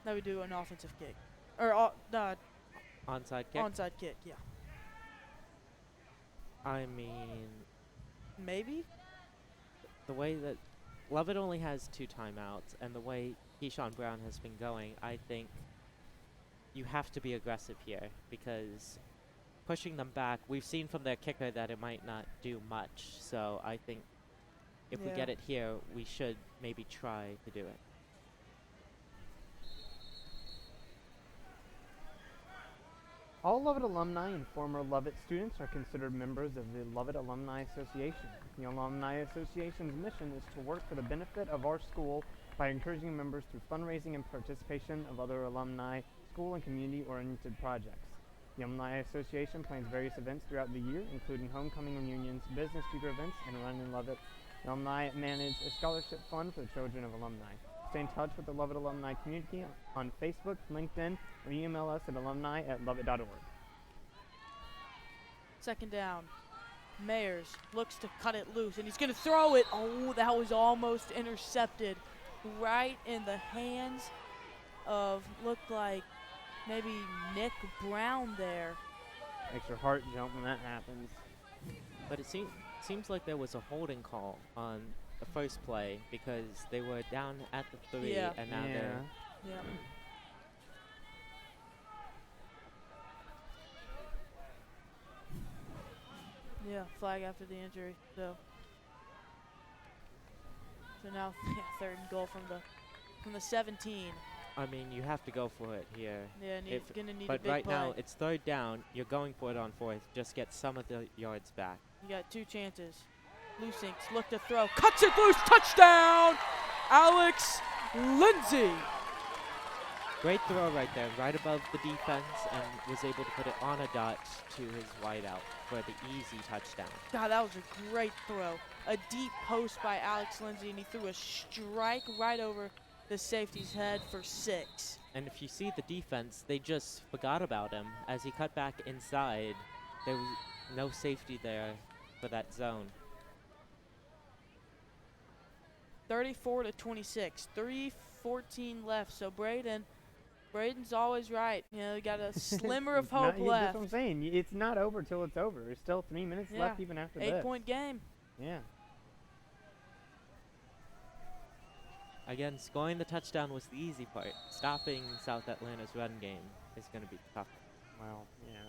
A: that we do an offensive kick? Or
B: onside kick?
A: Onside kick, yeah.
B: I mean,
A: maybe?
B: The way that Lovett only has 2 timeouts, and the way Keyshawn Brown has been going, I think you have to be aggressive here, because pushing them back, we've seen from their kicker that it might not do much. So I think if we get it here, we should maybe try to do it.
I: All Lovett alumni and former Lovett students are considered members of the Lovett Alumni Association. The Alumni Association's mission is to work for the benefit of our school by encouraging members through fundraising and participation of other alumni, school and community-oriented projects. The Alumni Association plans various events throughout the year, including homecoming reunions, business speaker events, and Run in Lovett Alumni manage a scholarship fund for the children of alumni. Stay in touch with the Lovett alumni community on Facebook, LinkedIn, or email us at alumni@lovett.org.
A: Second down. Mayers looks to cut it loose, and he's going to throw it. Oh, that was almost intercepted right in the hands of, looked like maybe Nick Brown there.
I: Makes your heart jump when that happens.
B: But it seems like there was a holding call on the first play because they were down at the 3
A: Yeah.
B: and now they're
A: Yeah. Yeah, flag after the injury. So now third and goal from the 17.
B: I mean, you have to go for it here.
A: Yeah, gonna need a
B: But
A: big
B: right
A: play.
B: now, it's third down. You're going for it on fourth. Just get some of the yards back.
A: You got 2 chances. Lusinks look to throw, cuts it loose, touchdown! Alex Lindsay.
B: Great throw right there, right above the defense, and was able to put it on a dot to his wideout for the easy touchdown.
A: God, that was a great throw. A deep post by Alex Lindsay, and he threw a strike right over the safety's head for 6.
B: And if you see the defense, they just forgot about him. As he cut back inside, there was no safety there for that zone.
A: 34-26, 3:14 left. So Braden's always right. You know, got a slimmer of hope
I: That's
A: left.
I: what I'm saying. It's not over till it's over. There's still 3 minutes
A: Yeah.
I: left even after this.
A: 8-point game.
I: Yeah.
B: Again, scoring the touchdown was the easy part. Stopping South Atlanta's run game is going to be tough.
I: Well, yeah.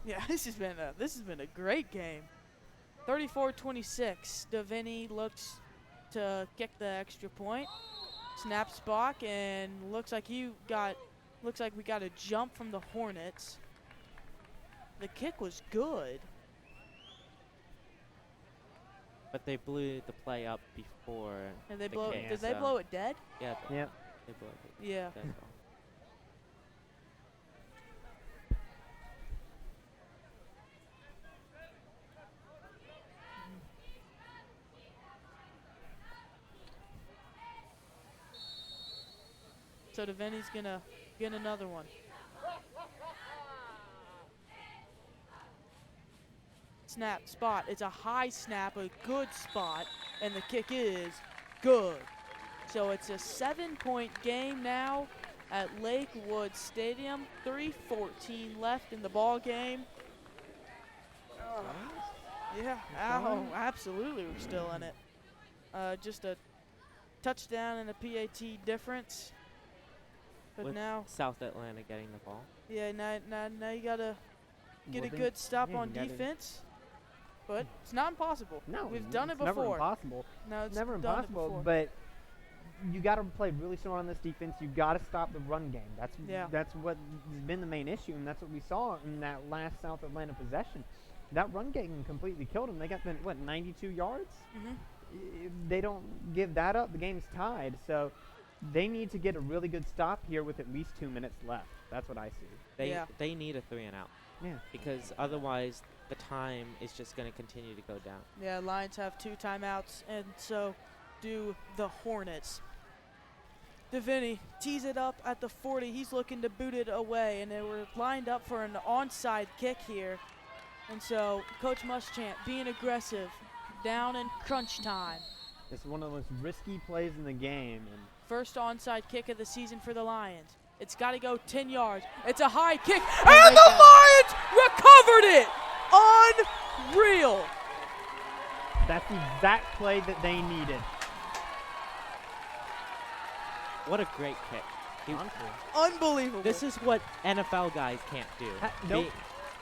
A: Yeah, this has been a great game. 34-26. Davini looks to kick the extra point. Snaps back and looks like we got a jump from the Hornets. The kick was good.
B: But they blew the play up before
A: And they
B: the
A: blow
B: kick,
A: did they
B: so-
A: blow it dead?
B: Yeah,
I: Yep.
B: they blew it
A: Yeah.
B: dead.
A: So Davini's gonna get another one. Snap, spot. It's a high snap, a good spot, and the kick is good. So it's a 7-point game now at Lakewood Stadium. 3:14 left in the ball game. Yeah, absolutely, we're still in it. Just a touchdown and a PAT difference. But
B: With
A: now,
B: South Atlanta getting the ball.
A: yeah, now you gotta get a
I: Well, then-
A: good stop
I: yeah,
A: on
I: you gotta-
A: defense. But it's not impossible.
I: No,
A: We've done it
I: it's never
A: before.
I: impossible.
A: No, it's
I: Never
A: done it
I: impossible,
A: before.
I: but you got to play really smart on this defense. You got to stop the run game. That's what has been the main issue, and that's what we saw in that last South Atlanta possession. That run game completely killed them. They got 92 yards.
A: Mhm.
I: They don't give that up, the game's tied. So they need to get a really good stop here with at least 2 minutes left. That's what I see.
B: They need a 3 and out.
I: Yeah.
B: Because otherwise the time is just going to continue to go down.
A: Yeah, Lions have 2 timeouts, and so do the Hornets. Davini tees it up at the 40. He's looking to boot it away, and they were lined up for an onside kick here. And so Coach Muschamp being aggressive down in crunch time.
I: It's one of the most risky plays in the game. And
A: First onside kick of the season for the Lions. It's got to go 10 yards. It's a high kick,
I: Oh
A: and
I: my
A: the
I: God.
A: Lions recovered it. Unreal.
I: that's the exact play that they needed.
B: What a great kick.
I: Honestly.
A: Unbelievable.
B: This is what NFL guys can't do.
I: Nope.
B: They-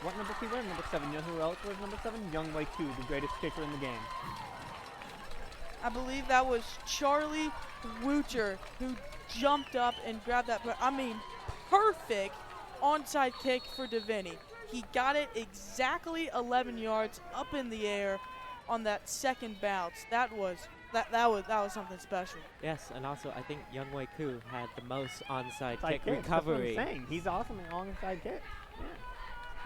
I: What number 2 wearing? Number 7. You know who else wears number 7? Youngway 2, the greatest kicker in the game.
A: I believe that was Charlie Woocher who jumped up and grabbed that. I mean, perfect onside kick for Davini. He got it exactly 11 yards up in the air on that second bounce. That was something special.
B: Yes, and also I think Youngwei Koo had the most onside
I: Side
B: kick
I: kicks, that's what I'm
B: recovery.
I: saying. He's awesome at onside kicks. Yeah.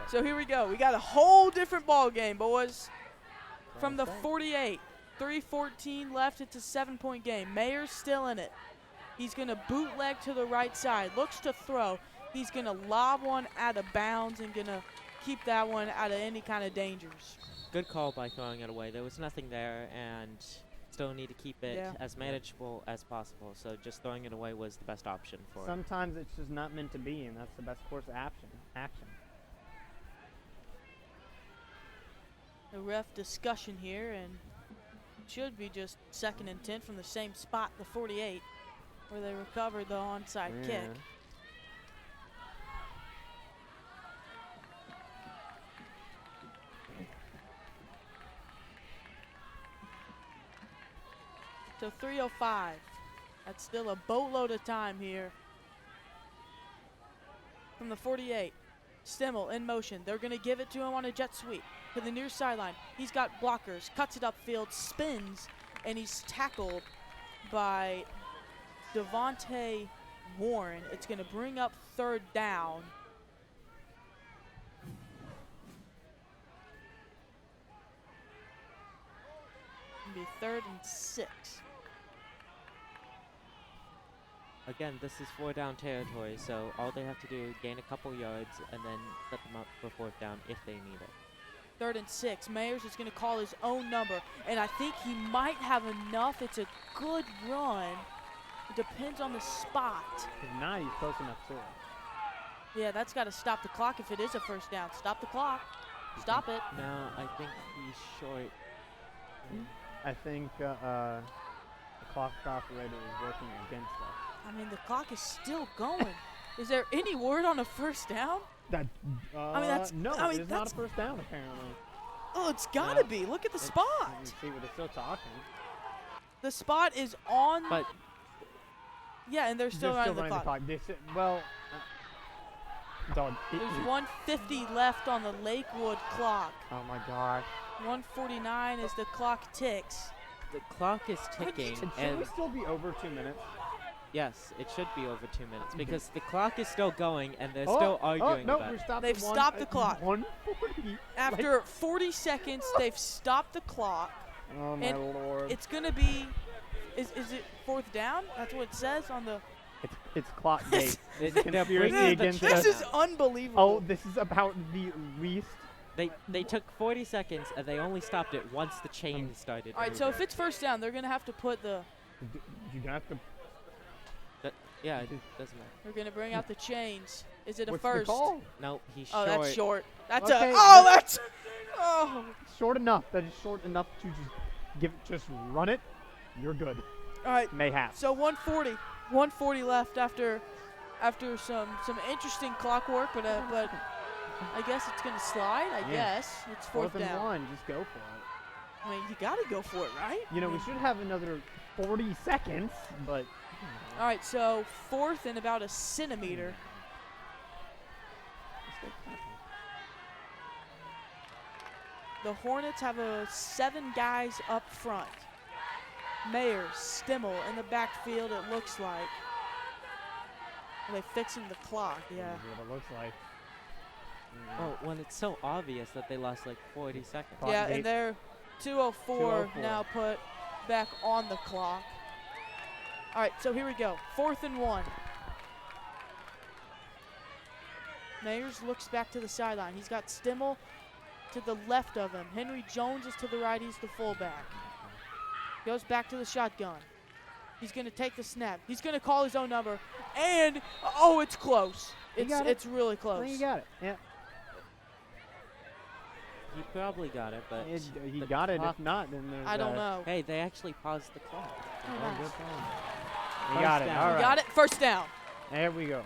A: So here we go. We got a whole different ball game, boys. From the
I: Right.
A: 48, 3:14 left. It's a 7-point game. Mayer's still in it. He's going to bootleg to the right side. Looks to throw. He's going to lob one out of bounds and going to keep that one out of any kind of dangers.
B: Good call by throwing it away. There was nothing there, and still need to keep it
A: Yeah.
B: as manageable as possible. So just throwing it away was the best option for it.
I: Sometimes it's just not meant to be, and that's the best course of action.
A: The ref discussion here, and it should be just 2nd and 10 from the same spot, the 48, where they recovered the onside kick.
I: Yeah.
A: So 3:05. That's still a boatload of time here. From the 48, Stimmel in motion. They're going to give it to him on a jet sweep to the near sideline. He's got blockers, cuts it upfield, spins, and he's tackled by Devontae Warren. It's going to bring up 3rd down. It'll be 3rd and 6.
B: Again, this is 4-down territory, so all they have to do is gain a couple yards and then set them up for 4th down if they need it.
A: 3rd and 6. Mayers is going to call his own number, and I think he might have enough. It's a good run. It depends on the spot.
I: If not, he's close enough to it.
A: Yeah, that's got to stop the clock if it is a 1st down. Stop the clock. Stop it.
B: No, I think he's short.
I: I think the clock operator is working against us.
A: I mean, the clock is still going. Is there any word on a 1st down?
I: That,
A: I mean, that's-
I: no,
A: I mean,
I: it's not a
A: that's-
I: 1st down apparently.
A: Oh, it's got to
I: Yeah.
A: be. Look at the
I: It's-
A: spot.
I: You see what it's still talking.
A: The spot is on.
B: But
A: yeah, and they're still running the clock.
I: Dog.
A: There's 1:50 left on the Lakewood clock.
I: Oh my gosh.
A: 1:49 as the clock ticks.
B: the clock is ticking,
I: Should
B: and
I: we still be over 2 minutes?
B: yes, it should be over 2 minutes because the clock is still going and they're
I: Oh,
B: still arguing
I: no,
B: about
I: we're
B: it.
I: stopped
A: They've
I: at
A: stopped the clock.
I: 1:40.
A: After 40 seconds, they've stopped the clock.
I: Oh my
A: and
I: lord.
A: It's going to be, is it 4th down? That's what it says on the,
I: It's clock gate.
B: They're
I: Conspiracy
B: bringing the
I: against
A: this
I: us.
A: is unbelievable.
I: Oh, this is about the least.
B: They took 40 seconds and they only stopped it once the chain started.
A: All right, so
B: moving.
A: if it's 1st down, they're going to have to put the,
I: You have to.
B: Yeah, it doesn't matter.
A: they're going to bring out the chains. Is it a
I: What's
A: 1st?
I: the call?
B: No, he's
A: Oh,
B: short.
A: that's short. That's
I: Okay,
A: oh.
I: Short enough. That is short enough to just run it. You're good.
A: All right,
I: Mayhap.
A: so 140 left after some interesting clock work, but I guess it's going to slide. I
I: Yeah.
A: guess it's 4th
I: 4th and
A: down.
I: 1. Just go for it.
A: I mean, you got to go for it, right?
I: You know,
A: I
I: we
A: mean,
I: should have another 40 seconds, but.
A: All right, so 4th and about a centimeter. The Hornets have 7 guys up front. Mayers, Stimmel in the backfield, it looks like. Are they fixing the clock? Yeah.
I: That's what it looks like.
B: Oh, when it's so obvious that they lost like 40 seconds.
I: Clock
A: Yeah,
I: gate.
A: and they're 2:04 now put back on the clock. All right, so here we go. 4th and 1. Mayers looks back to the sideline. He's got Stimmel to the left of him. Henry Jones is to the right. He's the fullback. Goes back to the shotgun. He's going to take the snap. He's going to call his own number. And, oh, it's close. It's really close.
I: Well, you got it. Yeah.
B: He probably got it, but
I: He
B: the
I: got it.
B: clock-
I: If not, then there's.
A: I don't know.
B: Hey, they actually paused the clock.
A: Oh,
I: Oh,
A: nice.
I: good point. You
B: First
I: got it.
B: down.
I: All
A: You
I: right.
A: got it? 1st down.
I: There we go.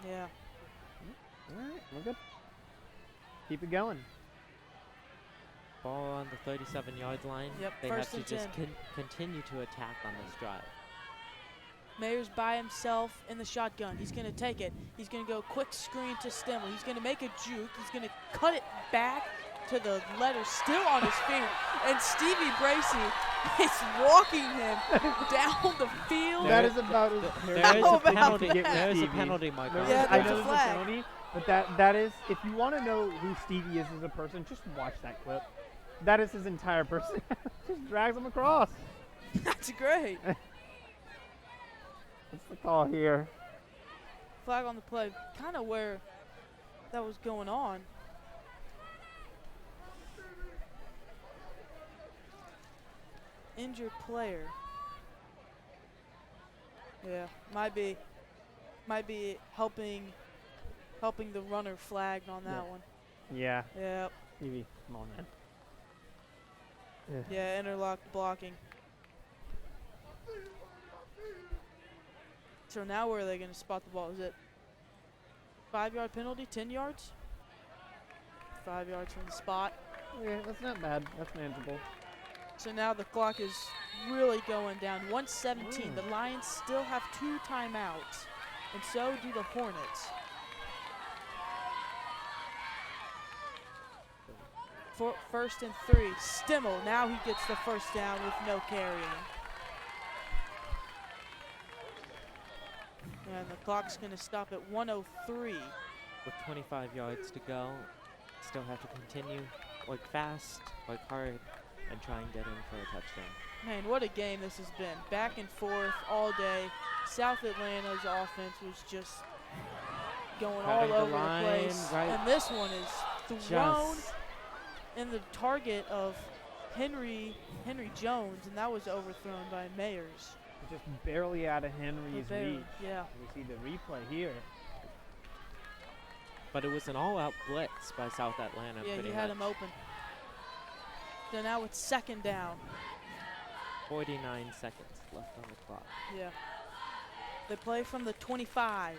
A: Yeah.
I: All right. We're good. Keep it going.
B: Ball on the 37-yard line.
A: Yep,
B: They
A: 1st
B: have to
A: and
B: just
A: 10.
B: continue to attack on this drive.
A: Mayers by himself in the shotgun. He's going to take it. He's going to go quick screen to Stimmel. He's going to make a juke. He's going to cut it back to the letter, still on his feet. And Stevie Bracey is walking him down the field.
I: That is about as
B: There
A: How
B: is a
A: about
B: penalty.
A: that?
B: There is a
I: Stevie.
B: penalty, Michael.
I: There
A: Yeah,
I: is- I
A: there's
I: know
A: a
I: there's a
A: flag.
I: penalty, but that is, if you want to know who Stevie is as a person, just watch that clip. That is his entire person. Just drags him across.
A: That's great.
I: What's the call here?
A: Flag on the play, kind of where that was going on. Injured player. Yeah, might be helping the runner flagged on that
I: Yeah.
A: one.
I: Yeah,
A: Yep.
I: Stevie, come on, man.
A: Yeah, interlock blocking. So now where are they going to spot the ball? Is it 5-yard penalty, 10 yards? 5 yards from the spot.
I: Yeah, that's not bad. That's manageable.
A: So now the clock is really going down. 1:17. The Lions still have 2 timeouts, and so do the Hornets. For first and 3. Stimmel, now he gets the first down with no carrying. And the clock's going to stop at 1:03.
B: With 25 yards to go, still have to continue, work fast, work hard, and try and get in for a touchdown.
A: Man, what a game this has been. Back and forth all day. South Atlanta's offense was just going
B: Cutting
A: all
B: the
A: over the
B: line,
A: place.
B: right.
A: And this one is thrown
B: Just
A: in the target of Henry Jones, and that was overthrown by Mayers.
I: Just barely out of Henry's
A: Barely,
I: reach.
A: yeah.
I: We see the replay here.
B: But it was an all-out blitz by South Atlanta.
A: Yeah,
B: pretty
A: he had
B: much.
A: him open. So now it's second down.
B: 49 seconds left on the clock.
A: Yeah. They play from the 25.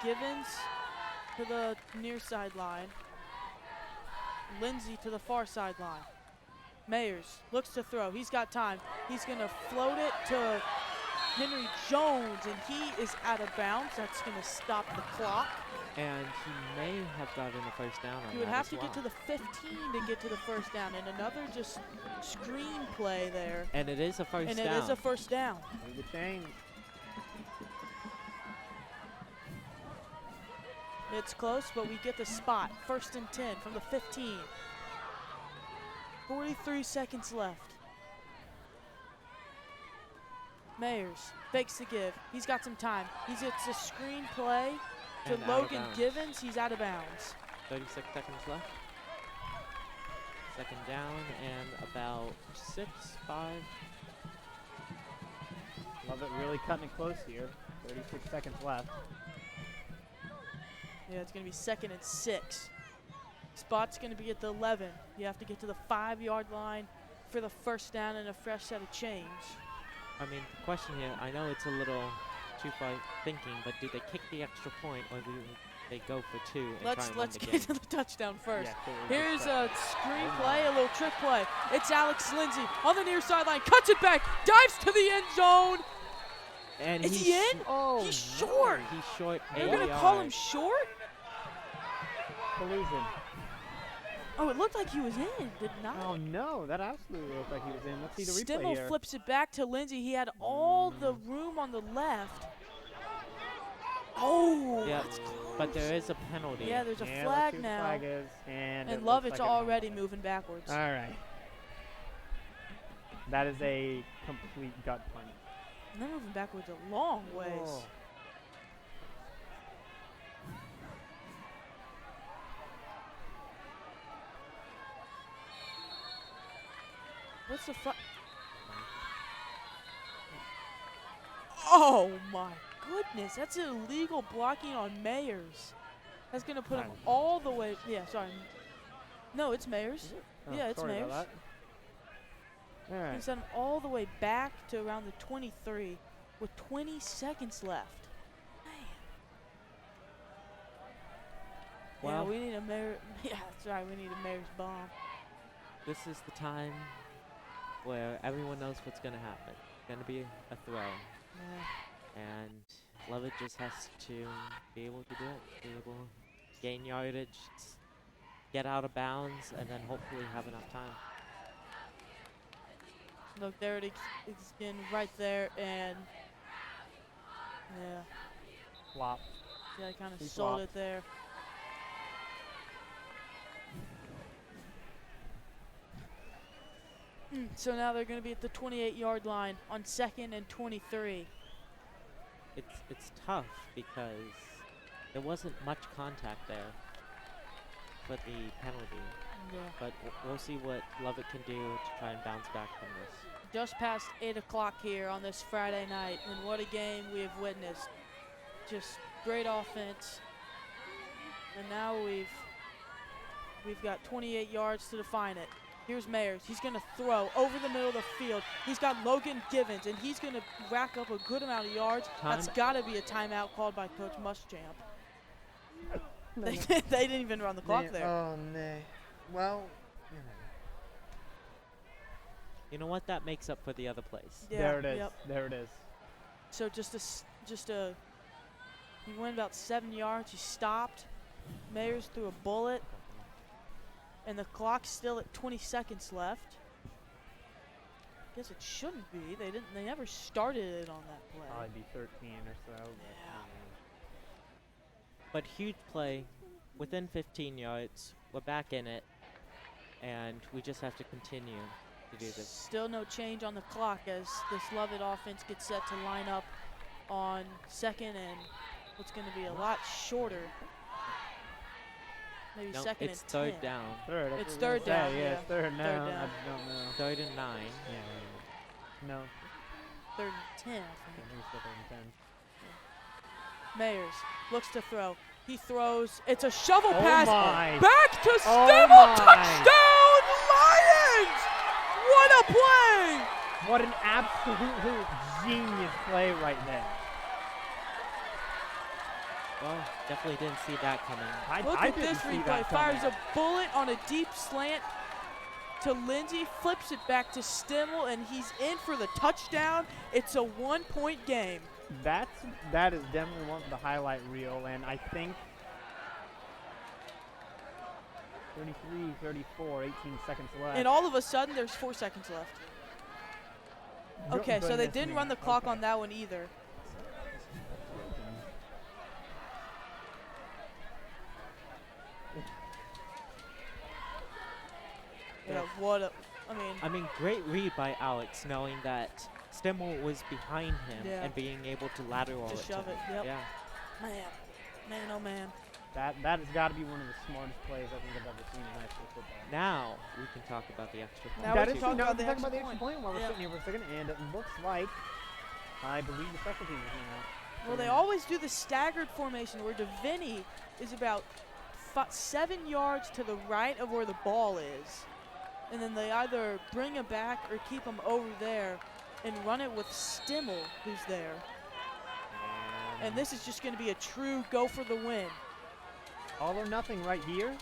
A: Givens to the near sideline. Lindsay to the far sideline. Mayers looks to throw. He's got time. He's going to float it to Henry Jones, and he is out of bounds. That's going to stop the clock.
B: And he may have gotten a first down on
A: He would
B: that
A: have
B: as
A: to get to
B: well.
A: the 15 to get to the first down, and another just screen play there.
B: And it is a first
A: And
B: down.
A: it is a first down.
I: Move the chains.
A: It's close, but we get the spot. First and 10 from the 15. 43 seconds left. Mayers fakes the give. He's got some time. It's a screen play to
B: And out of
A: Logan
B: bounds.
A: Givens. He's out of bounds.
B: 36 seconds left. Second down and about 6, 5.
I: Love it, really cutting it close here. 36 seconds left.
A: Yeah, it's going to be second and 6. Spot's going to be at the 11. You have to get to the 5-yard line for the first down and a fresh set of change.
B: I mean, the question here, I know it's a little too far thinking, but do they kick the extra point or do they go for 2 and try and win
A: Let's
B: the game?
A: get to the touchdown first.
I: Yeah, totally good
A: Here's
I: stuff.
A: a screen play, a little trick play. It's Alex Lindsay on the near sideline, cuts it back, dives to the end zone.
B: And
A: Is
B: he's
A: he in?
I: Oh,
A: He's short.
B: He's short.
A: They're
B: 8
A: going to call him
B: yards.
A: short?
I: collusion.
A: Oh, it looked like he was in, did not.
I: Oh no, that absolutely looked like he was in. Let's see the replay
A: Stimmel
I: here.
A: flips it back to Lindsay. He had all the room on the left. Oh,
B: Yeah,
A: that's close.
B: but there is a penalty.
A: Yeah, there's a
I: Yeah, let's
A: flag
I: see what the
A: now.
I: flag is, and it
A: And
I: looks
A: Lovett's
I: like
A: already moving backwards.
I: All right. That is a complete gut punch.
A: And they're moving backwards a long ways.
I: Oh.
A: What's the Oh my goodness, that's illegal blocking on Mayers. That's gonna put him
I: Right.
A: all the way. Yeah, sorry. No, it's Mayers.
I: Oh,
A: Yeah, it's
I: sorry
A: Mayers.
I: about that. All
A: He
I: right.
A: sent him all the way back to around the 23 with 20 seconds left. Man.
B: Well-
A: yeah, we need a Mayor. Yeah, that's right. We need a Mayor's bomb.
B: This is the time where everyone knows what's going to happen. It's going to be a throw.
A: Yeah.
B: And Lovett just has to be able to do it, be able to gain yardage, get out of bounds, and then hopefully have enough time.
A: Look, there it is again, right there, and yeah,
I: Flop.
A: yeah, I kind of
I: He
A: sold
I: flopped.
A: it there. So now they're going to be at the 28-yard line on 2nd and 23.
B: It's tough because there wasn't much contact there for the penalty.
A: Yeah.
B: But we'll see what Lovett can do to try and bounce back from this.
A: Just past 8 o'clock here on this Friday night, and what a game we have witnessed. Just great offense, and now we've got 28 yards to define it. Here's Mayers. He's going to throw over the middle of the field. He's got Logan Givens, and he's going to rack up a good amount of yards. That's got to be a timeout called by Coach Muschamp. They didn't even run the clock there.
I: Oh, no. Well,
B: You know what? That makes up for the other plays.
A: Yeah,
I: there it is.
A: yep.
I: There it is.
A: So he went about 7 yards. He stopped. Mayers threw a bullet. And the clock's still at 20 seconds left. Guess it shouldn't be. They never started it on that play.
I: Probably be 13 or so. But,
B: But huge play, within 15 yards. We're back in it, and we just have to continue to do this.
A: Still no change on the clock as this Lovett offense gets set to line up on 2nd and what's going to be a lot shorter. Maybe
B: No,
A: 2nd
B: it's
A: and 10.
B: third down.
I: Third. that's
A: It's
I: what I was
A: third
I: gonna
A: down,
I: say,
A: yeah.
I: it's third
A: Third
I: down.
A: down.
I: I don't know.
B: 3rd and 9.
I: Yeah. No.
A: 3rd and 10, I
I: I
A: think.
I: think it's third and 10.
A: Mayers looks to throw. He throws. It's a shovel
I: Oh
A: pass.
I: my.
A: Back to
I: Oh
A: Stimmel.
I: my.
A: Touchdown, Lions! What a play!
I: What an absolute genius play right there.
B: Well, definitely didn't see that coming.
A: Look
I: I
A: at
I: didn't
A: this
I: see
A: replay.
I: that
A: Fires
I: coming.
A: a bullet on a deep slant to Lindsey, flips it back to Stimmel, and he's in for the touchdown. It's a 1-point game.
I: That is definitely one for the highlight reel, and I think 33, 34, 18 seconds left.
A: And all of a sudden, there's 4 seconds left. Okay, so they
I: Goodness
A: didn't
I: me.
A: run the clock
I: Okay.
A: on that one either. Yeah,
B: I mean, great read by Alex, knowing that Stimmel was behind him
A: Yeah.
B: and being able to lateral
A: To
B: it
A: shove
B: to
A: it,
B: him.
A: yep.
B: Yeah.
A: Man, oh man.
I: That has got to be one of the smartest plays I think I've ever seen in high school football.
B: Now we can talk about the extra point.
A: Now we can talk about the extra
I: extra point while we're
A: Yeah.
I: sitting here for a second, and it looks like I believe the special teams is now.
A: Well, they always do the staggered formation where DeVinny is about 7 yards to the right of where the ball is. And then they either bring him back or keep him over there and run it with Stimmel, who's there. And this is just going to be a true go for the win.
I: All or nothing right here.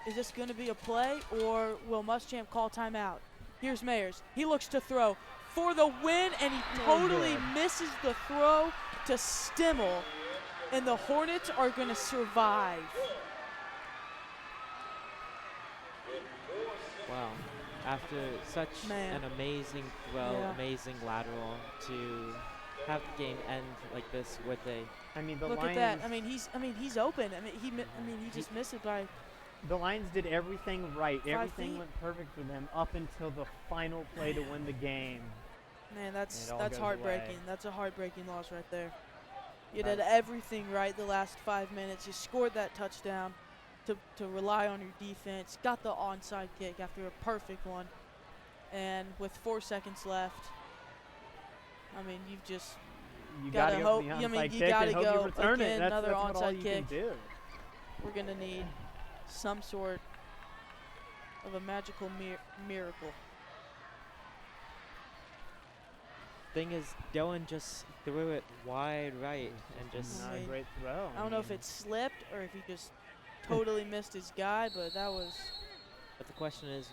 A: Is this going to be a play, or will Muschamp call timeout? Here's Mayers. He looks to throw for the win, and he totally misses the throw to Stimmel. And the Hornets are going to survive.
B: Wow. After such
A: Man.
B: an amazing throw,
A: Yeah.
B: amazing lateral, to have the game end like this with a
I: I mean, the
A: Look
I: Lions.
A: at that. I mean, he's open. He just missed it by.
I: The Lions did everything right.
A: 5
I: Everything
A: feet.
I: went perfect for them up until the final play to win the game.
A: Man, that's
I: It all
A: that's
I: goes
A: heartbreaking.
I: away.
A: That's a heartbreaking loss right there. You did everything right the last 5 minutes. You scored that touchdown to rely on your defense. Got the onside kick after a perfect one. And with 4 seconds left, I mean, you've just
I: You
A: Gotta
I: gotta
A: hope-
I: go for the
A: I mean,
I: onside
A: you
I: kick
A: gotta
I: and hope
A: go
I: you return
A: again,
I: it. That's,
A: another
I: that's what all
A: onside
I: you
A: kick.
I: can do.
A: we're gonna need some sort of a magical miracle.
B: thing is Dylan just threw it wide right and just
I: Not
A: I
I: a
A: mean,
I: great throw.
A: I don't know if it slipped or if he just totally missed his guy, but that was.
B: but the question is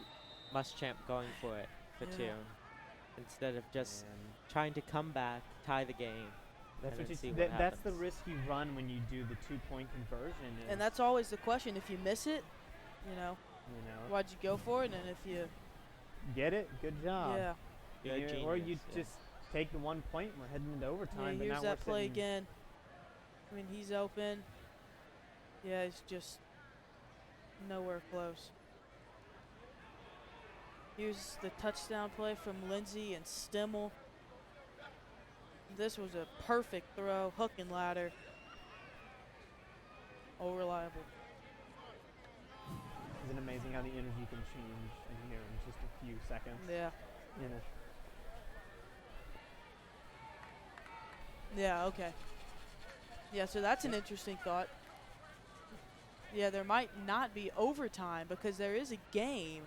B: Muschamp going for it for
A: Yeah.
B: 2 instead of just trying to come back, tie the game.
I: That's
B: and
I: what
B: then
I: you
B: see
I: that,
B: what
I: that's the
B: happens.
I: risk you run when you do the 2-point conversion. Is,
A: And that's always the question. If you miss it,
I: you know,
A: why'd you go for it? And if you,
I: get it, good job.
A: yeah,
B: You're a
I: Or
B: genius,
I: you
B: yeah.
I: just take the 1 point and we're heading into overtime.
A: Yeah,
I: but
A: here's
I: now
A: that
I: we're
A: play
I: sitting-
A: again. I mean, he's open. Yeah, he's just nowhere close. Here's the touchdown play from Lindsay and Stimmel. This was a perfect throw, hook and ladder. Oh, reliable.
I: Isn't it amazing how the energy can change in here in just a few seconds?
A: Yeah.
I: You know.
A: Yeah, okay. Yeah, so that's an interesting thought. Yeah, there might not be overtime because there is a game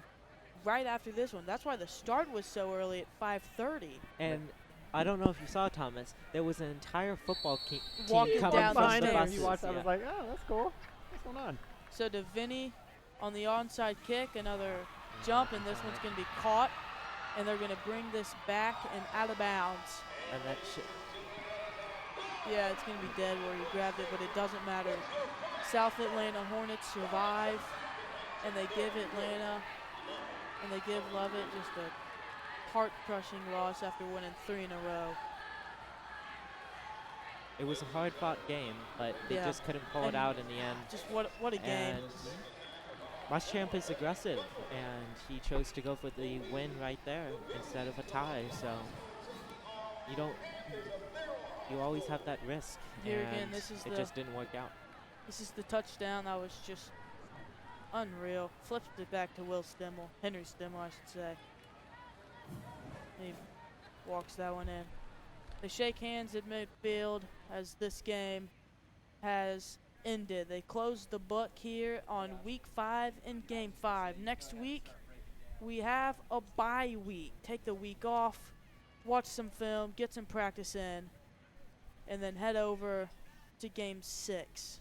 A: right after this one. That's why the start was so early at 5:30.
B: And I don't know if you saw, Thomas, there was an entire football team
A: Walking
B: coming
A: down
B: from
A: the
I: Behind
B: the
I: him,
A: stairs.
B: buses.
I: you watched, I
B: yeah.
I: was like, oh, that's cool. What's going on?
A: So to Vinny on the onside kick, another jump, and this one's going to be caught, and they're going to bring this back and out of bounds.
B: And that
A: Yeah, it's going to be dead where he grabbed it, but it doesn't matter. South Atlanta Hornets survive, and they give Atlanta, and they give Lovett just a heart-crushing loss after winning 3 in a row.
B: it was a hard-fought game, but they
A: Yeah.
B: just couldn't pull it
A: And
B: out in the end.
A: Just what a game.
B: And Muschamp is aggressive, and he chose to go for the win right there instead of a tie. So you always have that risk.
A: Here again,
B: and
A: this is
B: it
A: the-
B: just didn't work out.
A: This is the touchdown that was just unreal. Flips it back to Will Stimmel, Henry Stimmel, I should say. He walks that one in. They shake hands at midfield as this game has ended. They closed the book here on week 5 and game 5. Next week, we have a bye week. Take the week off, watch some film, get some practice in, and then head over to game 6.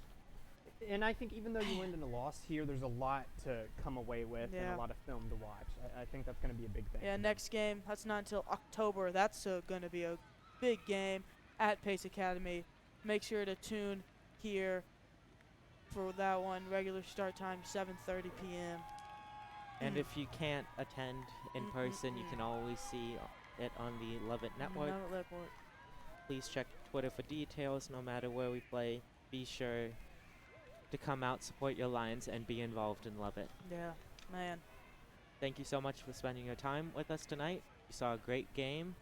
I: And I think even though you win and a loss here, there's a lot to come away with and
A: Yeah.
I: a lot of film to watch. I think that's going to be a big thing.
A: Yeah, next game, that's not until October. That's going to be a big game at Pace Academy. Make sure to tune here for that one. Regular start time, 7:30 p.m.
B: And if you can't attend in person, you can always see it on the Love It Network.
A: Network.
B: Please check Twitter for details. No matter where we play, be sure to come out, support your Lions, and be involved in Love It.
A: Yeah, man.
B: Thank you so much for spending your time with us tonight. You saw a great game.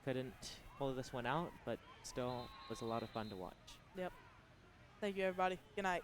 B: Couldn't pull this one out, but still was a lot of fun to watch.
A: Yep. Thank you, everybody. Good night.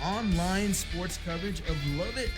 H: Online sports coverage of Love It